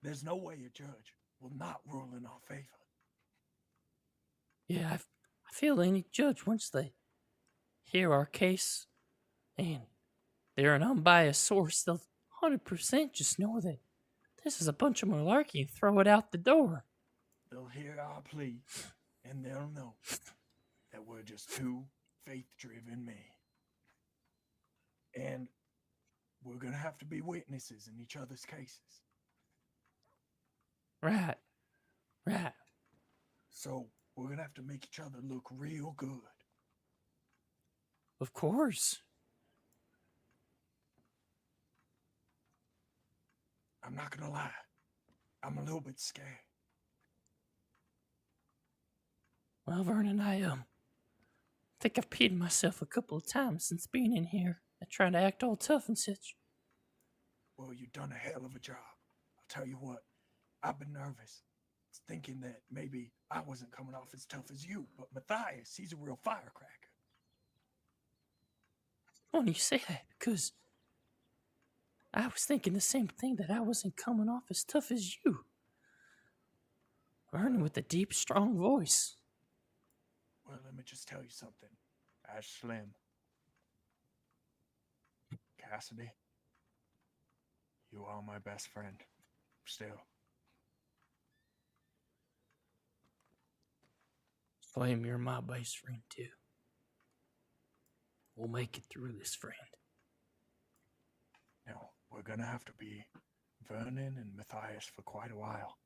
A: There's no way a judge will not rule in our favor.
B: Yeah, I feel any judge, once they hear our case and they're an unbiased source, they'll 100% just know that this is a bunch of malarkey and throw it out the door.
A: They'll hear our plea, and they'll know that we're just two faith-driven men. And we're going to have to be witnesses in each other's cases.
B: Right. Right.
A: So we're going to have to make each other look real good.
B: Of course.
A: I'm not going to lie. I'm a little bit scared.
B: Well, Vernon, I think I've peed myself a couple of times since being in here. I try to act all tough and such.
A: Well, you've done a hell of a job. I'll tell you what, I've been nervous, thinking that maybe I wasn't coming off as tough as you, but Matthias, he's a real firecracker.
B: Funny you say that, because I was thinking the same thing, that I wasn't coming off as tough as you. Vernon with a deep, strong voice.
A: Well, let me just tell you something. Ash Slim. Cassidy. You are my best friend. Still.
B: Flame, you're my best friend, too. We'll make it through this, friend.
A: Now, we're gonna have to be Vernon and Matthias for quite a while.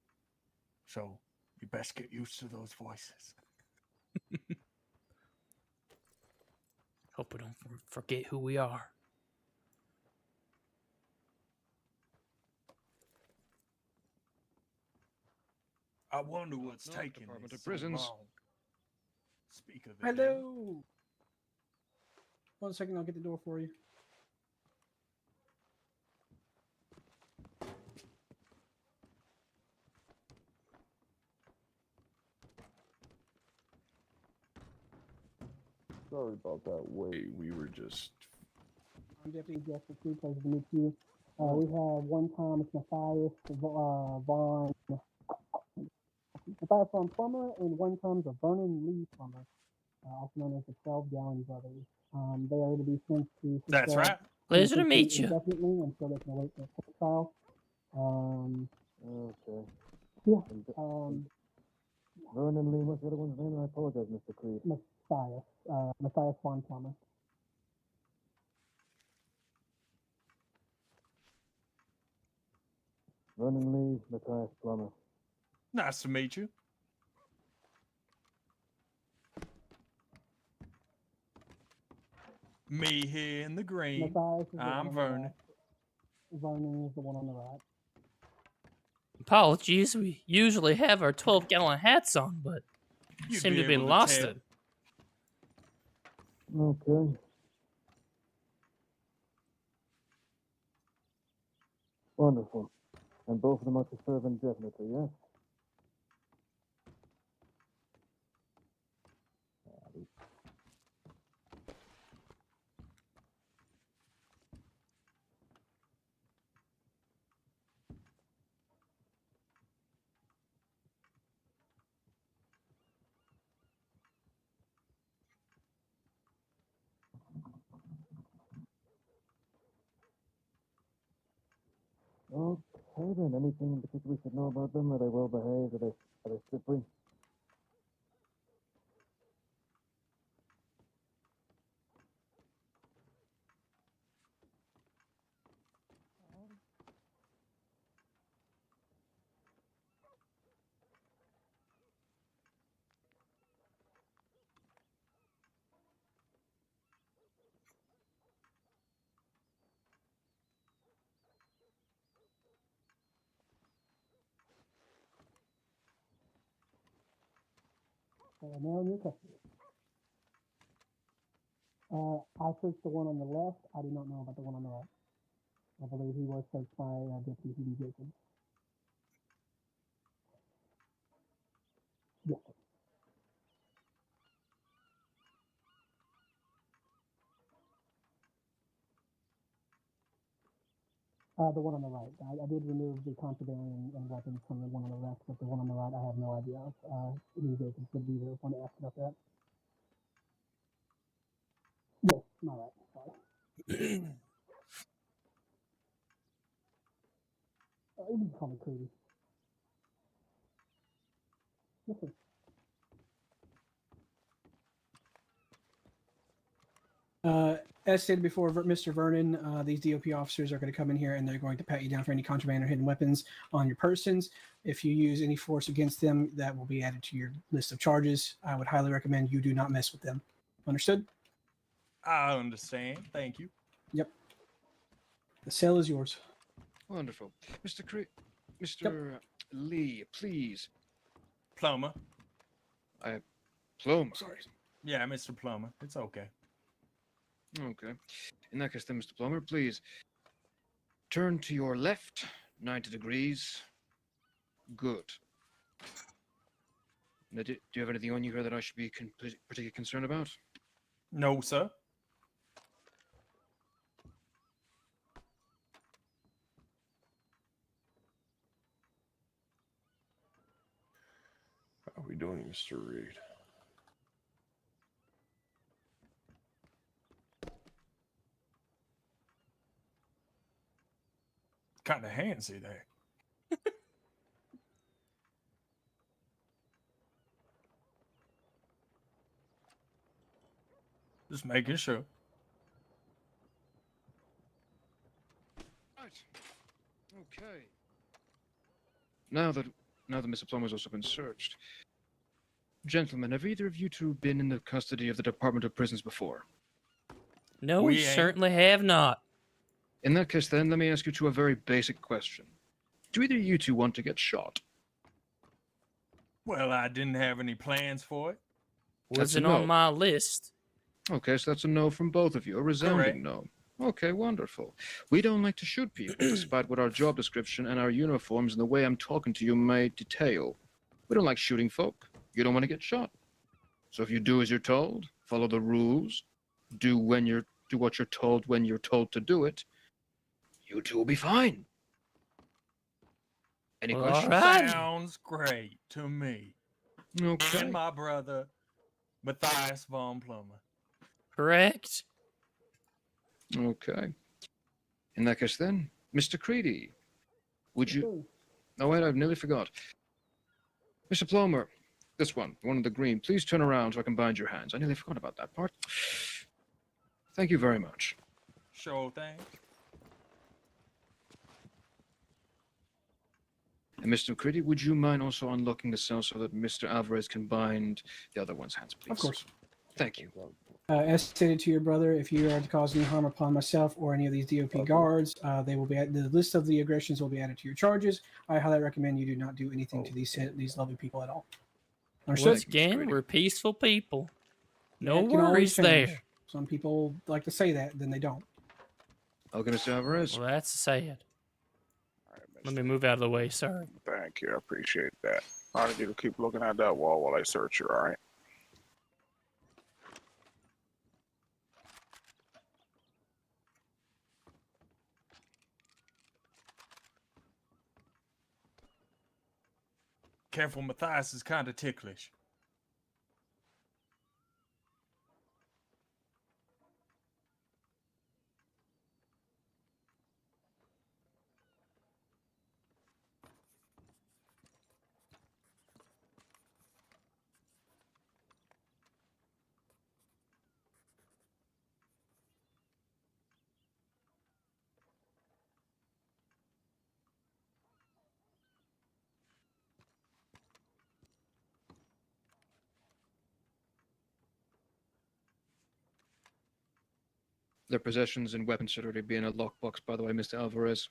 A: So, you best get used to those voices.
B: Hope we don't forget who we are.
A: I wonder what's
N: North
A: taking
N: Department
A: this
N: of
A: so
N: Prisons.
A: long. Speak of the devil.
M: Hello. 1 second, I'll get the door for you.
N: Sorry about that. Wait, we were just.
M: I'm Deputy Justice Lee, pleasure to meet you. We have one Thomas Matthias Vaughn Plummer and one Thomas of Vernon Lee Plummer, also known as the 12-Gallon Brothers. They are to be sent to.
A: That's right.
B: Pleasure to meet you.
M: Indefinitely until they can await their court trial.
N: Okay.
M: Yeah.
N: Vernon Lee, what's the other one's name? I apologize, Mr. Creed.
M: Matthias Vaughn Plummer.
N: Vernon Lee, Matthias Plummer.
A: Nice to meet you. Me here in the green.
M: Matthias is the one
A: I'm
M: on the
A: Vernon.
M: left. Vernon is the one on the right.
B: Apologies, we usually have our 12-gallon hats on, but
A: You'd
B: seem to have been
A: able
B: lost
A: tell.
B: it.
N: Okay. Wonderful. And both of them are to serve indefinitely, yes? Okay then, anything in particular we should know about them? Are they well behaved? Are they slippery?
M: Now in your custody. I searched the one on the left. I do not know about the one on the right. I believe he was searched by Deputy Hugh Jacobs. Yes. The one on the right. I did remove the contraband and weapons from the one on the left, but the one on the right, I have no idea. Hugh Jacobs would be the one to ask about that. Yes, my right. Sorry. You can call me Creedy. Yes, sir. As stated before, Mr. Vernon, these DOP officers are going to come in here and they're going to pat you down for any contraband or hidden weapons on your persons. If you use any force against them, that will be added to your list of charges. I would highly recommend you do not mess with them. Understood?
A: I understand. Thank you.
M: Yep. The cell is yours.
O: Wonderful. Mr. Lee, please.
A: Plumber.
O: Plumber.
A: Sorry. Yeah, Mr. Plumber. It's okay.
O: Okay. In that case, then, Mr. Plumber, please turn to your left, 90 degrees. Good. Now, do you have anything on you here that I should be particularly concerned about?
A: No, sir.
P: How are we doing, Mr. Reed?
A: Kind of handsy there. Just making sure.
O: Right. Okay. Now that Mr. Plummer's also been searched, gentlemen, have either of you two been in the custody of the Department of Prisons before?
B: No, we certainly have not.
O: In that case, then, let me ask you two a very basic question. Do either of you two want to get shot?
A: Well, I didn't have any plans for it.
B: Wasn't on my list.
O: Okay, so that's a no from both of you. A resounding no. Okay, wonderful. We don't like to shoot people, despite what our job description and our uniforms and the way I'm talking to you may detail. We don't like shooting folk. You don't want to get shot. So if you do as you're told, follow the rules, do what you're told when you're told to do it, you two will be fine. Any questions?
A: Sounds great to me.
O: Okay.
A: And my brother, Matthias von Plummer.
B: Correct.
O: Okay. In that case, then, Mr. Creedy, would you... Oh, wait, I've nearly forgot. Mr. Plummer, this one in the green, please turn around so I can bind your hands. I nearly forgot about that part. Thank you very much.
A: Sure thing.
O: And Mr. Creedy, would you mind also unlocking the cell so that Mr. Alvarez can bind the other one's hands, please?
M: Of course.
O: Thank you.
M: As stated to your brother, if you are to cause any harm upon myself or any of these DOP guards, they will be the list of the aggressions will be added to your charges. I highly recommend you do not do anything to these lovely people at all.
B: Once
M: Understood?
B: again, we're peaceful people. No
M: It can always
B: worries
M: change.
B: there.
M: Some people like to say that, then they don't.
O: Okay, Mr. Alvarez.
B: Well, that's sad. Let me move out of the way, sir.
P: Thank you. I appreciate that. I need you to keep looking at that wall while I search you, all right?
A: Careful, Matthias is kind of ticklish.
O: Their possessions and weapons should already be in a lockbox, by the way, Mr. Alvarez.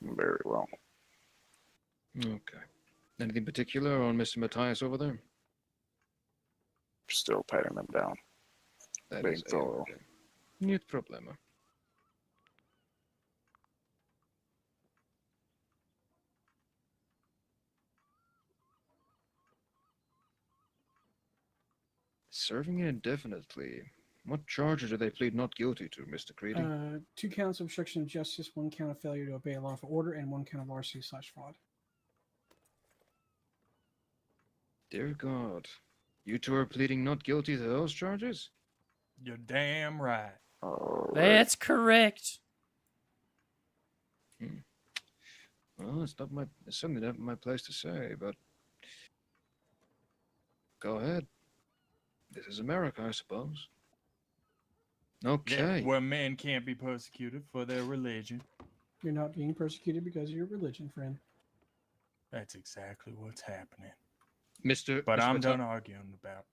P: Very well.
O: Okay. Anything particular on Mr. Matthias over there?
P: Still patting them down.
O: That
P: Being
O: is
P: thorough.
O: a-okay. Niet problema. Serving indefinitely. What charges do they plead not guilty to, Mr. Creedy?
M: 2 counts of obstruction of justice, 1 count of failure to obey a lawful order, and 1 count of larceny/fraud.
O: Dear God. You two are pleading not guilty to those charges?
A: You're damn right.
B: That's correct.
O: Well, it's certainly not my place to say, but go ahead. This is America, I suppose. Okay.
A: Yeah, where men can't be persecuted for their religion.
M: You're not being persecuted because of your religion, friend.
A: That's exactly what's happening.
O: But
A: I'm
O: Mata-
A: done arguing about.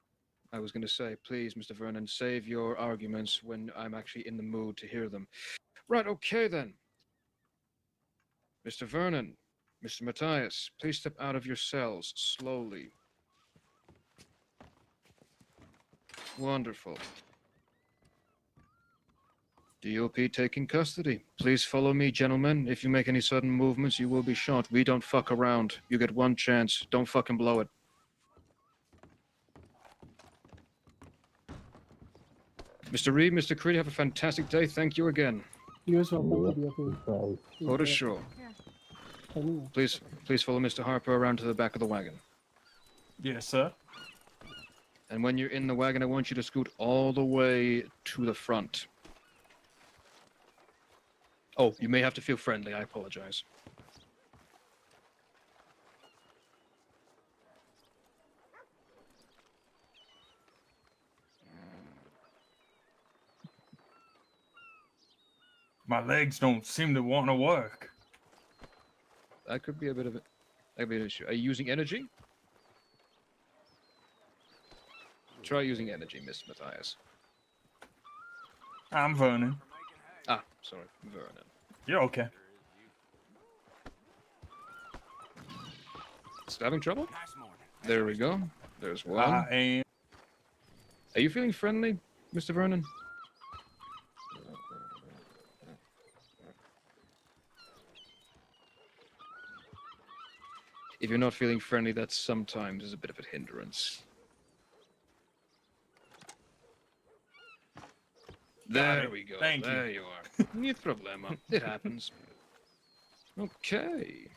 O: I was going to say, please, Mr. Vernon, save your arguments when I'm actually in the mood to hear them. Right, okay then. Mr. Vernon, Mr. Matthias, please step out of your cells slowly. Wonderful. DOP taking custody. Please follow me, gentlemen. If you make any sudden movements, you will be shot. We don't fuck around. You get one chance. Don't fucking blow it. Mr. Reed, Mr. Creedy, have a fantastic day. Thank you again.
M: You as well. Thank you, DOP.
O: Go to show. Please follow Mr. Harper around to the back of the wagon.
A: Yes, sir.
O: And when you're in the wagon, I want you to scoot all the way to the front. Oh, you may have to feel friendly. I apologize.
A: My legs don't seem to want to work.
O: That could be a bit of an issue. Are you using energy? Try using energy, Mr. Matthias.
A: I'm Vernon.
O: Ah, sorry, Vernon.
A: You're okay.
O: Still having trouble? There we go. There's one.
A: I am.
O: Are you feeling friendly, Mr. Vernon? If you're not feeling friendly, that sometimes is a bit of a hindrance. There we go.
A: Thank you.
O: There you are. No problema. It happens. Okay.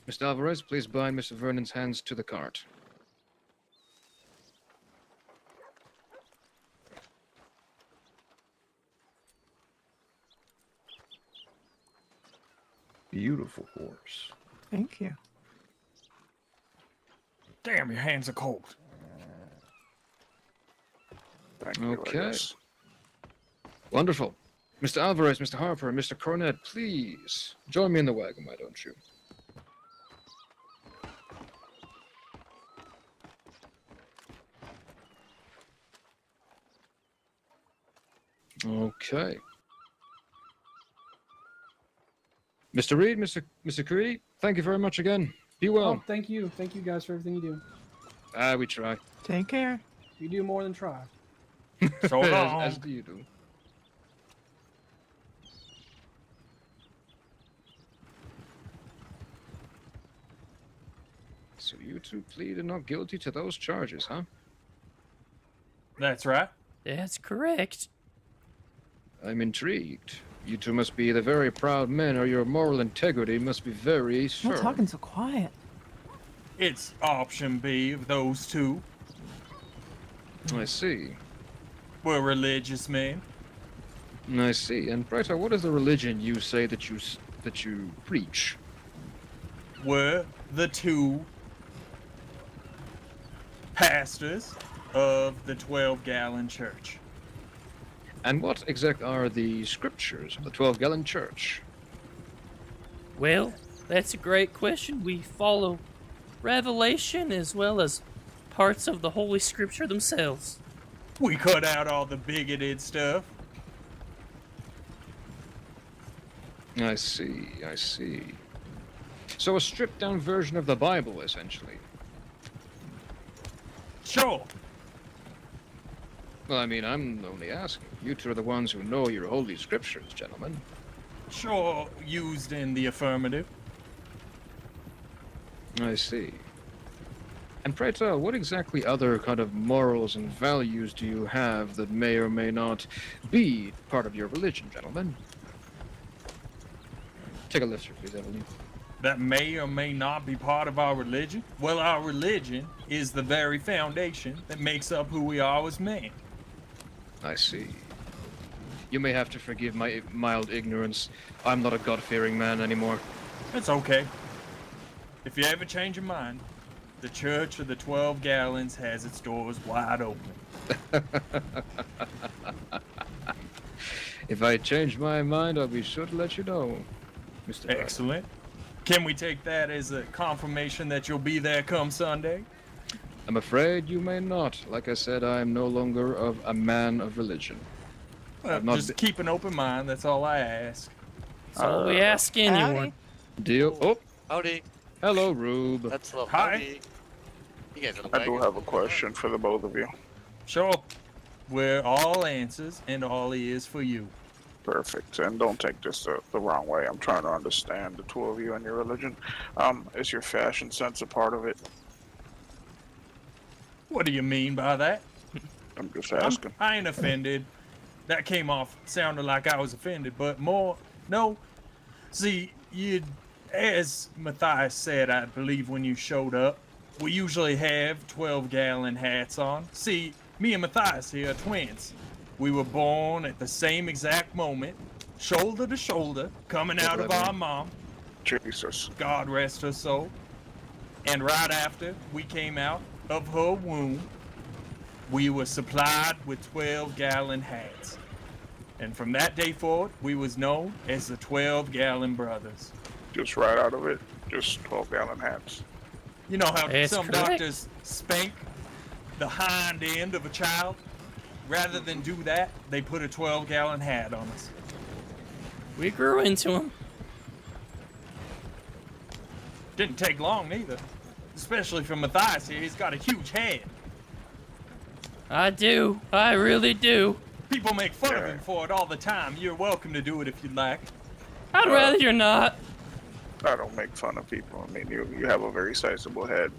O: Mr. Alvarez, please bind Mr. Vernon's hands to the cart.
L: Beautiful horse.
H: Thank you.
A: Damn, your hands are cold.
P: Thank you, I
O: Okay.
P: guess.
O: Wonderful. Mr. Alvarez, Mr. Harper, and Mr. Cornett, please join me in the wagon, why don't you? Okay. Mr. Reed, Mr. Creedy, thank you very much again. Be well.
M: Oh, thank you. Thank you guys for everything you do.
O: We try.
H: Take care.
M: You do more than try.
A: So long.
O: As do you do. So you two pleaded not guilty to those charges, huh?
A: That's right.
B: That's correct.
O: I'm intrigued. You two must be the very proud men, or your moral integrity must be very
H: You're
O: firm.
H: talking so quiet.
A: It's option B of those two.
O: I see.
A: We're religious men.
O: I see. And Brightar, what is the religion you say that you preach?
A: We're the two pastors of the 12-gallon church.
O: And what exact are the scriptures of the 12-gallon church?
B: Well, that's a great question. We follow Revelation as well as parts of the Holy Scripture themselves.
A: We cut out all the bigoted stuff.
O: I see, I see. So a stripped-down version of the Bible, essentially.
A: Sure.
O: Well, I mean, I'm only asking. You two are the ones who know your holy scriptures, gentlemen.
A: Sure, used in the affirmative.
O: I see. And pray tell, what exactly other kind of morals and values do you have that may or may not be part of your religion, gentlemen? Take a lift, please, Evelyn.
A: That may or may not be part of our religion? Well, our religion is the very foundation that makes up who we are as men.
O: I see. You may have to forgive my mild ignorance. I'm not a God-fearing man anymore.
A: It's okay. If you ever change your mind, the Church of the 12 Gallons has its doors wide open.
O: If I change my mind, I'll be sure to let you know, Mr. Brown.
A: Excellent. Can we take that as a confirmation that you'll be there come Sunday?
O: I'm afraid you may not. Like I said, I am no longer a man of religion.
A: Well, just keep an open mind, that's all I ask.
B: That's all we ask anyone.
O: Deal. Oh,
Q: Howdy.
O: hello, Rube.
Q: That's a little
A: Hi.
Q: howdy. You guys are
P: I do
Q: like
P: have a question for the both of you.
A: Sure. We're all answers and all ears for you.
P: Perfect. And don't take this the wrong way. I'm trying to understand the two of you and your religion. Is your fashion sense a part of it?
A: What do you mean by that?
P: I'm just asking.
A: I ain't offended. That came off sounded like I was offended, but more no. See, as Matthias said, I believe when you showed up, we usually have 12-gallon hats on. See, me and Matthias here are twins. We were born at the same exact moment, shoulder to shoulder, coming out of our mom.
P: Jesus.
A: God rest her soul. And right after we came out of her womb, we were supplied with 12-gallon hats. And from that day forward, we was known as the 12-gallon brothers.
P: Just right out of it? Just 12-gallon hats?
A: You know how
B: That's
A: some
B: correct.
A: doctors spank the hind end of a child? Rather than do that, they put a 12-gallon hat on us.
B: We grew into them.
A: Didn't take long either. Especially for Matthias here, he's got a huge head.
B: I do. I really do.
A: People make fun of him for it all the time. You're welcome to do it if you'd like.
B: I'd rather you're not.
P: I don't make fun of people. I mean, you have a very sizable head.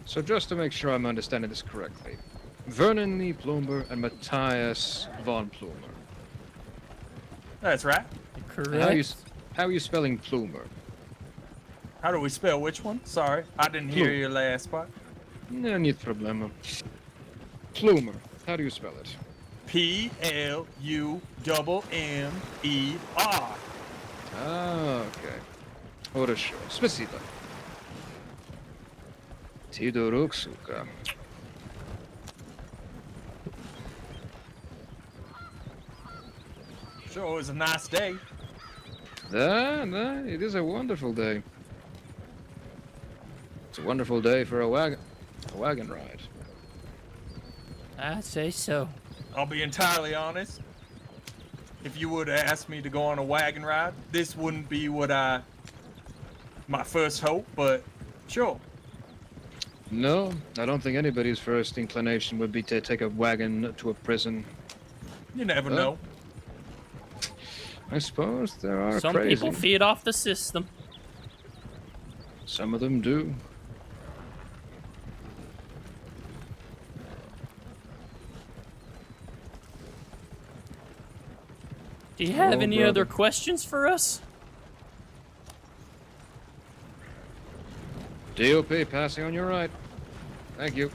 O: So just to make sure I'm understanding this correctly, Vernon Lee Plumer and Matthias von Plumer.
A: That's right.
B: Correct.
O: How are you spelling Plumer?
A: How do we spell which one? Sorry, I didn't hear your last part.
O: No need problema. Plumer. How do you spell it?
A: Plumer.
O: Ah, okay. Хорошо. Спасибо. Ти дурак, сука.
A: Sure, it was a nice day.
O: Да, it is a wonderful day. It's a wonderful day for a wagon ride.
B: I'd say so.
A: I'll be entirely honest. If you would have asked me to go on a wagon ride, this wouldn't be my first hope, but sure.
O: No, I don't think anybody's first inclination would be to take a wagon to a prison.
A: You never know.
O: I suppose there are
B: Some
O: crazy.
B: people feed off the system.
O: Some of them do.
B: Do you have
O: Oh,
B: any
O: brother.
B: other questions for us?
O: DOP, passing on your right. Thank you.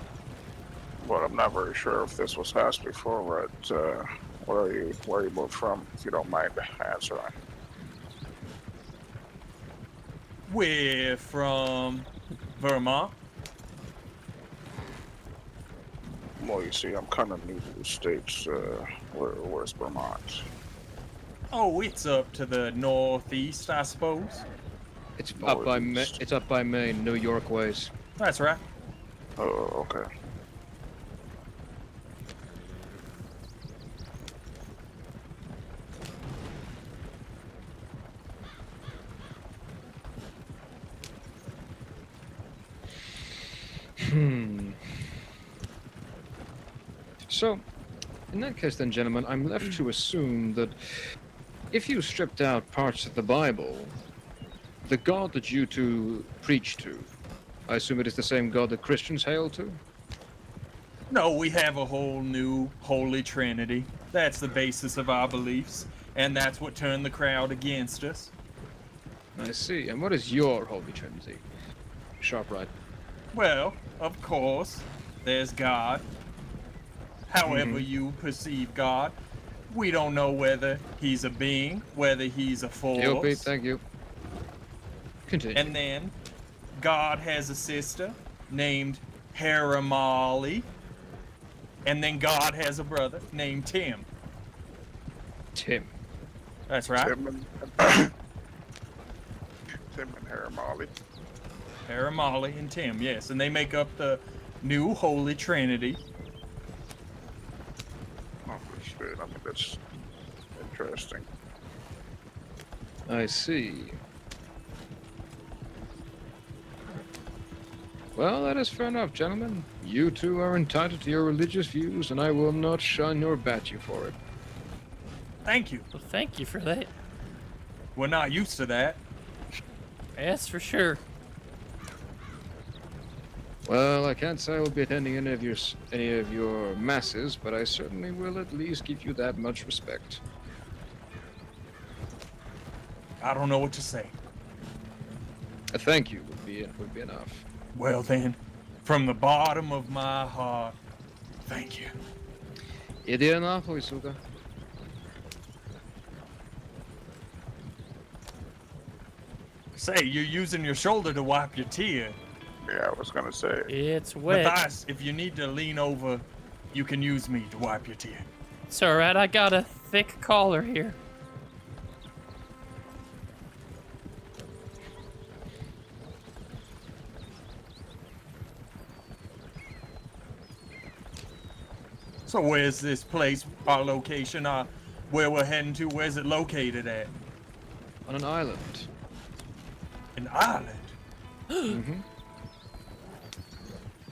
P: Well, I'm not very sure if this was asked before, but where are you both from, if you don't mind answering?
A: We're from Vermont.
P: Well, you see, I'm kind of new to the States. Where's Vermont?
A: Oh, it's up to the northeast, I suppose.
O: It's up by it's up by Maine, New York ways.
A: That's right.
P: Oh, okay.
O: So, in that case, then, gentlemen, I'm left to assume that if you stripped out parts of the Bible, the God that you two preach to, I assume it is the same God that Christians hail to?
A: No, we have a whole new Holy Trinity. That's the basis of our beliefs, and that's what turned the crowd against us.
O: I see. And what is your Holy Trinity? Sharpright.
A: Well, of course, there's God. However
O: Mhm.
A: you perceive God, we don't know whether he's a being, whether he's a force.
O: DOP, thank you. Continue.
A: And then God has a sister named Haramali. And then God has a brother named Tim.
O: Tim.
A: That's right.
P: Tim and Haramali.
A: Haramali and Tim, yes. And they make up the new Holy Trinity.
P: Understood. I mean, that's interesting.
O: I see. Well, that is fair enough, gentlemen. You two are entitled to your religious views, and I will not shun nor bat you for it.
A: Thank you.
B: Well, thank you for that.
A: We're not used to that.
B: That's for sure.
O: Well, I can't say I will be attending any of your masses, but I certainly will at least give you that much respect.
A: I don't know what to say.
O: A thank you would be enough.
A: Well then, from the bottom of my heart, thank you.
O: Idę na chuj, suka.
A: Say, you're using your shoulder to wipe your tear.
P: Yeah, I was gonna say.
B: It's wet.
A: Matthias, if you need to lean over, you can use me to wipe your tear.
B: It's alright, I got a thick collar here.
A: So where's this place, our location, where we're heading to? Where's it located at?
O: On an island.
A: An island?
O: Mm-hmm.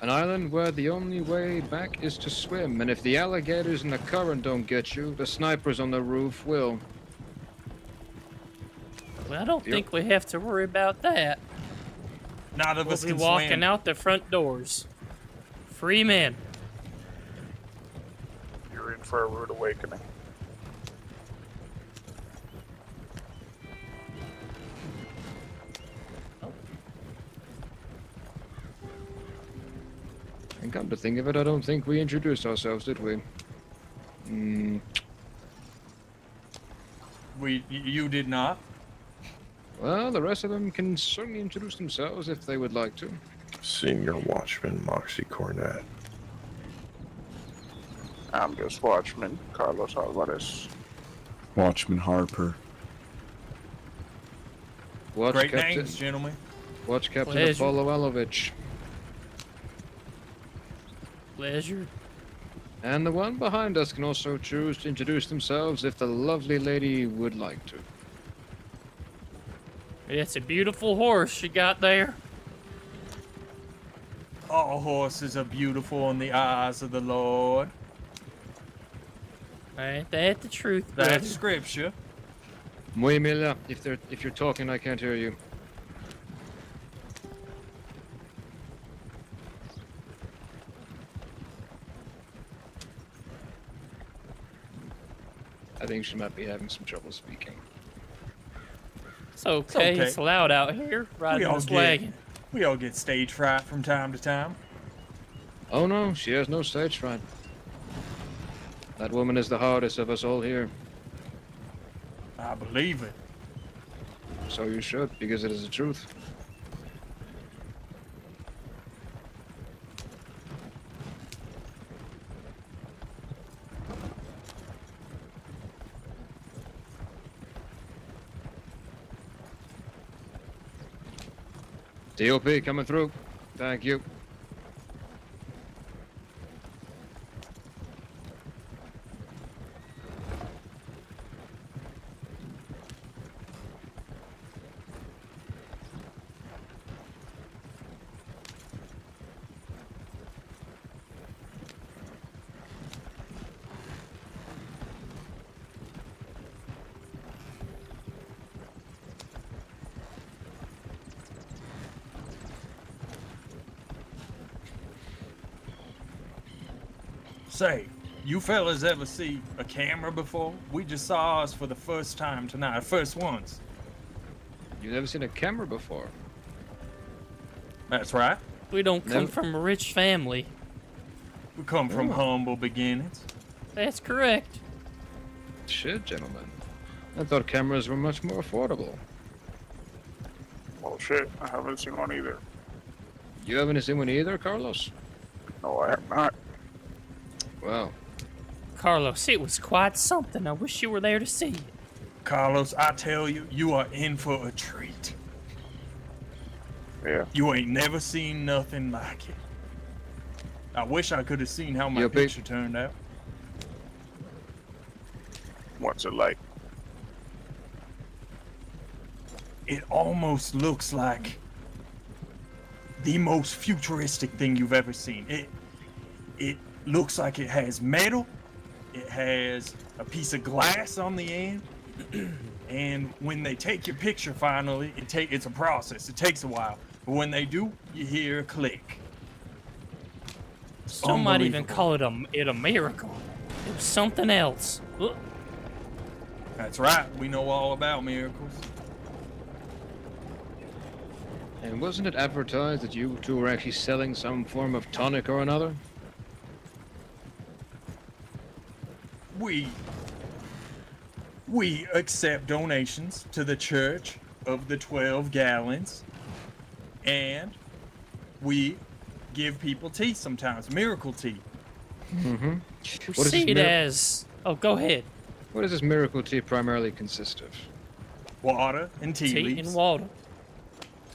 O: An island where the only way back is to swim, and if the alligators in the current don't get you, the snipers on the roof will.
B: Well, I don't think we have to worry about that.
A: None of
B: We'll
A: us
B: be
A: can
B: walking
A: swim.
B: out the front doors. Free men.
P: You're in for a rude awakening.
O: And come to think of it, I don't think we introduced ourselves, did we?
A: You did not?
O: Well, the rest of them can certainly introduce themselves if they would like to.
R: Senior Watchman Moxie Cornett.
P: I'm just Watchman Carlos Alvarez.
R: Watchman Harper.
O: Watch
A: Great
O: Captain,
A: names, gentlemen.
O: Watch Captain
B: Pleasure.
O: Apollo Alovich.
B: Pleasure.
O: And the one behind us can also choose to introduce themselves if the lovely lady would like to.
B: It's a beautiful horse you got there.
A: All horses are beautiful in the eyes of the Lord.
B: Ain't that the truth,
A: That's
B: brother?
A: scripture.
O: Muy mila, if you're talking, I can't hear you. I think she might be having some trouble speaking.
B: It's okay.
A: okay.
B: It's loud out here, riding this wagon.
A: We all get stage fright from time to time.
O: Oh no, she has no stage fright. That woman is the hardest of us all here.
A: I believe it.
O: So you should, because it is the truth. DOP coming through. Thank you.
A: Say, you fellas ever see a camera before? We just saw ours for the first time tonight, first ones.
O: You've never seen a camera before?
A: That's right.
B: We don't come
O: Never-
B: from a rich family.
A: We come from
O: Oh.
A: humble beginnings.
B: That's correct.
O: Shit, gentlemen. I thought cameras were much more affordable.
P: Well, shit, I haven't seen one either.
O: You haven't seen one either, Carlos?
P: No, I have not.
O: Wow.
B: Carlos, it was quite something. I wish you were there to see it.
A: Carlos, I tell you, you are in for a treat.
P: Yeah.
A: You ain't never seen nothing like it. I wish I could have seen how my
O: Yeah, big-
A: picture turned out.
P: What's it like?
A: It almost looks like the most futuristic thing you've ever seen. It looks like it has metal, it has a piece of glass on the end, and when they take your picture finally, it's a process. It takes a while, but when they do, you hear a click.
B: Some might even
A: Unbelievable.
B: call it a miracle. It was something else. Look,
A: That's right. We know all about miracles.
O: And wasn't it advertised that you two were actually selling some form of tonic or another?
A: We accept donations to the Church of the 12 Gallons, and we give people tea sometimes, miracle tea.
O: Mm-hmm.
B: we see it as... Oh, go ahead.
O: What does this miracle tea primarily consist of?
A: Water and tea
B: Tea
A: leaves.
B: and water.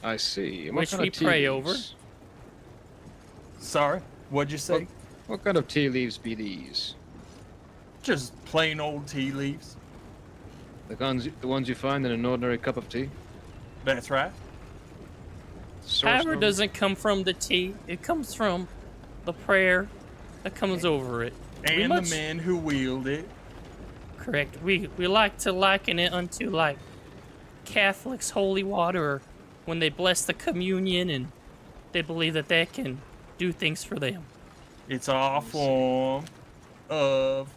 O: I see. And what
B: Which
O: kind
B: we
O: of tea
B: pray
O: leaves?
B: over.
A: Sorry, what'd you say?
O: What kind of tea leaves be these?
A: Just plain old tea leaves.
O: The ones you find in an ordinary cup of tea?
A: That's right.
O: Source
B: Power
O: number?
B: doesn't come from the tea. It comes from the prayer that comes over it. We
A: And
B: much-
A: the men who wield it.
B: Correct. We like to liken it unto like Catholics' holy water, or when they bless the communion and they believe that that can do things for them.
A: It's our form of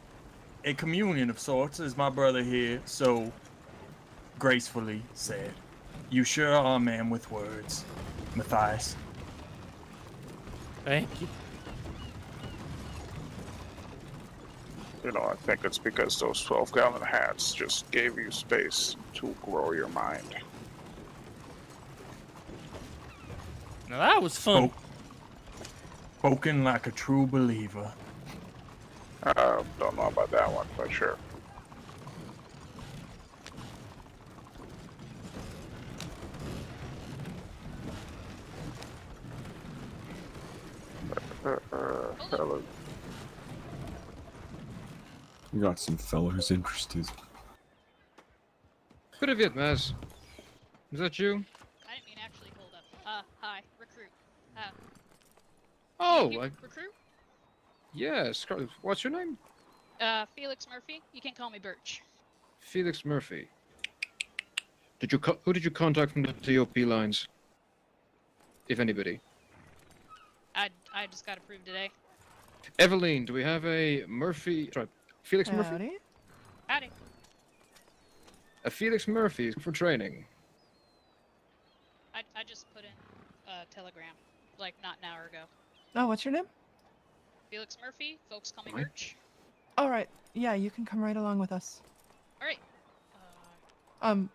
A: a communion of sorts, as my brother here so gracefully said. You sure are a man with words, Matthias.
B: Thank you.
P: You know, I think it's because those 12-gallon hats just gave you space to grow your mind.
B: Now that was fun.
A: Spoken like a true believer.
P: Don't know about that one, but sure. Hello.
R: You got some fellows interested.
O: Привет, Maz. Is that you?
S: I didn't mean actually hold up. Hi, recruit.
O: Oh,
S: you
O: I,
S: recruit?
O: yes. What's your name?
S: Felix Murphy. You can call me Birch.
O: Felix Murphy. Who did you contact from the TOP lines? If anybody.
S: I just got approved today.
O: Eveline, do we have a Murphy? Sorry, Felix Murphy.
H: Howdy.
S: Howdy.
O: A Felix Murphy for training.
S: I just put in a telegram, like not an hour ago.
H: Oh, what's your name?
S: Felix Murphy. Folks call me
O: What?
S: Birch.
H: All right. Yeah, you can come right along with us.
S: All right.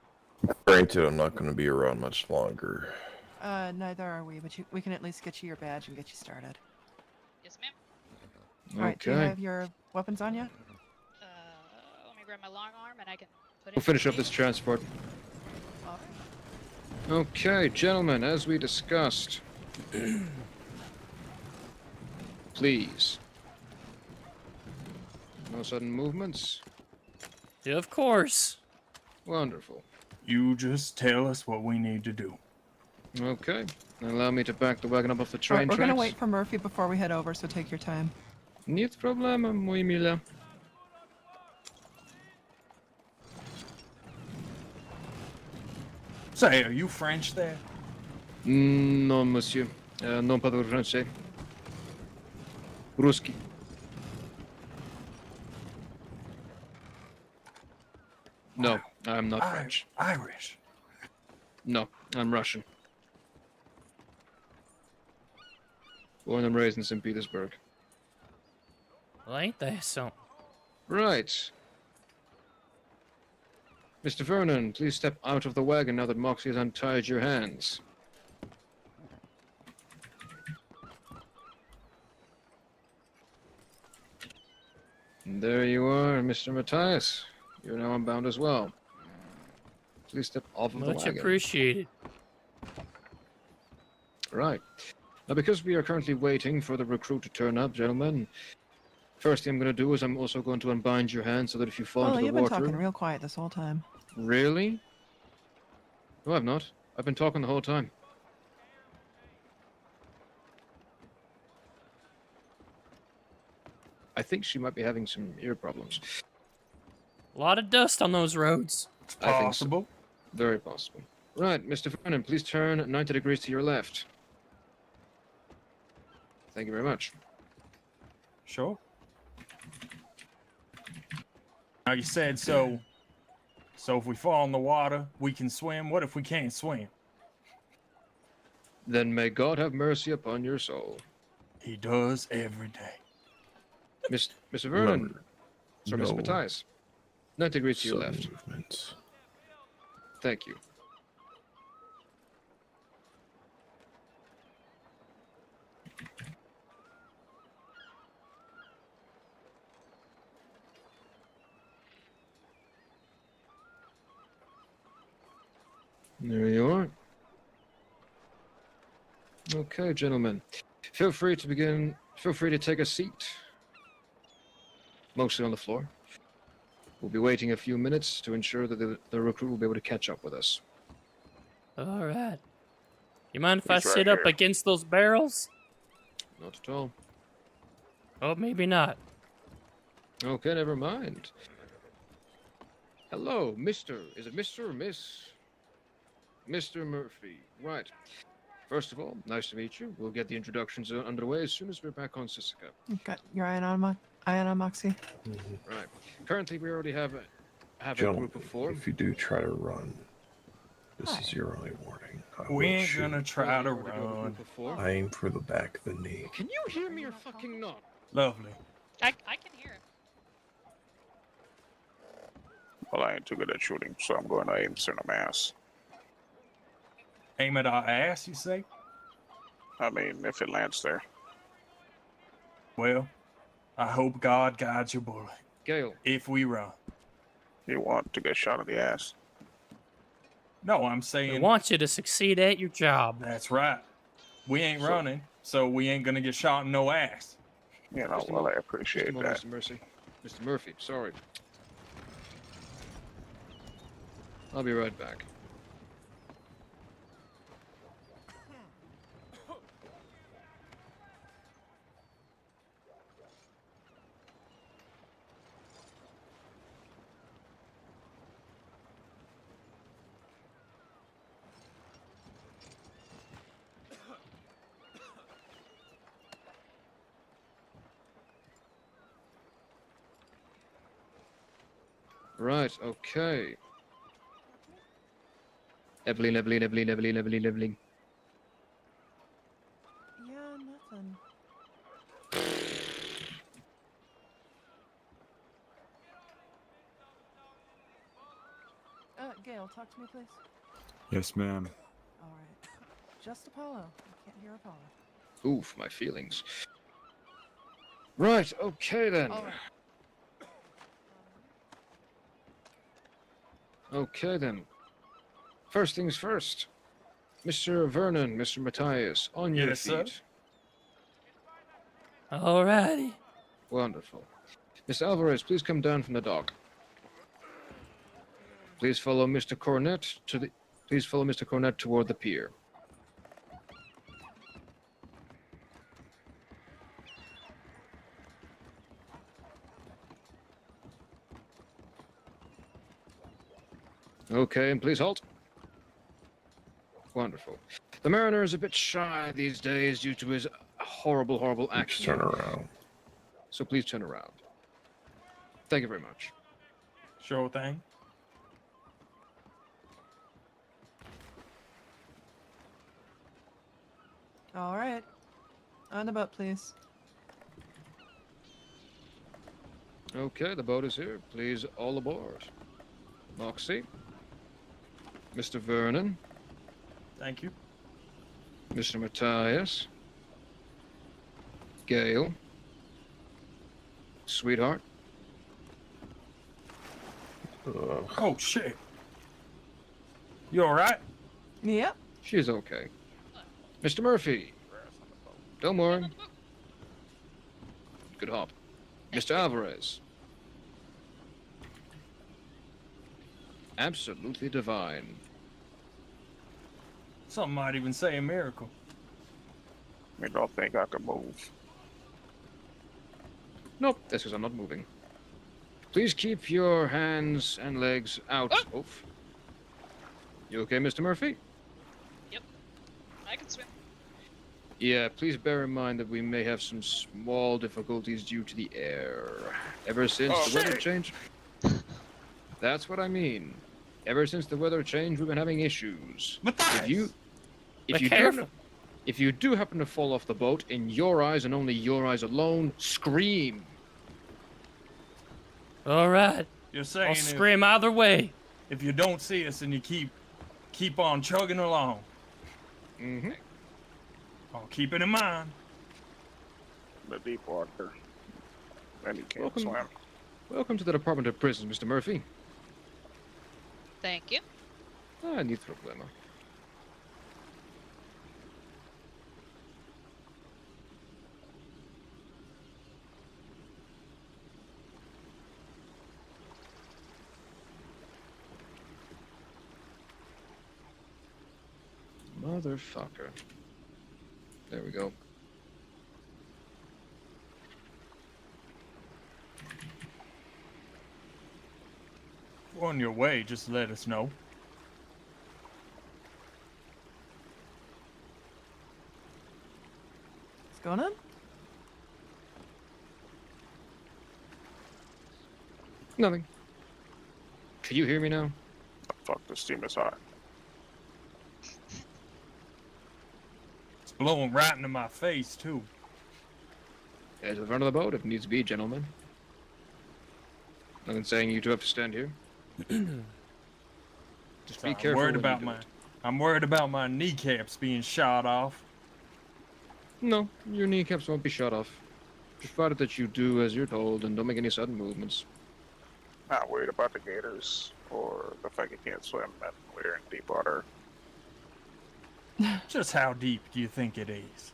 R: Granted, I'm not going to be around much longer.
H: Neither are we, but we can at least get you your badge and get you started.
S: Yes, ma'am.
H: All right. Do you
O: Okay.
H: have your weapons on you?
S: Let me grab my long arm and I can put it.
O: We'll finish up this transport.
H: All right.
O: Okay, gentlemen, as we discussed. Please. No sudden movements.
B: Yeah, of course.
O: Wonderful.
A: You just tell us what we need to do.
O: Okay. Allow me to back the wagon up off the
H: All
O: train
H: right, we're gonna
O: tracks.
H: wait for Murphy before we head over, so take your time.
O: Niet problema, muy mila.
A: Say, are you French there?
O: Non, monsieur. Non parlo français. Ruski. No, I'm not French.
A: Irish.
O: No, I'm Russian. Born and raised in St. Petersburg.
B: Well, ain't that something?
O: Right. Mr. Vernon, please step out of the wagon now that Moxie has untied your hands. And there you are, Mr. Matthias. You're now unbound as well. Please step off of the
B: Much
O: wagon.
B: appreciated.
O: Right. Now, because we are currently waiting for the recruit to turn up, gentlemen, first thing I'm going to do is I'm also going to unbind your hands so that if you fall
T: Oh,
O: into
T: you've
O: the
T: been
O: water...
T: talking real quiet this whole time.
O: Really? No, I've not. I've been talking the whole time. I think she might be having some ear problems.
B: A lot of dust on those roads.
A: It's
O: I think so.
A: possible.
O: Very possible. Right, Mr. Vernon, please turn 90 degrees to your left. Thank you very much.
A: Sure. Now you said so. So if we fall in the water, we can swim. What if we can't swim?
O: Then may God have mercy upon your soul.
A: He does every day.
O: Mr. Vernon.
R: Remember,
O: Sir, Mr.
R: no
O: Matthias. 90 degrees to your
R: sudden
O: left.
R: movements.
O: Thank you. There you are. Okay, gentlemen. Feel free to begin. Feel free to take a seat. Mostly on the floor. We'll be waiting a few minutes to ensure that the recruit will be able to catch up with us.
B: All right. You mind if I
P: He's right
B: sit up
P: here.
B: against those barrels?
O: Not at all.
B: Oh, maybe not.
O: Okay, never mind. Hello, Mr. Is it Mr. or Miss? Mr. Murphy. Right. First of all, nice to meet you. We'll get the introductions underway as soon as we're back on Sisika.
T: You've got your eye on Moxie.
O: Right. Currently, we already have a
R: Gentlemen,
O: group of 4.
R: if you do try to run, this is your only warning. I
A: We
R: will
A: ain't
R: shoot.
A: gonna try to
O: Already got a
A: run.
O: group of 4.
R: I aim for the back of the knee.
O: Can you hear me or fucking not?
A: Lovely.
S: I can hear him.
P: Well, I ain't too good at shooting, so I'm going to aim center mass.
A: Aim at our ass, you say?
P: I mean, if it lands there.
A: Well, I hope God guides your bullet.
O: Gale.
A: If we run.
P: You want to get shot in the ass?
A: No, I'm
B: We
A: saying
B: want you to succeed at your job.
A: that's right. We ain't
P: So-
A: running, so we ain't gonna get shot in no ass.
P: You know,
O: Just a
P: well, I
O: moment.
P: appreciate
O: Just a moment,
P: that.
O: Mr. Mercy. Mr. Murphy, sorry. I'll be right back. Right, okay. Evelyn.
T: Yeah, nothing. Gail, talk to me, please.
R: Yes, ma'am.
T: All right. Just Apollo. I can't hear Apollo.
O: Oof, my feelings. Right, okay then.
T: All right.
O: Okay then. First things first. Mr. Vernon, Mr. Matthias, on your
A: Yes, sir.
O: feet.
B: Alrighty.
O: Wonderful. Miss Alvarez, please come down from the dock. Please follow Mr. Cornett toward the pier. Okay, and please halt. Wonderful. The mariner is a bit shy these days due to his horrible, horrible
R: Please
O: accident.
R: turn around.
O: So please turn around. Thank you very much.
A: Sure thing.
T: All right. On the boat, please.
O: Okay, the boat is here. Please, all aboard. Moxie. Mr. Vernon.
A: Thank you.
O: Mr. Matthias. Gail. Sweetheart.
A: Oh shit. You all right?
T: Yep.
O: She's okay. Mr. Murphy. Don't worry. Good hop. Mr. Alvarez. Absolutely divine.
A: Some might even say a miracle.
P: I don't think I can move.
O: Nope, that's because I'm not moving. Please keep your hands and legs out. Oof. You okay, Mr. Murphy?
S: Yep. I can swim.
O: Yeah, please bear in mind that we may have some small difficulties due to the air. Ever since the weather changed... That's what I mean. Ever since the weather changed, we've been having issues. If you do happen to fall off the boat, in your eyes and only your eyes alone, scream.
B: All right.
A: You're saying
B: I'll scream either way.
A: If you don't see us and you keep on chugging along.
O: Mm-hmm.
A: I'll keep it in mind.
P: The deep water. And you can't swim.
O: Welcome to the Department of Prisons, Mr. Murphy.
S: Thank you.
O: Ah, no problema. Motherfucker. There we go.
A: If you're on your way, just let us know.
T: What's going on?
O: Nothing. Can you hear me now?
P: Fuck, the steam is hot.
A: It's blowing right into my face, too.
O: Head to the front of the boat if needs to be, gentlemen. Nothing saying you two have to stand here. Just be careful.
A: I'm worried about my kneecaps being shot off.
O: No, your kneecaps won't be shot off. Provided that you do as you're told and don't make any sudden movements.
P: Not worried about the gators or the fact you can't swim and we're in deep water.
A: Just how deep do you think it is?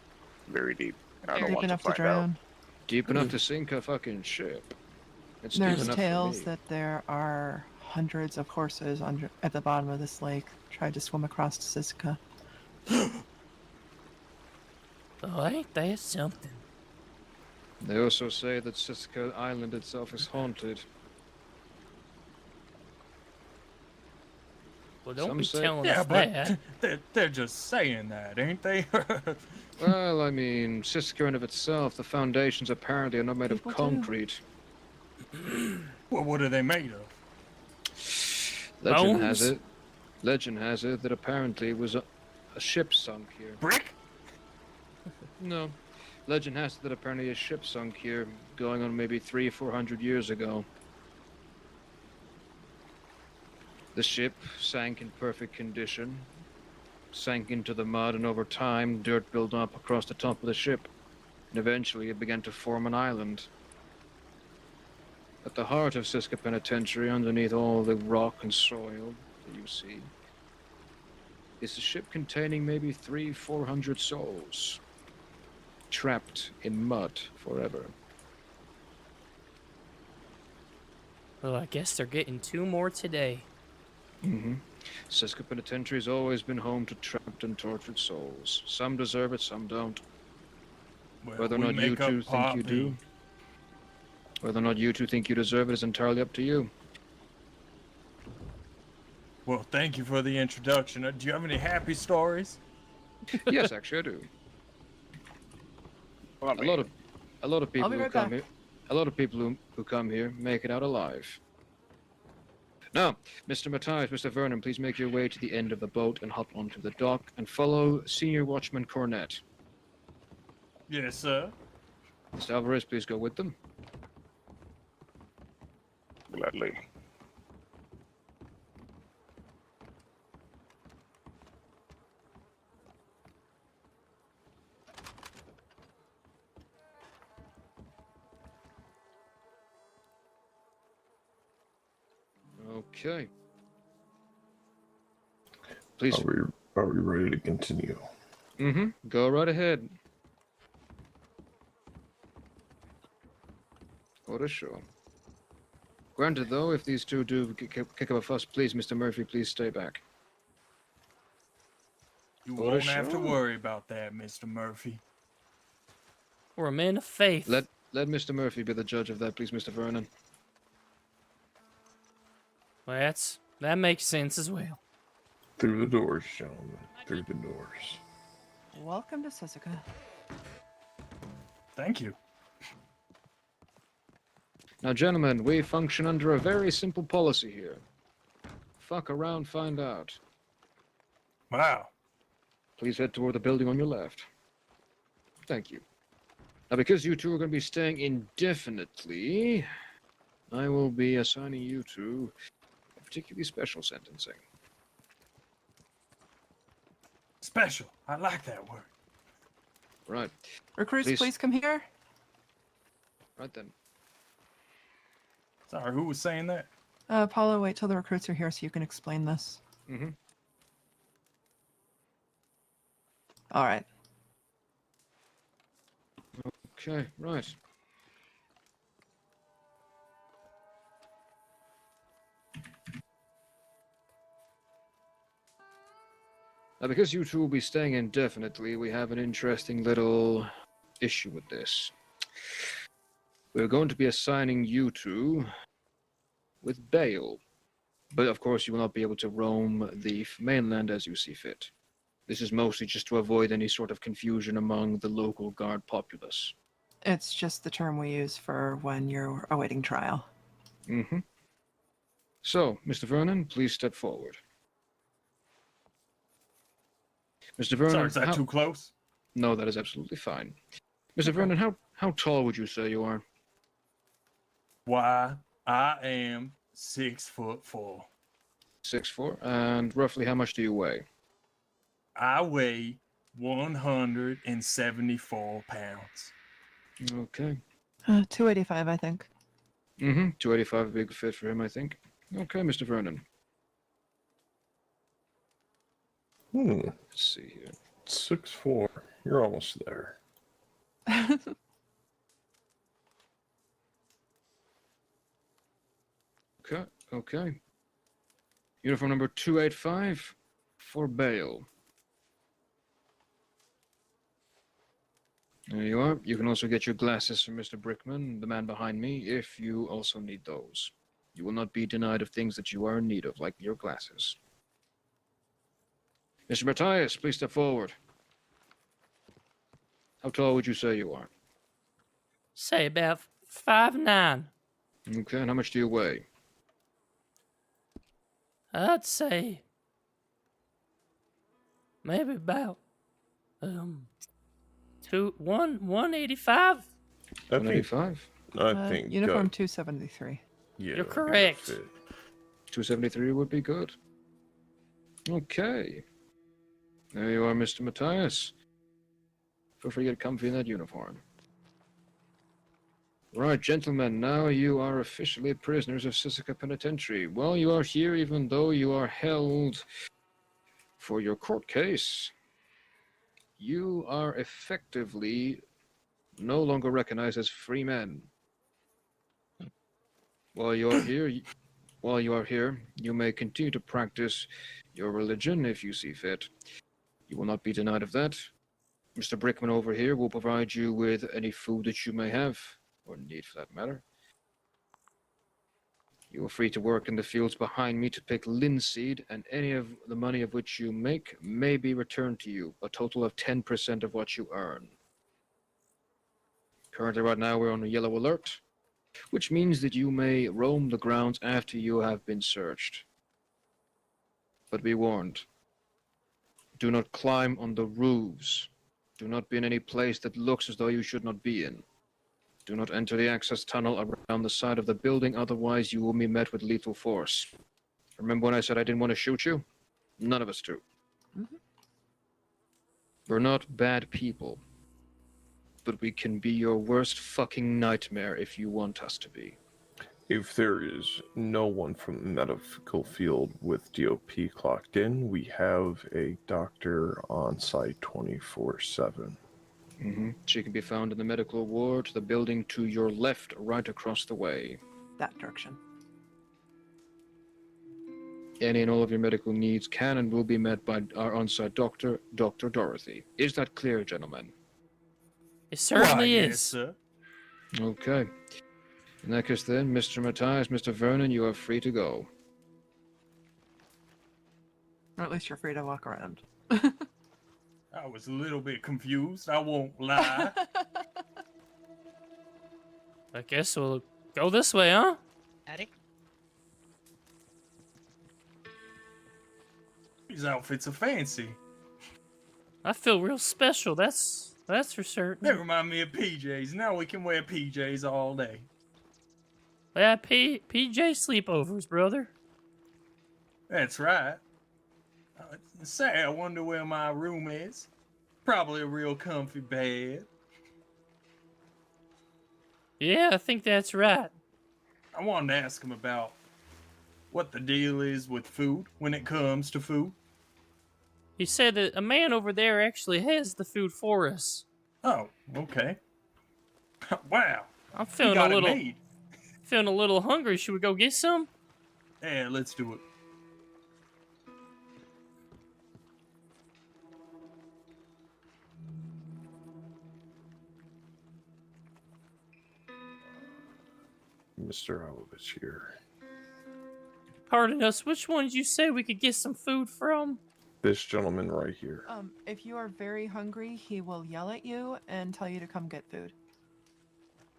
P: Very deep. I don't
T: Deep
P: want
T: enough
P: to
T: to
P: find out.
T: drown.
O: Deep enough to sink a fucking ship. It's deep
T: There's
O: enough
T: tales
O: for me.
T: that there are hundreds of horses at the bottom of this lake. Tried to swim across to Siska.
B: Oh, ain't that something?
O: They also say that Siska Island itself is haunted.
B: Well, don't
O: Some
B: be
O: say-
B: telling
A: Yeah,
B: us
A: but
B: that.
A: they're just saying that, ain't they?
O: Well, I mean, Siska in of itself, the foundations apparently are not made of
T: People do.
O: concrete.
A: Well, what are they made of?
O: Legend has
B: Bones?
O: it. Legend has it that apparently it was a ship sunk here.
A: Brick?
O: No. Legend has it that apparently a ship sunk here, going on maybe 300-400 years ago. The ship sank in perfect condition, sank into the mud, and over time, dirt built up across the top of the ship, and eventually it began to form an island. At the heart of Siska Penitentiary, underneath all the rock and soil that you see, is a ship containing maybe 300-400 souls, trapped in mud forever.
B: Well, I guess they're getting 2 more today.
O: Mm-hmm. Siska Penitentiary has always been home to trapped and tortured souls. Some deserve it, some don't.
A: Well,
O: Whether or
A: we
O: not you
A: make up
O: two think
A: Part
O: you
A: B.
O: do, whether or not you two think you deserve it is entirely up to you.
A: Well, thank you for the introduction. Do you have any happy stories?
O: Yes, actually, I do.
P: Well,
O: A lot of people
T: be
O: who
T: right
O: come
T: back.
O: here, a lot of people who come here make it out alive. Now, Mr. Matthias, Mr. Vernon, please make your way to the end of the boat and hop onto the dock and follow Senior Watchman Cornett.
A: Yes, sir.
O: Mr. Alvarez, please go with them.
P: Gladly.
O: Okay. Please.
R: Are we ready to continue?
O: Mm-hmm. Go right ahead. What a show. Granted, though, if these two do kick up a fuss, please, Mr. Murphy, please stay back.
A: You
O: What a
A: won't have to
O: show.
A: worry about that, Mr. Murphy.
B: We're a man of faith.
O: Let Mr. Murphy be the judge of that, please, Mr. Vernon.
B: Well, that makes sense as well.
R: Through the doors, gentlemen. Through the doors.
T: Welcome to Sisika.
A: Thank you.
O: Now, gentlemen, we function under a very simple policy here. Fuck around, find out.
A: Wow.
O: Please head toward the building on your left. Thank you. Now, because you two are going to be staying indefinitely, I will be assigning you to a particularly special sentencing.
A: Special. I like that word.
O: Right.
T: Recruits, please come here.
O: Right then.
A: Sorry, who was saying that?
T: Paulo, wait till the recruits are here so you can explain this.
O: Mm-hmm.
T: All right.
O: Okay, right. Now, because you two will be staying indefinitely, we have an interesting little issue with this. We're going to be assigning you two with bail. But of course, you will not be able to roam the mainland as you see fit. This is mostly just to avoid any sort of confusion among the local guard populace.
T: It's just the term we use for when you're awaiting trial.
O: Mm-hmm. So, Mr. Vernon, please step forward. Mr. Vernon,
A: Sorry, is that too close?
O: No, that is absolutely fine. Mr. Vernon, how tall would you say you are?
A: Why, I am 6'4".
O: 6'4", and roughly how much do you weigh?
A: I weigh 174 pounds.
O: Okay.
T: 285, I think.
O: Mm-hmm. 285, a big fit for him, I think. Okay, Mr. Vernon.
R: Let's
O: see here.
R: 6'4". You're almost there.
O: Okay. Uniform number 285 for bail. There you are. You can also get your glasses from Mr. Brickman, the man behind me, if you also need those. You will not be denied of things that you are in need of, like your glasses. Mr. Matthias, please step forward. How tall would you say you are?
B: Say about 5'9".
O: Okay, and how much do you weigh?
B: I'd say maybe about 185.
O: 185?
R: I think
T: Uniform 273.
R: Yeah,
B: You're correct.
O: 273 would be good. Okay. There you are, Mr. Matthias. Feel free to get comfy in that uniform. Right, gentlemen, now you are officially prisoners of Sisika Penitentiary. Well, you are here even though you are held for your court case. You are effectively no longer recognized as free men. While you are here, you may continue to practice your religion if you see fit. You will not be denied of that. Mr. Brickman over here will provide you with any food that you may have, or need for that matter. You are free to work in the fields behind me to pick linseed, and any of the money of which you make may be returned to you, a total of 10% of what you earn. Currently, right now, we're on a yellow alert, which means that you may roam the grounds after you have been searched. But be warned, do not climb on the roofs. Do not be in any place that looks as though you should not be in. Do not enter the access tunnel around the side of the building, otherwise you will be met with lethal force. Remember when I said I didn't want to shoot you? None of us do. We're not bad people. But we can be your worst fucking nightmare if you want us to be.
R: If there is no one from the medical field with DOP clocked in, we have a doctor on site 24/7.
O: She can be found in the medical ward, the building to your left, right across the way.
T: That direction.
O: Any and all of your medical needs can and will be met by our on-site doctor, Dr. Dorothy. Is that clear, gentlemen?
B: It certainly
A: Why,
B: is.
A: yes, sir.
O: Okay. In that case then, Mr. Matthias, Mr. Vernon, you are free to go.
T: Or at least you're free to walk around.
A: I was a little bit confused. I won't lie.
B: I guess we'll go this way, huh?
I: Howdy.
A: These outfits are fancy.
B: I feel real special. That's for certain.
A: They remind me of PJs. Now we can wear PJs all day.
B: Yeah, PJ sleepovers, brother.
A: That's right. Say, I wonder where my room is. Probably a real comfy bed.
B: Yeah, I think that's right.
A: I wanted to ask him about what the deal is with food when it comes to food.
B: He said that a man over there actually has the food for us.
A: Oh, okay. Wow.
B: I'm
A: You
B: feeling
A: got
B: a
A: it
B: little
A: made.
B: hungry. Should we go get some?
A: Yeah, let's do it.
R: Mr. Alovich here.
B: Pardon us, which one did you say we could get some food from?
R: This gentleman right here.
T: If you are very hungry, he will yell at you and tell you to come get food.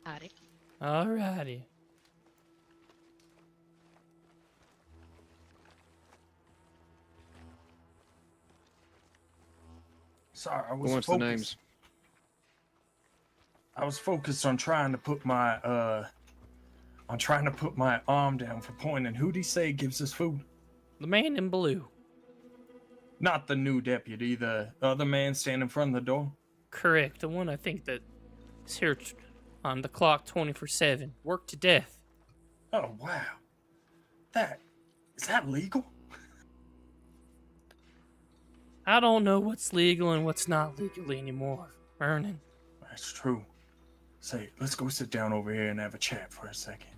I: Howdy.
B: Alrighty.
A: Sorry, I
O: Who
A: was
O: wants the names?
A: I was focused on trying to put my arm down for pointing. Who'd he say gives us food?
B: The man in blue.
A: Not the new deputy, the other man standing in front of the door.
B: Correct. The one I think that is here on the clock 24/7. Worked to death.
A: Oh wow. Is that legal?
B: I don't know what's legal and what's not legal anymore, Vernon.
A: That's true. Say, let's go sit down over here and have a chat for a second.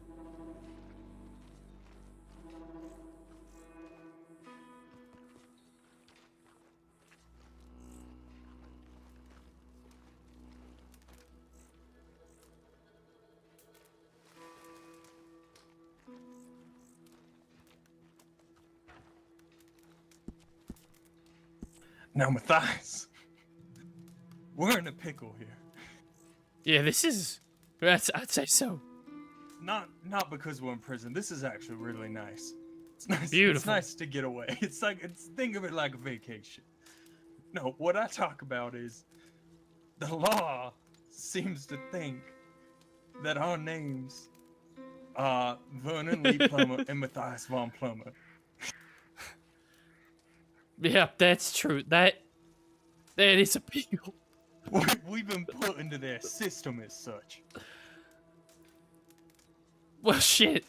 A: Now, Matthias, we're in a pickle here.
B: Yeah, I'd say so.
A: Not because we're in prison. This is actually really nice. It's nice.
B: Beautiful.
A: It's nice to get away. Think of it like a vacation. No, what I talk about is the law seems to think that our names are Vernon Lee Plummer and Matthias Von Plummer.
B: Yeah, that's true. That is a pickle.
A: We've been put into their system as such.
B: Well, shit.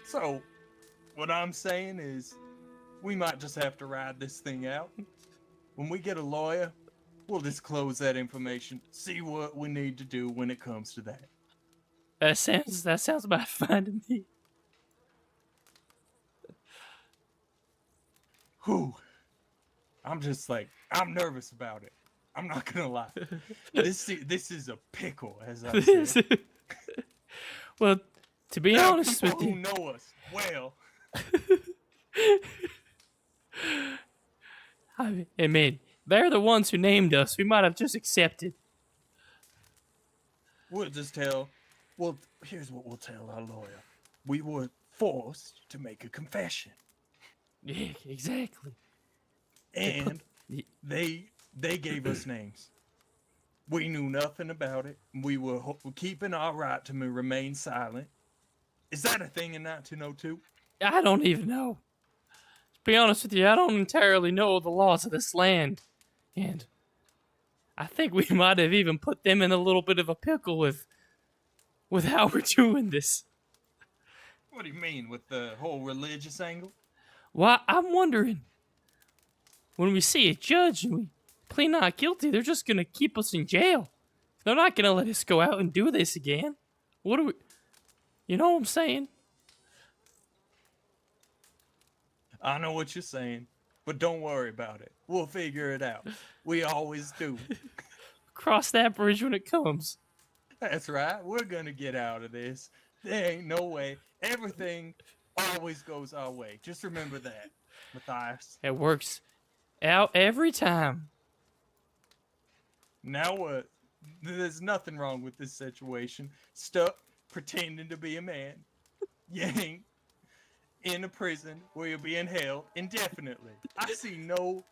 A: So, what I'm saying is, we might just have to ride this thing out. When we get a lawyer, we'll disclose that information, see what we need to do when it comes to that.
B: That sounds about fine to me.
A: Whew. I'm nervous about it. I'm not gonna lie. This is a pickle, as I said.
B: Well, to be honest with
A: people
B: you,
A: who know us well.
B: I mean, they're the ones who named us. We might have just accepted.
A: We'll just here's what we'll tell our lawyer. We were forced to make a confession.
B: Yeah, exactly.
A: And they They gave us names. We knew nothing about it. We were keeping our right to remain silent. Is that a thing in 1902?
B: I don't even know. To be honest with you, I don't entirely know the laws of this land. And I think we might have even put them in a little bit of a pickle with how we're doing this.
A: What do you mean with the whole religious angle?
B: Well, I'm wondering, when we see a judge and we plead not guilty, they're just going to keep us in jail. They're not going to let us go out and do this again. What do we... You know what I'm saying?
A: I know what you're saying, but don't worry about it. We'll figure it out. We always do.
B: Cross that bridge when it comes.
A: That's right. We're going to get out of this. There ain't no way. Everything always goes our way. Just remember that, Matthias.
B: It works out every time.
A: Now what? There's nothing wrong with this situation. Stuck pretending to be a man. You ain't in a prison where you're being held indefinitely. I see no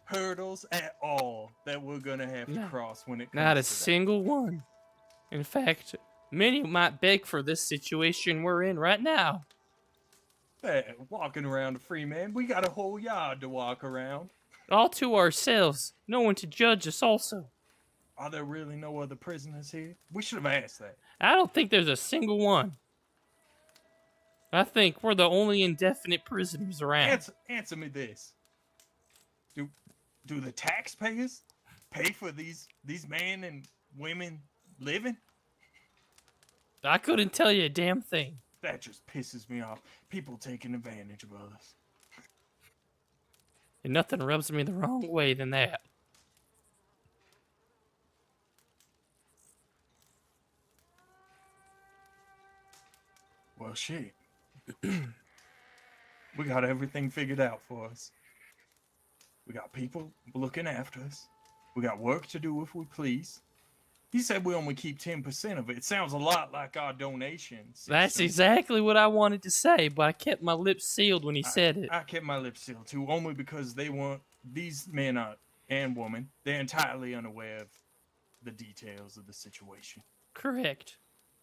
A: hurdles at all that we're gonna have to cross when it comes
B: Not a
A: to
B: single one. In fact, many might beg for this situation we're in right now.
A: that. Walking around a free man, we got a whole yard to walk around.
B: All to ourselves. No one to judge us also.
A: Are there really no other prisoners here? We should have asked that.
B: I don't think there's a single one. I think we're the only indefinite prisoners around.
A: Answer me this. Do the taxpayers pay for these men and women living?
B: I couldn't tell you a damn thing.
A: That just pisses me off. People taking advantage of others.
B: And nothing rubs me the wrong way than that.
A: Well, shit. We got everything figured out for us. We got people looking after us. We got work to do if we please. He said we only keep 10% of it. It sounds a lot like our donations.
B: That's exactly what I wanted to say, but I kept my lips sealed when he said it.
A: I kept my lips sealed too, only because they weren't, these men and women, they're entirely unaware of the details of the situation.
B: Correct.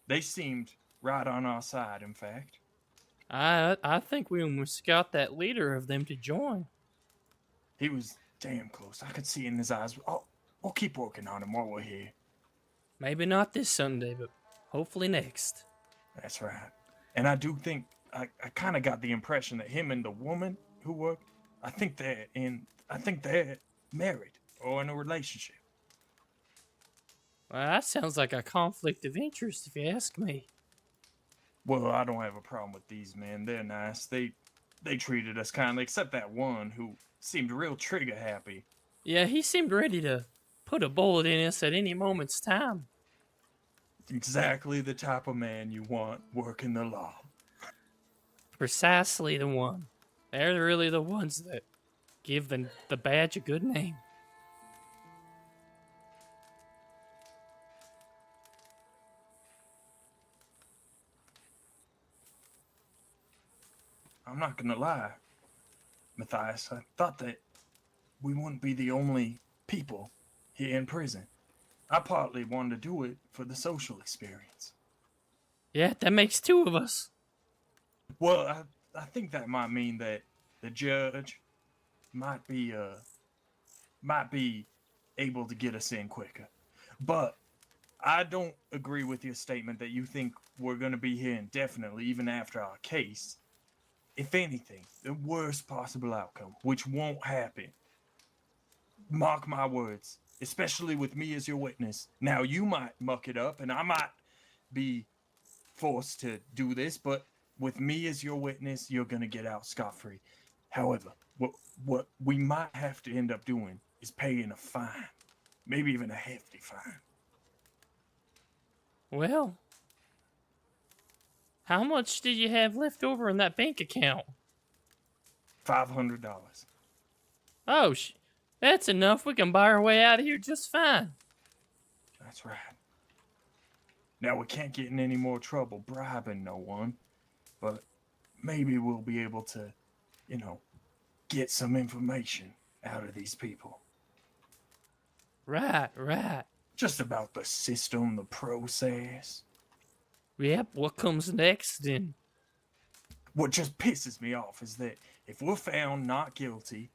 A: They seemed right on our side, in fact.
B: I think we almost got that leader of them to join.
A: He was damn close. I could see in his eyes. We'll keep working on him while we're here.
B: Maybe not this Sunday, but hopefully next.
A: That's right. And I do think, I kind of got the impression that him and the woman who worked, I think they're married or in a relationship.
B: Well, that sounds like a conflict of interest, if you ask me.
A: Well, I don't have a problem with these men. They're nice. They treated us kindly, except that one who seemed real trigger happy.
B: Yeah, he seemed ready to put a bullet in us at any moment's time.
A: Exactly the type of man you want working the law.
B: Precisely the one. They're really the ones that give the badge a good name.
A: I'm not gonna lie, Matthias. I thought that we wouldn't be the only people here in prison. I partly wanted to do it for the social experience.
B: Yeah, that makes two of us.
A: Well, I think that might mean that the judge might be able to get us in quicker. But I don't agree with your statement that you think we're going to be here indefinitely, even after our case. If anything, the worst possible outcome, which won't happen. Mark my words, especially with me as your witness. Now, you might muck it up, and I might be forced to do this, but with me as your witness, you're going to get out scot-free. However, what we might have to end up doing is paying a fine, maybe even a hefty fine.
B: Well, how much did you have left over in that bank account?
A: $500.
B: Oh, that's enough. We can buy our way out of here just fine.
A: That's right. Now, we can't get in any more trouble bribing no one, but maybe we'll be able to, get some information out of these people.
B: Right.
A: Just about the system, the process.
B: Yep, what comes next then?
A: What just pisses me off is that if we're found not guilty,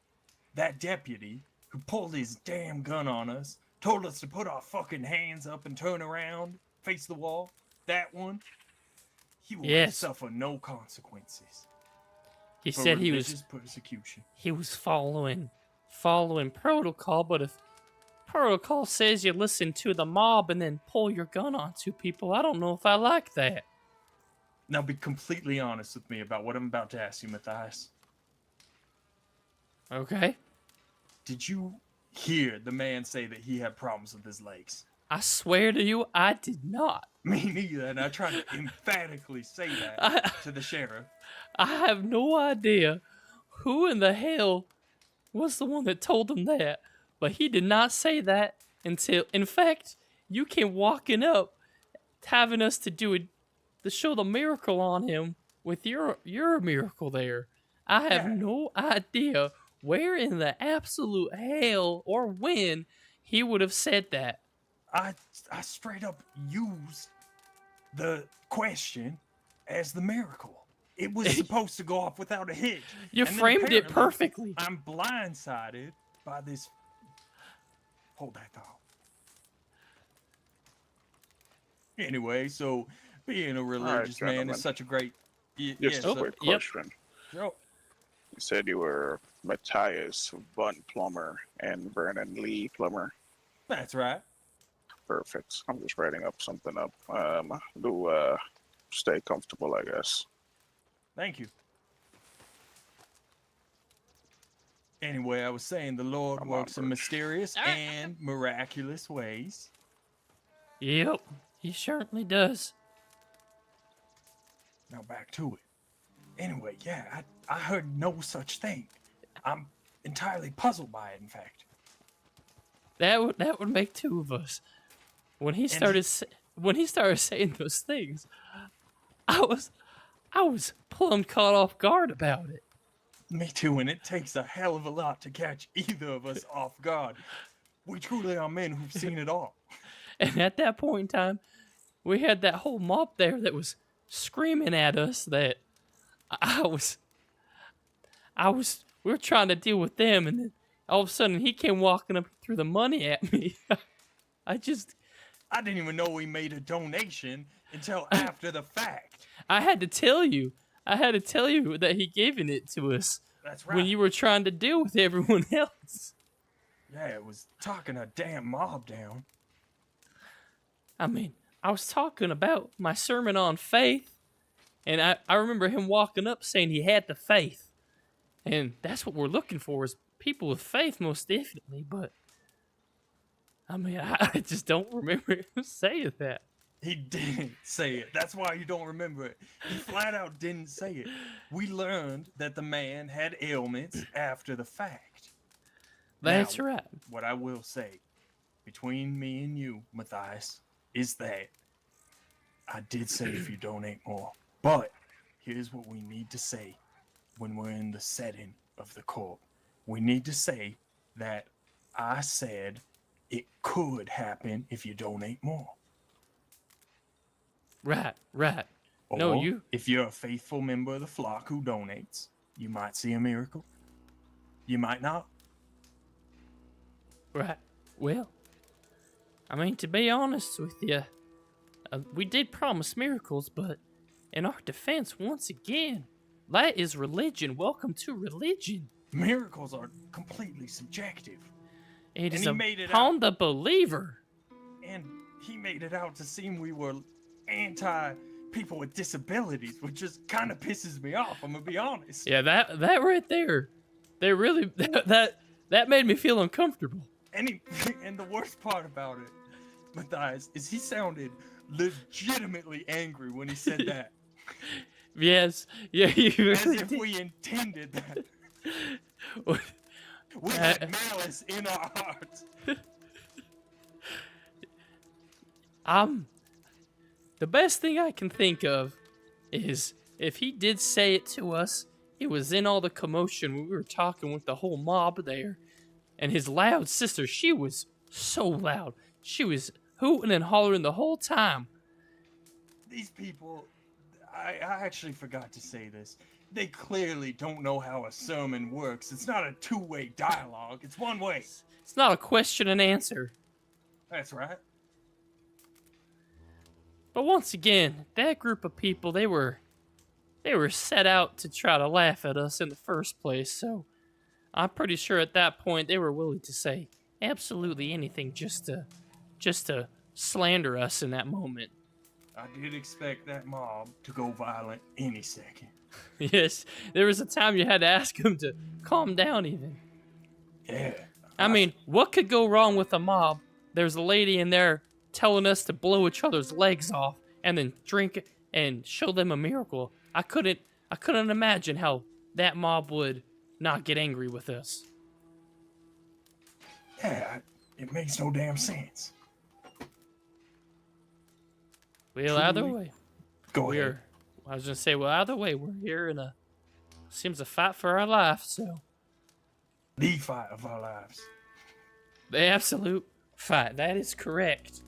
A: that deputy who pulled his damn gun on us, told us to put our fucking hands up and turn around, face the wall, that one, he will
B: Yes.
A: suffer no consequences.
B: He
A: for
B: said he
A: religious
B: was
A: persecution.
B: he was following protocol, but if protocol says you listen to the mob and then pull your gun on two people, I don't know if I like that.
A: Now be completely honest with me about what I'm about to ask you, Matthias.
B: Okay.
A: Did you hear the man say that he had problems with his legs?
B: I swear to you, I did not.
A: Me neither, and I tried to emphatically say that to the sheriff.
B: I have no idea who in the hell was the one that told him that, but he did not say that until, in fact, you came walking up, having us to show the miracle on him with your miracle there. I have no idea where in the absolute hell or when he would have said that.
A: I straight up used the question as the miracle. It was supposed to go off without a hitch.
B: You
A: And then
B: framed it
A: apparently
B: perfectly.
A: I'm blindsided by this. Hold that thought. Anyway, so being a religious man
P: gentlemen.
A: is such a great.
P: Just a quick question.
A: Sure.
P: You said you were Matthias Bunt Plumber and Vernon Lee Plumber.
A: That's right.
P: Perfect. I'm just writing up something up. Stay comfortable, I guess.
A: Thank you. Anyway, I was saying the Lord works in mysterious and miraculous ways.
B: Yep, he certainly does.
A: Now back to it. Anyway, yeah, I heard no such thing. I'm entirely puzzled by it, in fact.
B: That would make two of us. When he started saying those things, I was plumb caught off guard about it.
A: Me too, and it takes a hell of a lot to catch either of us off guard. We truly are men who've seen it all.
B: And at that point in time, we had that whole mob there that was screaming at us that we were trying to deal with them, and then all of a sudden he came walking up through the money at me. I
A: didn't even know we made a donation until after the fact.
B: I had to tell you that he given it to us.
A: That's right.
B: When you were trying to deal with everyone else.
A: Yeah, it was talking a damn mob down.
B: I mean, I was talking about my sermon on faith, and I remember him walking up saying he had the faith. And that's what we're looking for, is people with faith, most definitely. But, I mean, I just don't remember him saying that.
A: He didn't say it. That's why you don't remember it. He flat out didn't say it. We learned that the man had ailments after the fact.
B: That's
A: Now,
B: right.
A: What I will say, between me and you, Matthias, is that I did say if you donate more. But here's what we need to say when we're in the setting of the court. We need to say that I said it could happen if you donate more.
B: Right.
A: Or
B: No, you.
A: if you're a faithful member of the flock who donates, you might see a miracle. You might not.
B: Right. Well, I mean, to be honest with you, we did promise miracles, but in our defense, once again, that is religion. Welcome to religion.
A: Miracles are completely subjective.
B: It is
A: he made it
B: upon the believer.
A: And he made it out to seem we were anti people with disabilities, which just kind of pisses me off. I'm gonna be honest.
B: Yeah, that right there, they really that made me feel uncomfortable.
A: And the worst part about it, Matthias, is he sounded legitimately angry when he said that.
B: Yes, yeah, you
A: As
B: really
A: if
B: did.
A: we intended that. We had malice in our hearts.
B: The best thing I can think of is if he did say it to us, it was in all the commotion when we were talking with the whole mob there, and his loud sister, she was So loud. She was hooting and hollering the whole time.
A: These people, I actually forgot to say this. They clearly don't know how a sermon works. It's not a two-way dialogue. It's one way.
B: It's not a question and answer.
A: That's right.
B: But once again, that group of people, they were set out to try to laugh at us in the first place, so I'm pretty sure at that point they were willing to say absolutely anything just to slander us in that moment.
A: I did expect that mob to go violent any second.
B: Yes, there was a time you had to ask them to calm down even.
A: Yeah.
B: I mean, what could go wrong with a mob? There's a lady in there telling us to blow each other's legs off and then drink and show them a miracle. I couldn't imagine how that mob would not get angry with us.
A: Yeah, it makes no damn sense.
B: Well, either way.
A: Go ahead.
B: I was gonna say, well, either way, we're here in seems a fight for our life, so.
A: The fight of our lives.
B: The absolute fight, that is correct.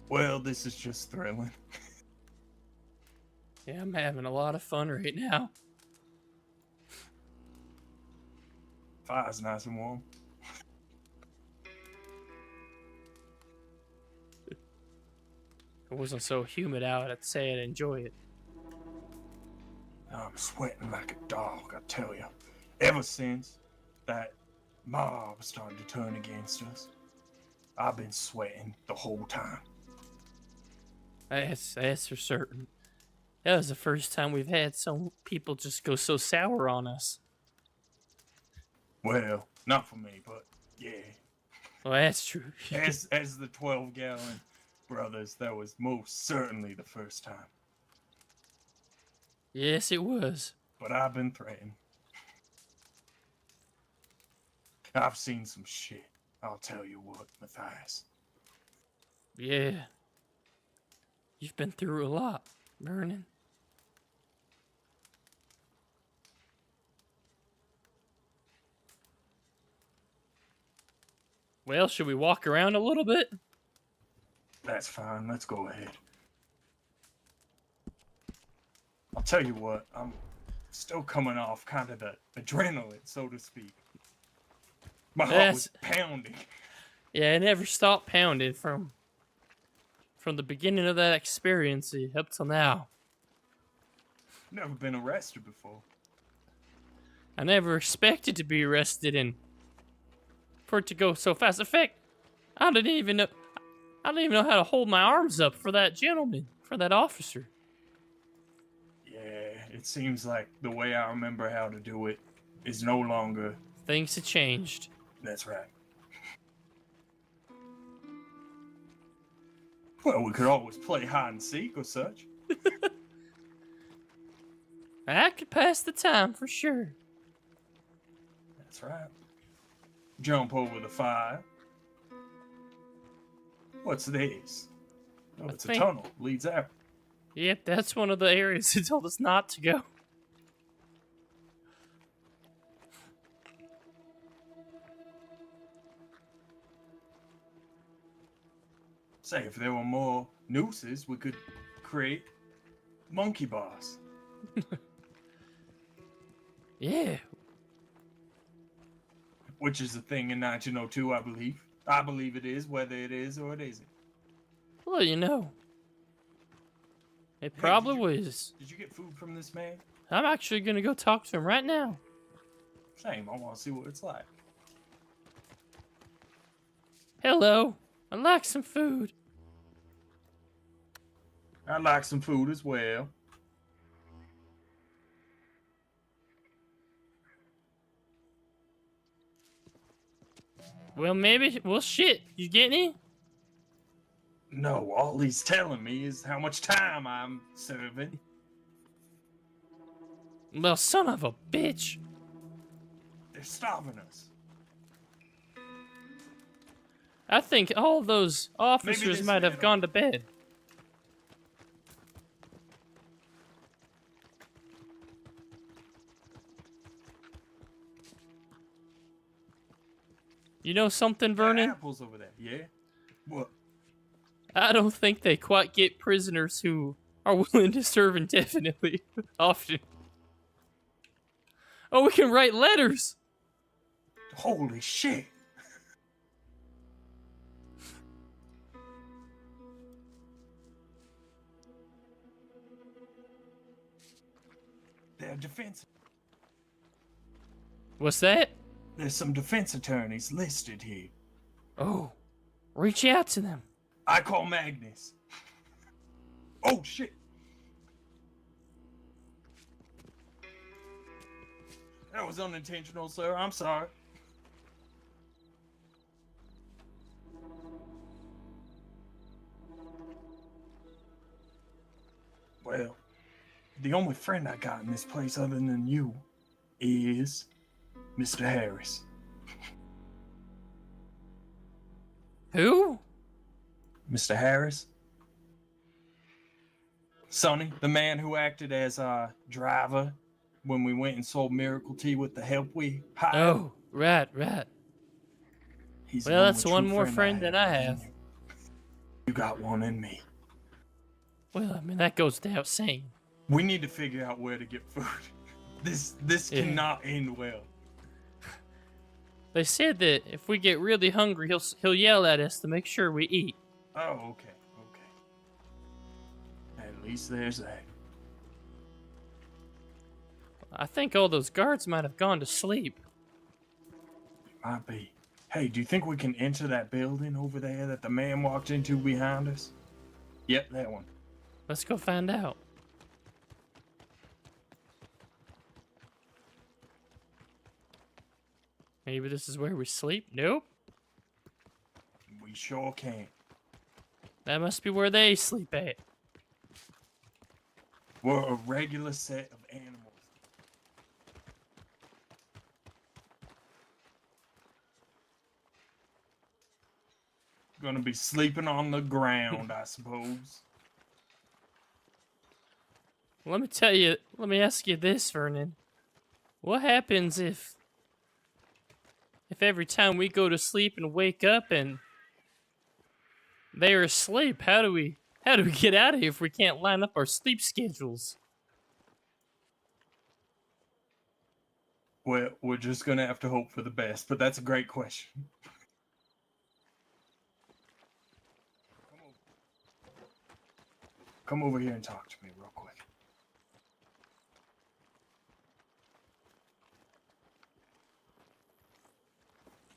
A: Well, this is just thrilling.
B: Yeah, I'm having a lot of fun right now.
A: Fire's nice and warm.
B: If it wasn't so humid out, I'd say I'd enjoy it.
A: I'm sweating like a dog, I tell you. Ever since that mob started to turn against us, I've been sweating the whole time.
B: That's for certain. That was the first time we've had some people just go so sour on us.
A: Well, not for me, but yeah.
B: Well, that's true.
A: As the 12-gallon brothers, that was most certainly the first time.
B: Yes, it was.
A: But I've been threatened. I've seen some shit. I'll tell you what, Matthias.
B: Yeah. You've been through a lot, Vernon. Well, should we walk around a little bit?
A: That's fine. Let's go ahead. I'll tell you what, I'm still coming off kind of the adrenaline, so to speak. My heart was pounding.
B: Yeah, it never stopped pounding from the beginning of that experience up till now.
A: Never been arrested before.
B: I never expected to be arrested and for it to go so fast. In fact, I didn't even know how to hold my arms up for that gentleman, for that officer.
A: Yeah, it seems like the way I remember how to do it is no longer.
B: Things have changed.
A: That's right. Well, we could always play hide and seek or such.
B: I could pass the time for sure.
A: That's right. Jump over the fire. What's this? Oh, it's a tunnel. Leads out.
B: Yep, that's one of the areas they told us not to go.
A: Say, if there were more nooses, we could create monkey bars.
B: Yeah.
A: Which is a thing in 1902, I believe. I believe it is, whether it is or it isn't.
B: Well, you know. It probably was.
A: Did you get food from this man?
B: I'm actually going to go talk to him right now.
A: Same, I want to see what it's like.
B: Hello. I'd like some food.
A: I'd like some food as well.
B: Well, maybe. Well, shit. You get any?
A: No, all he's telling me is how much time I'm serving.
B: Well, son of a bitch.
A: They're starving us.
B: I think all those officers
A: this
B: might have
A: man-
B: gone to bed. You know something, Vernon?
A: Apples over there. Yeah. What?
B: I don't think they quite get prisoners who are willing to serve indefinitely often. Oh, we can write letters.
A: Holy shit. They're defense.
B: What's that?
A: There's some defense attorneys listed here.
B: Oh, reach out to them.
A: I call Magnus. Oh shit. That was unintentional, sir. I'm sorry. Well, the only friend I got in this place other than you is Mr. Harris.
B: Who?
A: Mr. Harris? Sonny, the man who acted as our driver when we went and sold Miracle Tea with the help we hired.
B: Oh, right.
A: He's the
B: Well,
A: only
B: that's
A: true
B: one more friend than I
A: have.
B: have.
A: You got one in me.
B: Well, I mean, that goes without saying.
A: We need to figure out where to get food. This
B: Yeah.
A: cannot end well.
B: They said that if we get really hungry, he'll yell at us to make sure we eat.
A: Oh, okay. At least there's that.
B: I think all those guards might have gone to sleep.
A: Might be. Hey, do you think we can enter that building over there that the man walked into behind us? Yep, that one.
B: Let's go find out. Maybe this is where we sleep? Nope.
A: We sure can.
B: That must be where they sleep at.
A: We're a regular set of animals. Gonna be sleeping on the ground, I suppose.
B: Let me ask you this, Vernon. What happens if every time we go to sleep and wake up and they're asleep? How do we get out of here if we can't line up our sleep schedules?
A: Well, we're just gonna have to hope for the best, but that's a great question. Come over here and talk to me real quick.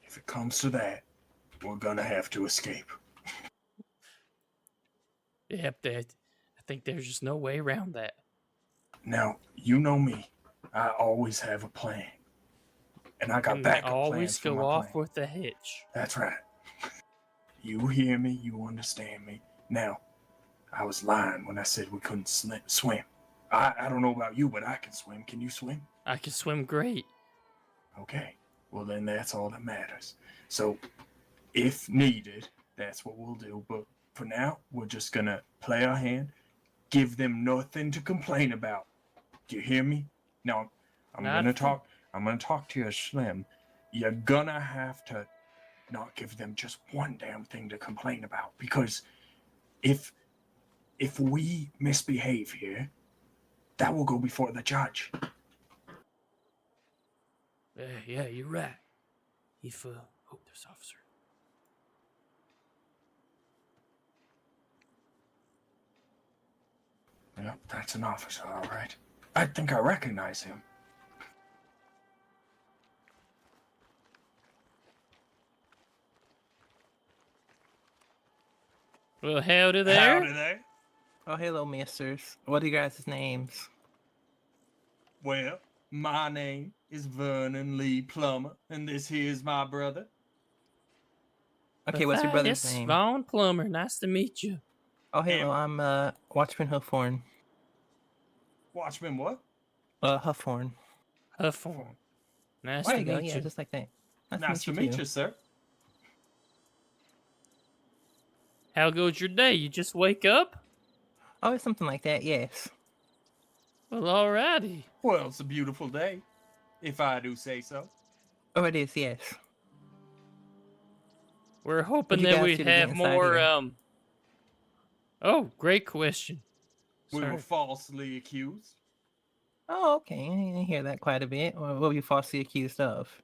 A: If it comes to that, we're gonna have to escape.
B: Yep, I think there's just no way around that.
A: Now, you know me. I always have a plan. And I got
B: And
A: backup
B: always
A: plans for
B: go
A: my
B: off
A: plan.
B: with a hitch.
A: That's right. You hear me, you understand me. Now, I was lying when I said we couldn't swim. I don't know about you, but I can swim. Can you swim?
B: I can swim great.
A: Okay. Well, then that's all that matters. So, if needed, that's what we'll do. But for now, we're just gonna play our hand, give them nothing to complain about. Do you hear me? Now, I'm gonna talk to you Slim. You're gonna have to not give them just one damn thing to complain about, because if we misbehave here, that will go before the judge.
B: Yeah, you're right. If oh, there's officer.
A: Yep, that's an officer, all right. I think I recognize him.
B: Well, howdy there.
A: Howdy there.
U: Oh, hello, misters. What are you guys' names?
A: Well, my name is Vernon Lee Plummer, and this here's my brother.
U: Okay, what's your brother's
B: Matthias
U: name?
B: Vaughn Plummer. Nice to meet you.
U: Oh, hello, I'm Watchman Huffhorn.
A: Watchman what?
U: Huffhorn.
B: Huffhorn. Nice
U: There
B: to
U: you go,
B: meet
U: yeah,
B: you.
U: just like that.
A: Nice to meet
U: too.
A: you, sir.
B: How goes your day? You just wake up?
U: Oh, it's something like that, yes.
B: Well, alrighty.
A: Well, it's a beautiful day, if I do say so.
U: Oh, it is, yes.
B: We're hoping
U: What'd you
B: that
U: guys
B: we'd
U: do to get
B: have
U: inside
B: more.
U: here?
B: Oh, great question.
A: We
B: Sorry.
A: were falsely accused.
U: Oh, okay. I hear that quite a bit. What were you falsely accused of?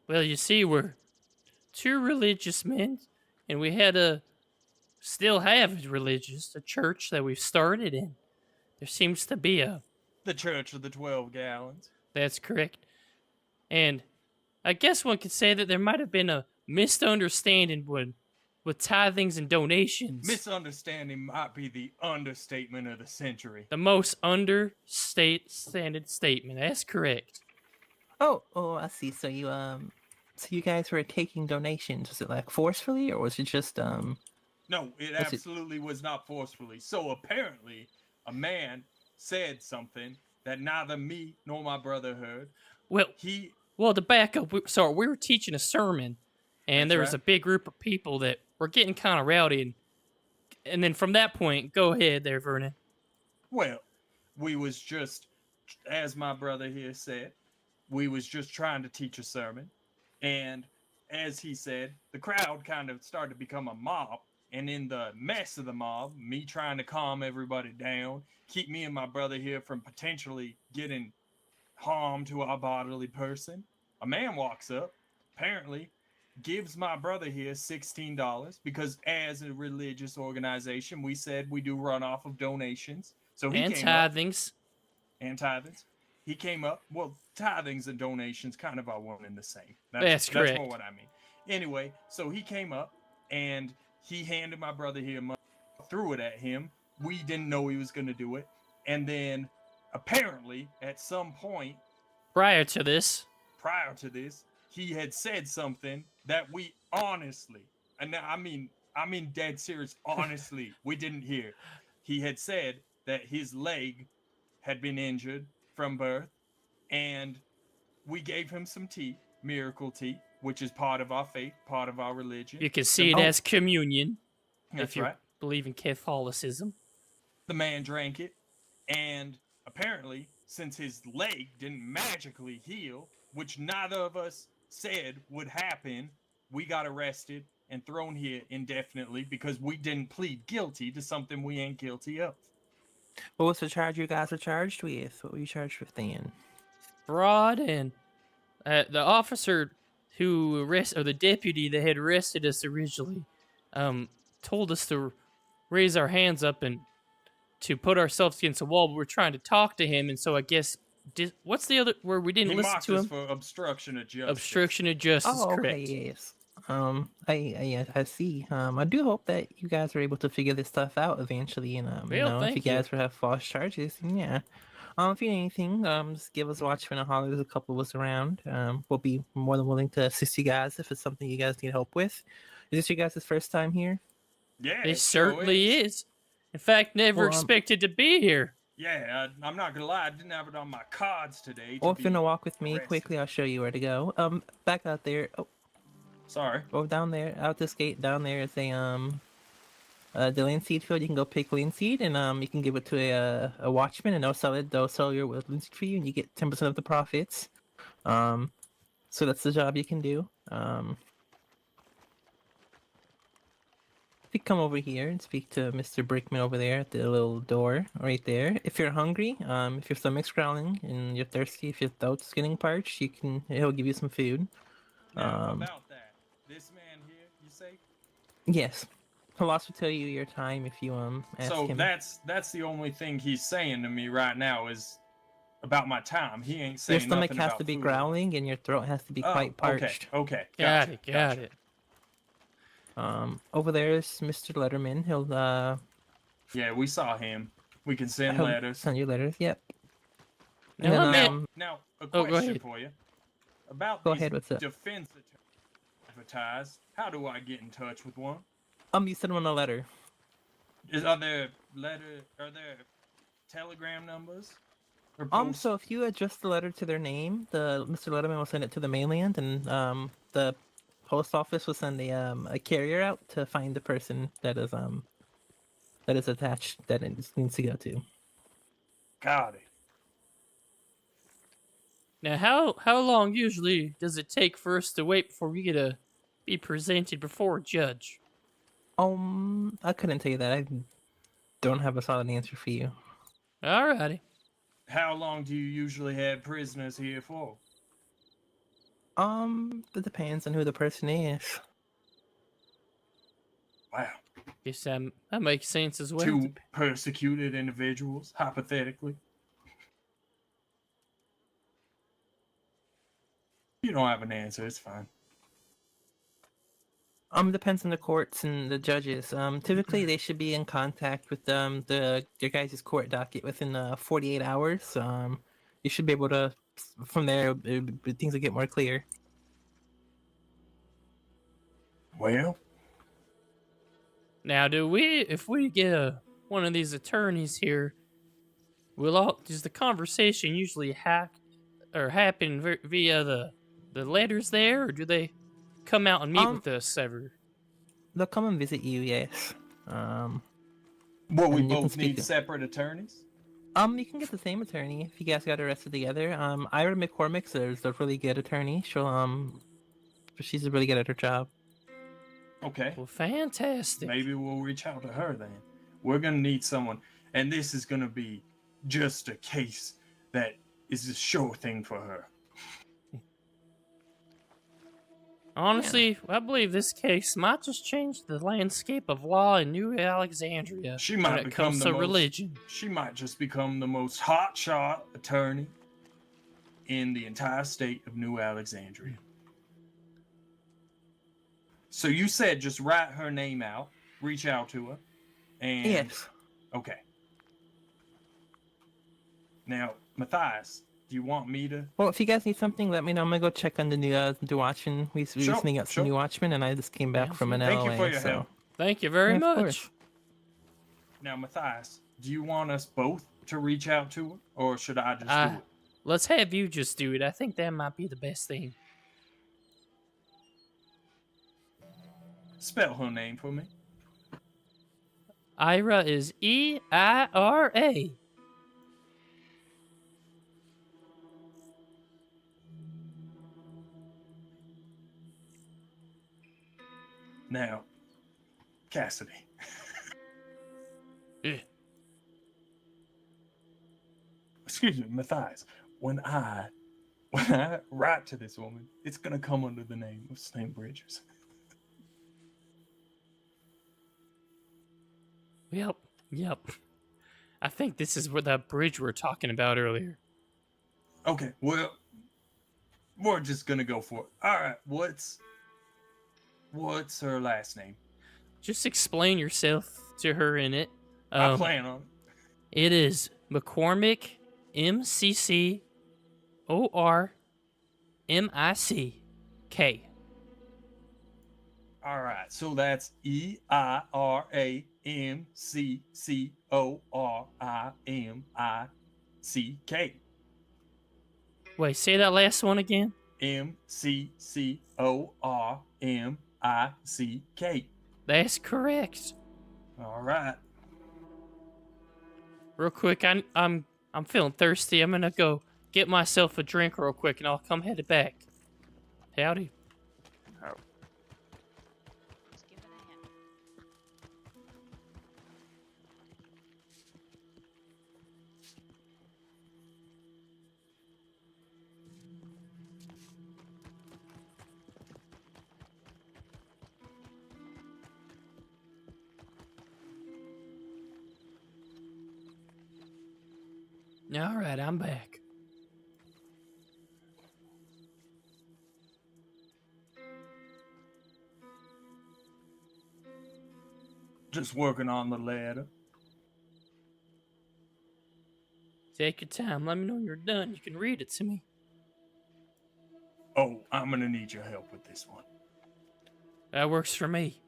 B: Well, you see, we're two religious men, and we had still have a church that we've started, and there seems to be
A: The Church of the 12 Gallons.
B: That's correct. And I guess one could say that there might have been a misunderstanding with tithings and donations.
A: Misunderstanding might be the understatement of the century.
B: The most understated statement. That's correct.
U: Oh, I see. So you guys were taking donations. Was it like forcefully, or was it just
A: No, it
U: Was it-
A: absolutely was not forcefully. So apparently, a man said something that neither me nor my brother heard.
B: Well, to back up, we were teaching a sermon, and
A: That's
B: there was
A: right.
B: a big group of people that were getting kind of rowdy, and then from that point, go ahead there, Vernon.
A: Well, we was just, as my brother here said, we was just trying to teach a sermon, and as he said, the crowd kind of started to become a mob, and in the mess of the mob, me trying to calm everybody down, keep me and my brother here from potentially getting harm to our bodily person, a man walks up, apparently gives my brother here $16 because as a religious organization, we said we do run off of donations. So he
B: And
A: came up-
B: tithings.
A: and tithings. He came up. Well, tithings and donations kind of are one and the same.
B: That's correct.
A: That's more what I mean. Anyway, so he came up and he handed my brother here money, threw it at him. We didn't know he was going to do it. And then apparently at some point
B: Prior to this,
A: he had said something that we honestly, and I mean dead serious, honestly, we didn't hear. He had said that his leg had been injured from birth, and we gave him some tea, miracle tea, which is part of our faith, part of our religion.
B: you can see it as communion,
A: That's
B: if you
A: right.
B: believe in Catholicism.
A: The man drank it, and apparently, since his leg didn't magically heal, which neither of us said would happen, we got arrested and thrown here indefinitely because we didn't plead guilty to something we ain't guilty of.
U: what was the charge you guys were charged with? What were you charged with then?
B: Fraud, and the officer who or the deputy that had arrested us originally told us to raise our hands up and to put ourselves against the wall, but we're trying to talk to him, and so I guess what's the other where we didn't
A: He
B: listen
A: mocked
B: to
A: us
B: him?
A: for obstruction of justice.
B: Obstruction of justice,
U: Oh, okay,
B: correct.
U: yes. I see. I do hope that you guys are able to figure this stuff out eventually, and
B: Well,
U: if you
B: thank you.
U: guys would have false charges, then yeah. If you need anything, just give us a watch when a holler. There's a couple of us around. We'll be more than willing to assist you guys if it's something you guys need help with. Is this your guys' first time here?
A: Yeah,
B: It certainly is. In fact, never
U: Well,
B: expected to be here.
A: Yeah, I'm not gonna lie, I didn't have it on my cards today.
U: Or
A: to
U: if you want to
A: be
U: walk with me
A: arrested.
U: quickly, I'll show you where to go. Back out there. Oh,
A: sorry.
U: Go down there, out this gate. Down there is the linseed field. You can go pick linseed, and you can give it to a watchman, and they'll sell your linseed for you, and you get 10% of the profits. So that's the job you can do. If you come over here and speak to Mr. Brickman over there at the little door right there. If you're hungry, if your stomach's growling and you're thirsty, if your throat's getting parched, he'll give you some food.
A: Now, about that, this man here, you say?
U: Yes. He'll also tell you your time if you ask
A: So
U: him.
A: that's the only thing he's saying to me right now is about my time. He ain't
U: Your
A: saying
U: stomach
A: nothing
U: has
A: about
U: to be
A: food.
U: growling and your throat has to be quite parched.
A: Okay.
B: Got it.
U: Over there is Mr. Letterman. He'll
A: Yeah, we saw him. We can send
U: he'll
A: letters.
U: Send you letters. Yep.
B: Now,
U: And
B: let
U: then,
B: me-
A: Now, a
B: go
A: question
B: ahead.
A: for you. About
U: Go
A: these
U: ahead, what's up?
A: defense attorneys advertised. How do I get in touch with one?
U: you send him a letter.
A: Are there telegram numbers? Or post-
U: So if you address the letter to their name, the Mr. Letterman will send it to the mainland, and the post office will send a carrier out to find the person that is attached that it needs to go to.
A: Got it.
B: Now, how long usually does it take for us to wait before we get a be presented before a judge?
U: I couldn't tell you that. I don't have a solid answer for you.
B: Alrighty.
A: How long do you usually have prisoners here for?
U: It depends on who the person is.
A: Wow.
B: Guess that makes sense as well.
A: Two persecuted individuals, hypothetically. You don't have an answer, it's fine.
U: Depends on the courts and the judges. Typically they should be in contact with your guys' court docket within 48 hours. You should be able to, from there, things will get more clear.
A: Well,
B: now if we get one of these attorneys here, does the conversation usually happen via the letters there, or do they come out and meet with us ever?
U: They'll come and visit you, yes.
A: Well, we both need separate attorneys?
U: You can get the same attorney if you guys got arrested together. Ira McCormick's is a really good attorney. She's really good at her job.
A: Okay.
B: Well, fantastic.
A: Maybe we'll reach out to her then. We're gonna need someone, and this is gonna be just a case that is a sure thing for her.
B: Honestly, I believe this case might just change the landscape of law in New Alexandria.
A: She might
B: when it
A: become
B: comes
A: the
B: to
A: most,
B: religion.
A: She might just become the most hotshot attorney in the entire state of New Alexandria. So you said just write her name out, reach out to her, and
U: yes.
A: Okay. Now, Matthias, do you want me to?
U: Well, if you guys need something, let me know. I'm gonna go check on the new Watchmen. We recently got some new Watchmen, and I just came back from an
A: Thank
U: LA.
A: you for your
U: so.
A: help.
B: Thank you very
U: Yeah, of
B: much.
U: course.
A: Now, Matthias, do you want us both to reach out to her, or should I just do it?
B: Let's have you just do it. I think that might be the best thing.
A: Spell her name for me.
B: Ira is E-I-R-A.
A: Now, Cassidy. Excuse me, Matthias. When I write to this woman, it's gonna come under the name of Stan Bridges.
B: Yep. I think this is where that bridge we were talking about earlier.
A: Okay, well, we're just gonna go for it. All right, what's her last name?
B: Just explain yourself to her in it.
A: I plan on it.
B: It is McCormick, McCormick.
A: All right, so that's EIRAMCCORIMICK.
B: Wait, say that last one again.
A: MCCORMICK.
B: That's correct.
A: All right.
B: Real quick, I'm feeling thirsty. I'm gonna go get myself a drink real quick, and I'll come headed back. Howdy. All right, I'm back.
A: Just working on the letter.
B: Take your time. Let me know when you're done. You can read it to me.
A: Oh, I'm gonna need your help with this one.
B: That works for me.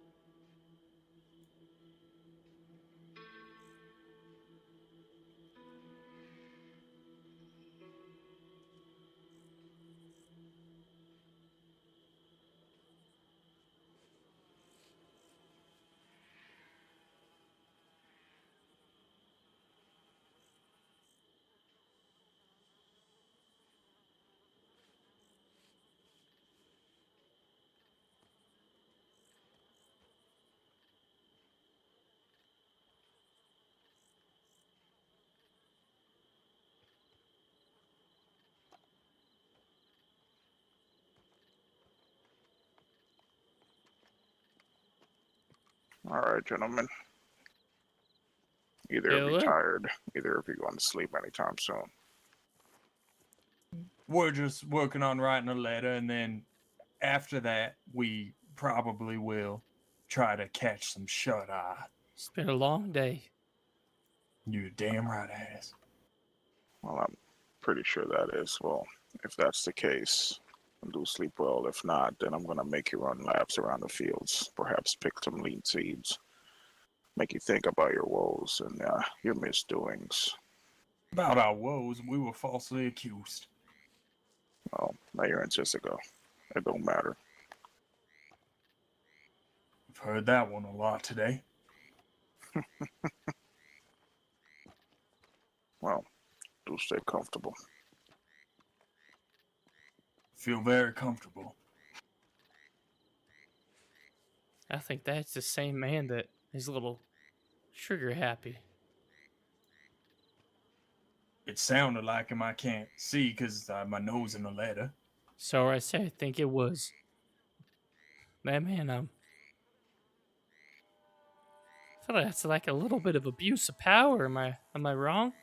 P: All right, gentlemen. Either of you
B: Taylor?
P: tired, either of you going to sleep anytime soon.
A: We're just working on writing a letter, and then after that, we probably will try to catch some shut eye.
B: It's been a long day.
A: You're damn right, ass.
P: Well, I'm pretty sure that is. Well, if that's the case, do sleep well. If not, then I'm going to make you run laps around the fields. Perhaps pick some lean seeds. Make you think about your woes and your misdoings.
A: About our woes, we were falsely accused.
P: Well, now you're in Jessica. It don't matter.
A: I've heard that one a lot today.
P: Well, do stay comfortable.
A: Feel very comfortable.
B: I think that's the same man that is a little sugar happy.
A: It sounded like him. I can't see because I have my nose in the letter.
B: So I say I think it was that man. I feel like that's like a little bit of abuse of power. Am I wrong?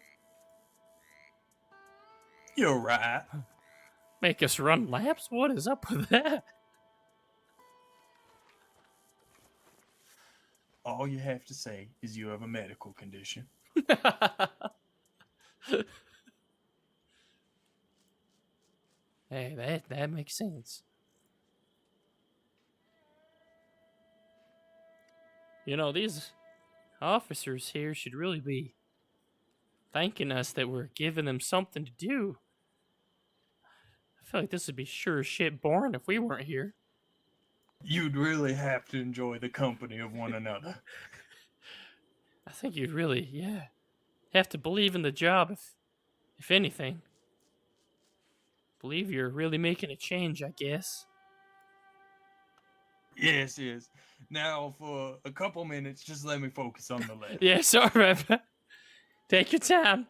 A: You're right.
B: Make us run laps? What is up with that?
A: All you have to say is you have a medical condition.
B: Hey, that makes sense. You know, these officers here should really be thanking us that we're giving them something to do. I feel like this would be sure as shit boring if we weren't here.
A: You'd really have to enjoy the company of one another.
B: I think you'd really, have to believe in the job, if anything. Believe you're really making a change, I guess.
A: Yes. Now, for a couple minutes, just let me focus on the letter.
B: Yeah, sorry. Take your time.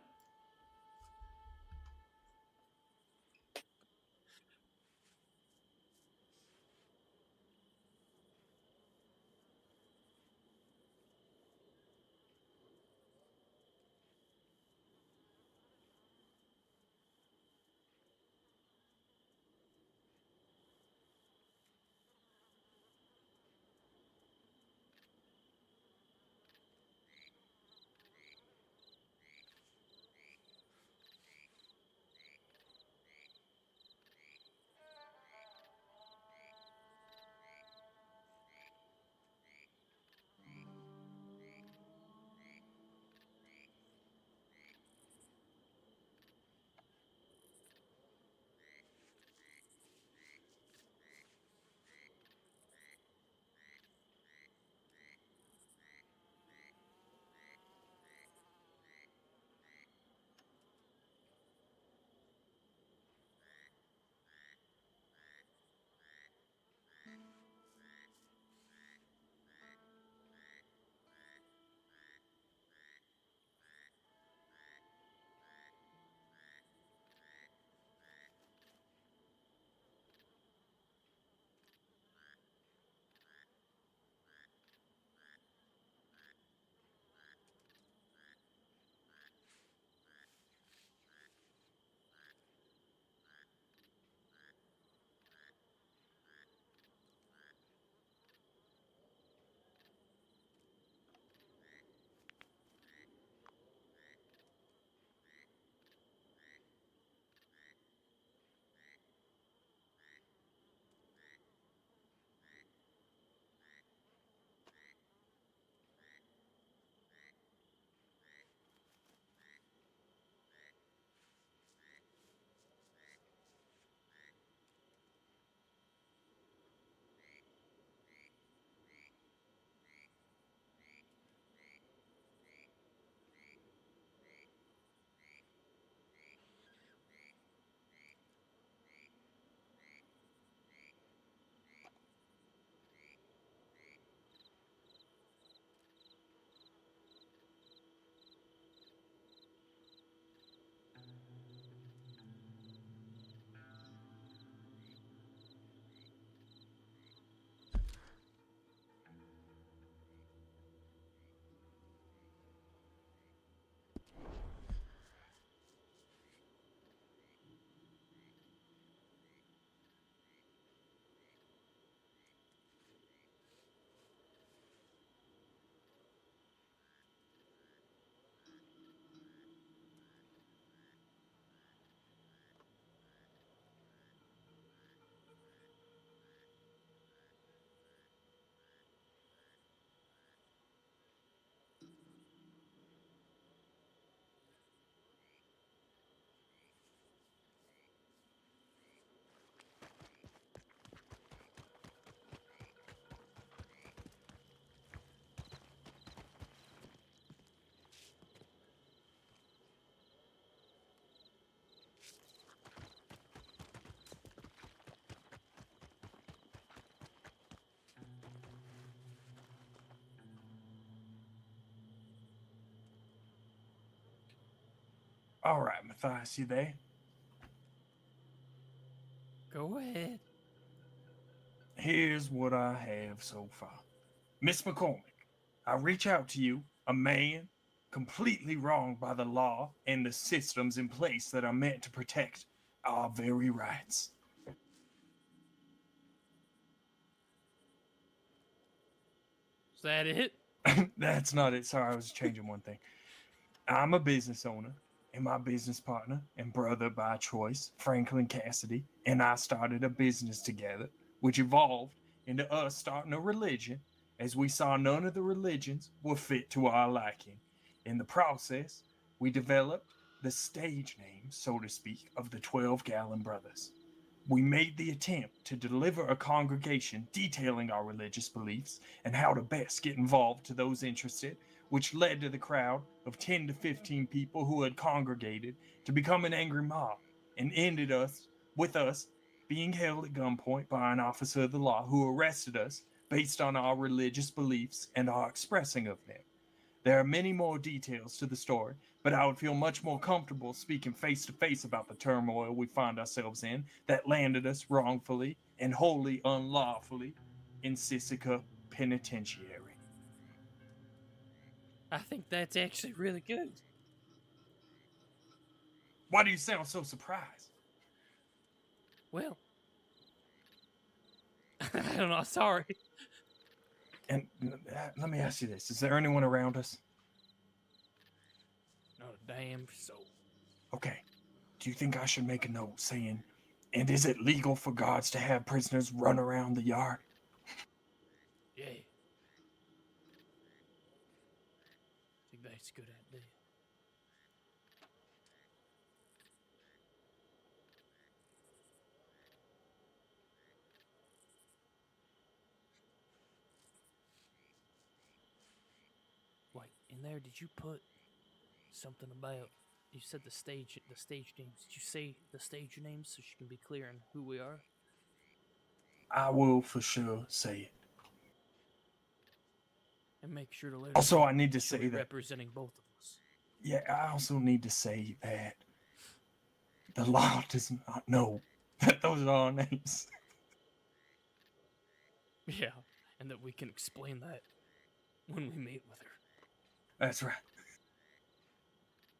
A: All right, Matthias, you there?
B: Go ahead.
A: Here's what I have so far. Miss McCormick, I reach out to you, a man completely wronged by the law and the systems in place that are meant to protect our very rights.
B: Is that it?
A: That's not it. Sorry, I was changing one thing. I'm a business owner, and my business partner and brother by choice, Franklin Cassidy, and I started a business together, which evolved into us starting a religion, as we saw none of the religions were fit to our liking. In the process, we developed the stage name, so to speak, of the 12 Gallon Brothers. We made the attempt to deliver a congregation detailing our religious beliefs and how to best get involved to those interested, which led to the crowd of 10 to 15 people who had congregated to become an angry mob, and ended with us being held at gunpoint by an officer of the law who arrested us based on our religious beliefs and our expressing of them. There are many more details to the story, but I would feel much more comfortable speaking face to face about the turmoil we find ourselves in that landed us wrongfully and wholly unlawfully in Sisika Penitentiary.
B: I think that's actually really good.
A: Why do you sound so surprised?
B: Well, I don't know. Sorry.
A: And let me ask you this. Is there anyone around us?
B: Not a damn soul.
A: Okay. Do you think I should make a note saying, and is it legal for guards to have prisoners run around the yard?
B: Yeah. I think that's a good idea. Wait, in there, did you put something about? You said the stage names. Did you say the stage names so she can be clear on who we are?
A: I will for sure say it.
B: And make sure to let.
A: Also, I need to
B: she'll
A: say
B: be
A: that.
B: representing both of us.
A: Yeah, I also need to say that the law does not know that those are our names.
B: Yeah, and that we can explain that when we meet with her.
A: That's right.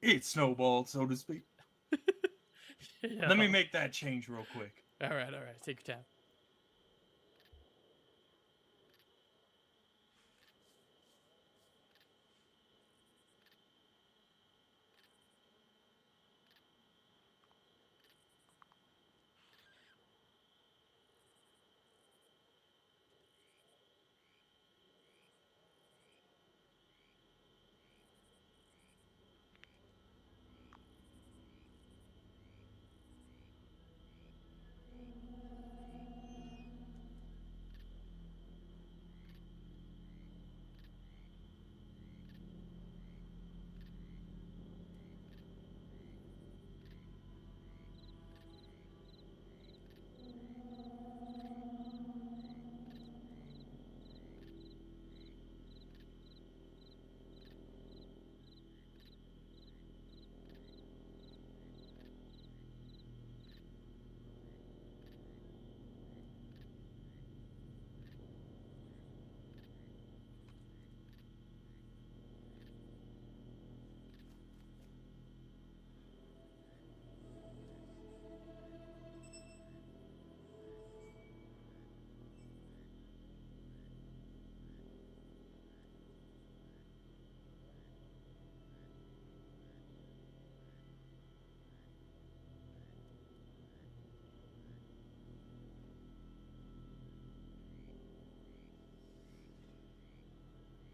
A: It snowballed, so to speak.
B: Yeah.
A: Let me make that change real quick.
B: All right. Take your time.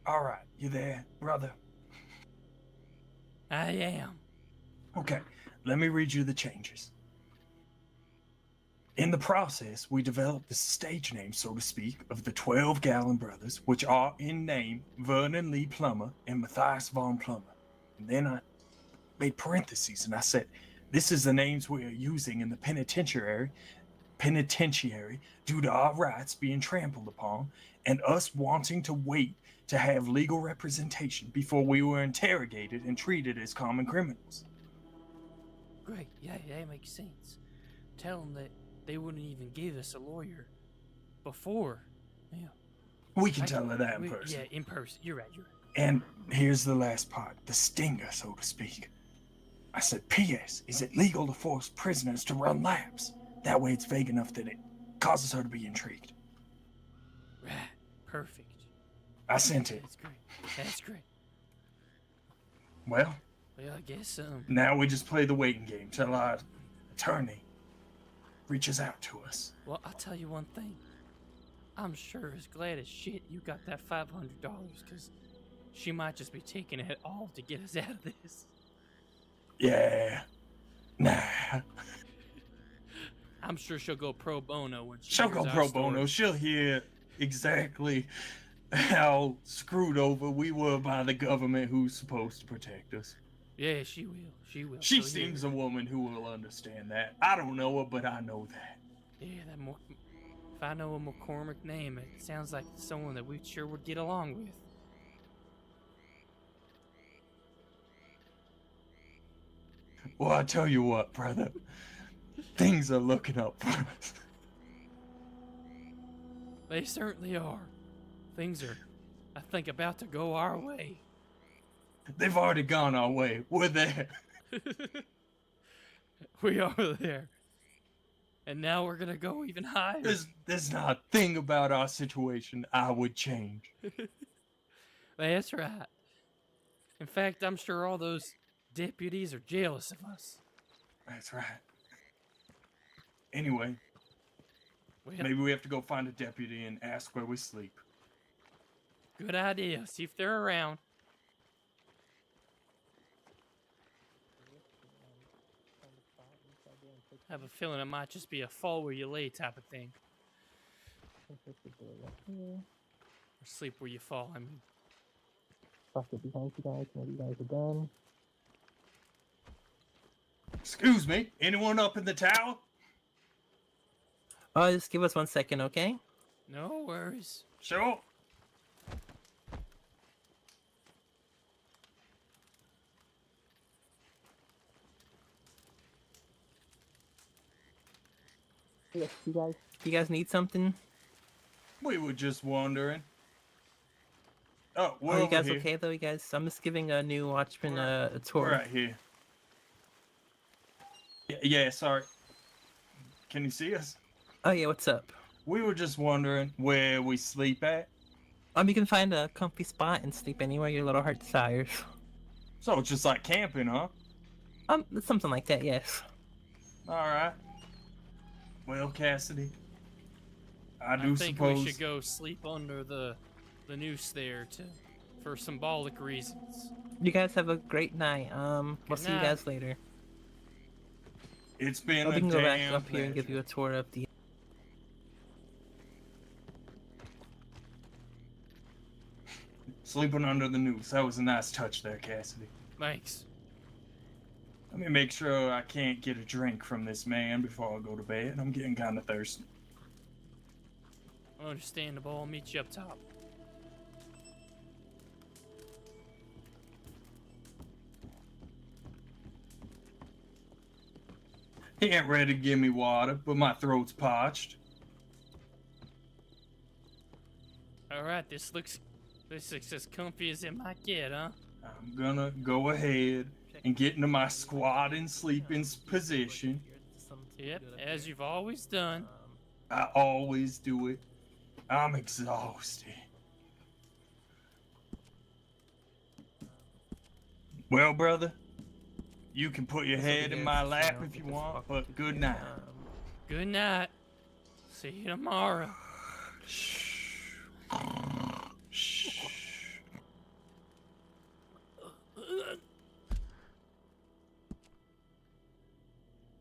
A: All right, you there, brother?
B: I am.
A: Okay, let me read you the changes. In the process, we developed the stage name, so to speak, of the 12 Gallon Brothers, which are in name Vernon Lee Plummer and Matthias Von Plummer. And then I made parentheses and I said, this is the names we are using in the penitentiary due to our rights being trampled upon and us wanting to wait to have legal representation before we were interrogated and treated as common criminals.
B: great. Yeah, that makes sense. Tell them that they wouldn't even give us a lawyer before. Yeah.
A: We can tell her that in
B: we-
A: person.
B: Yeah, in person. You're right.
A: And here's the last part, the stinger, so to speak. I said, P.S. Is it legal to force prisoners to run laps? That way it's vague enough that it causes her to be intrigued.
B: Right. Perfect.
A: I sent it.
B: That's great. That's great.
A: Well,
B: Well, I guess
A: now we just play the waiting game till our attorney reaches out to us.
B: Well, I'll tell you one thing. I'm sure as glad as shit you got that $500, because she might just be taking it all to get us out of this.
A: Yeah. Nah.
B: I'm sure she'll go pro bono when she
A: She'll
B: hears
A: go
B: our
A: pro
B: story.
A: bono. She'll hear exactly how screwed over we were by the government who's supposed to protect us.
B: Yeah, she will. She will.
A: She
B: She'll hear
A: seems
B: it.
A: a woman who will understand that. I don't know her, but I know that.
B: Yeah, that more. If I know a McCormick name, it sounds like someone that we sure would get along with.
A: Well, I tell you what, brother. Things are looking up for us.
B: They certainly are. Things are, I think, about to go our way.
A: They've already gone our way. We're there.
B: We are there. And now we're gonna go even higher.
A: There's not a thing about our situation I would change.
B: That's right. In fact, I'm sure all those deputies are jealous of us.
A: That's right. Anyway,
B: Well,
A: maybe we have to go find a deputy and ask where we sleep.
B: good idea. See if they're around. I have a feeling it might just be a fall where you lay type of thing. Or sleep where you fall, I mean.
N: Lock it behind you guys whenever you guys are done.
A: Excuse me, anyone up in the tower?
U: Oh, just give us 1 second, okay?
B: No worries.
A: Sure.
U: Yes, you guys need something?
A: We were just wondering. Oh, we're
U: Are you
A: over
U: guys
A: here.
U: okay though, you guys? I'm just giving a new watchman a tour.
A: We're right here. Yeah, sorry. Can you see us?
U: Oh yeah, what's up?
A: We were just wondering where we sleep at.
U: You can find a comfy spot and sleep anywhere your little heart desires.
A: So it's just like camping, huh?
U: Something like that, yes.
A: Alright. Well, Cassidy, I do
B: think
A: suppose
B: we should go sleep under the noose there for symbolic reasons.
U: You guys have a great night. We'll see you
B: night.
U: guys later.
A: it's been
U: We
A: a
U: can go back
A: damn
U: up here and give
A: pleasure.
U: you a tour of the.
A: Sleeping under the noose. That was a nice touch there, Cassidy.
B: Thanks.
A: Let me make sure I can't get a drink from this man before I go to bed. I'm getting kind of thirsty.
B: Understandable. I'll meet you up top.
A: He ain't ready to give me water, but my throat's parched.
B: Alright, this looks as comfy as it might get, huh?
A: I'm gonna go ahead and get into my squatting sleeping position.
B: Yep, as you've always done.
A: I always do it. I'm exhausted. Well, brother, you can put your head in my lap if you want, but good night.
B: Good night. See you tomorrow.
A: Shh.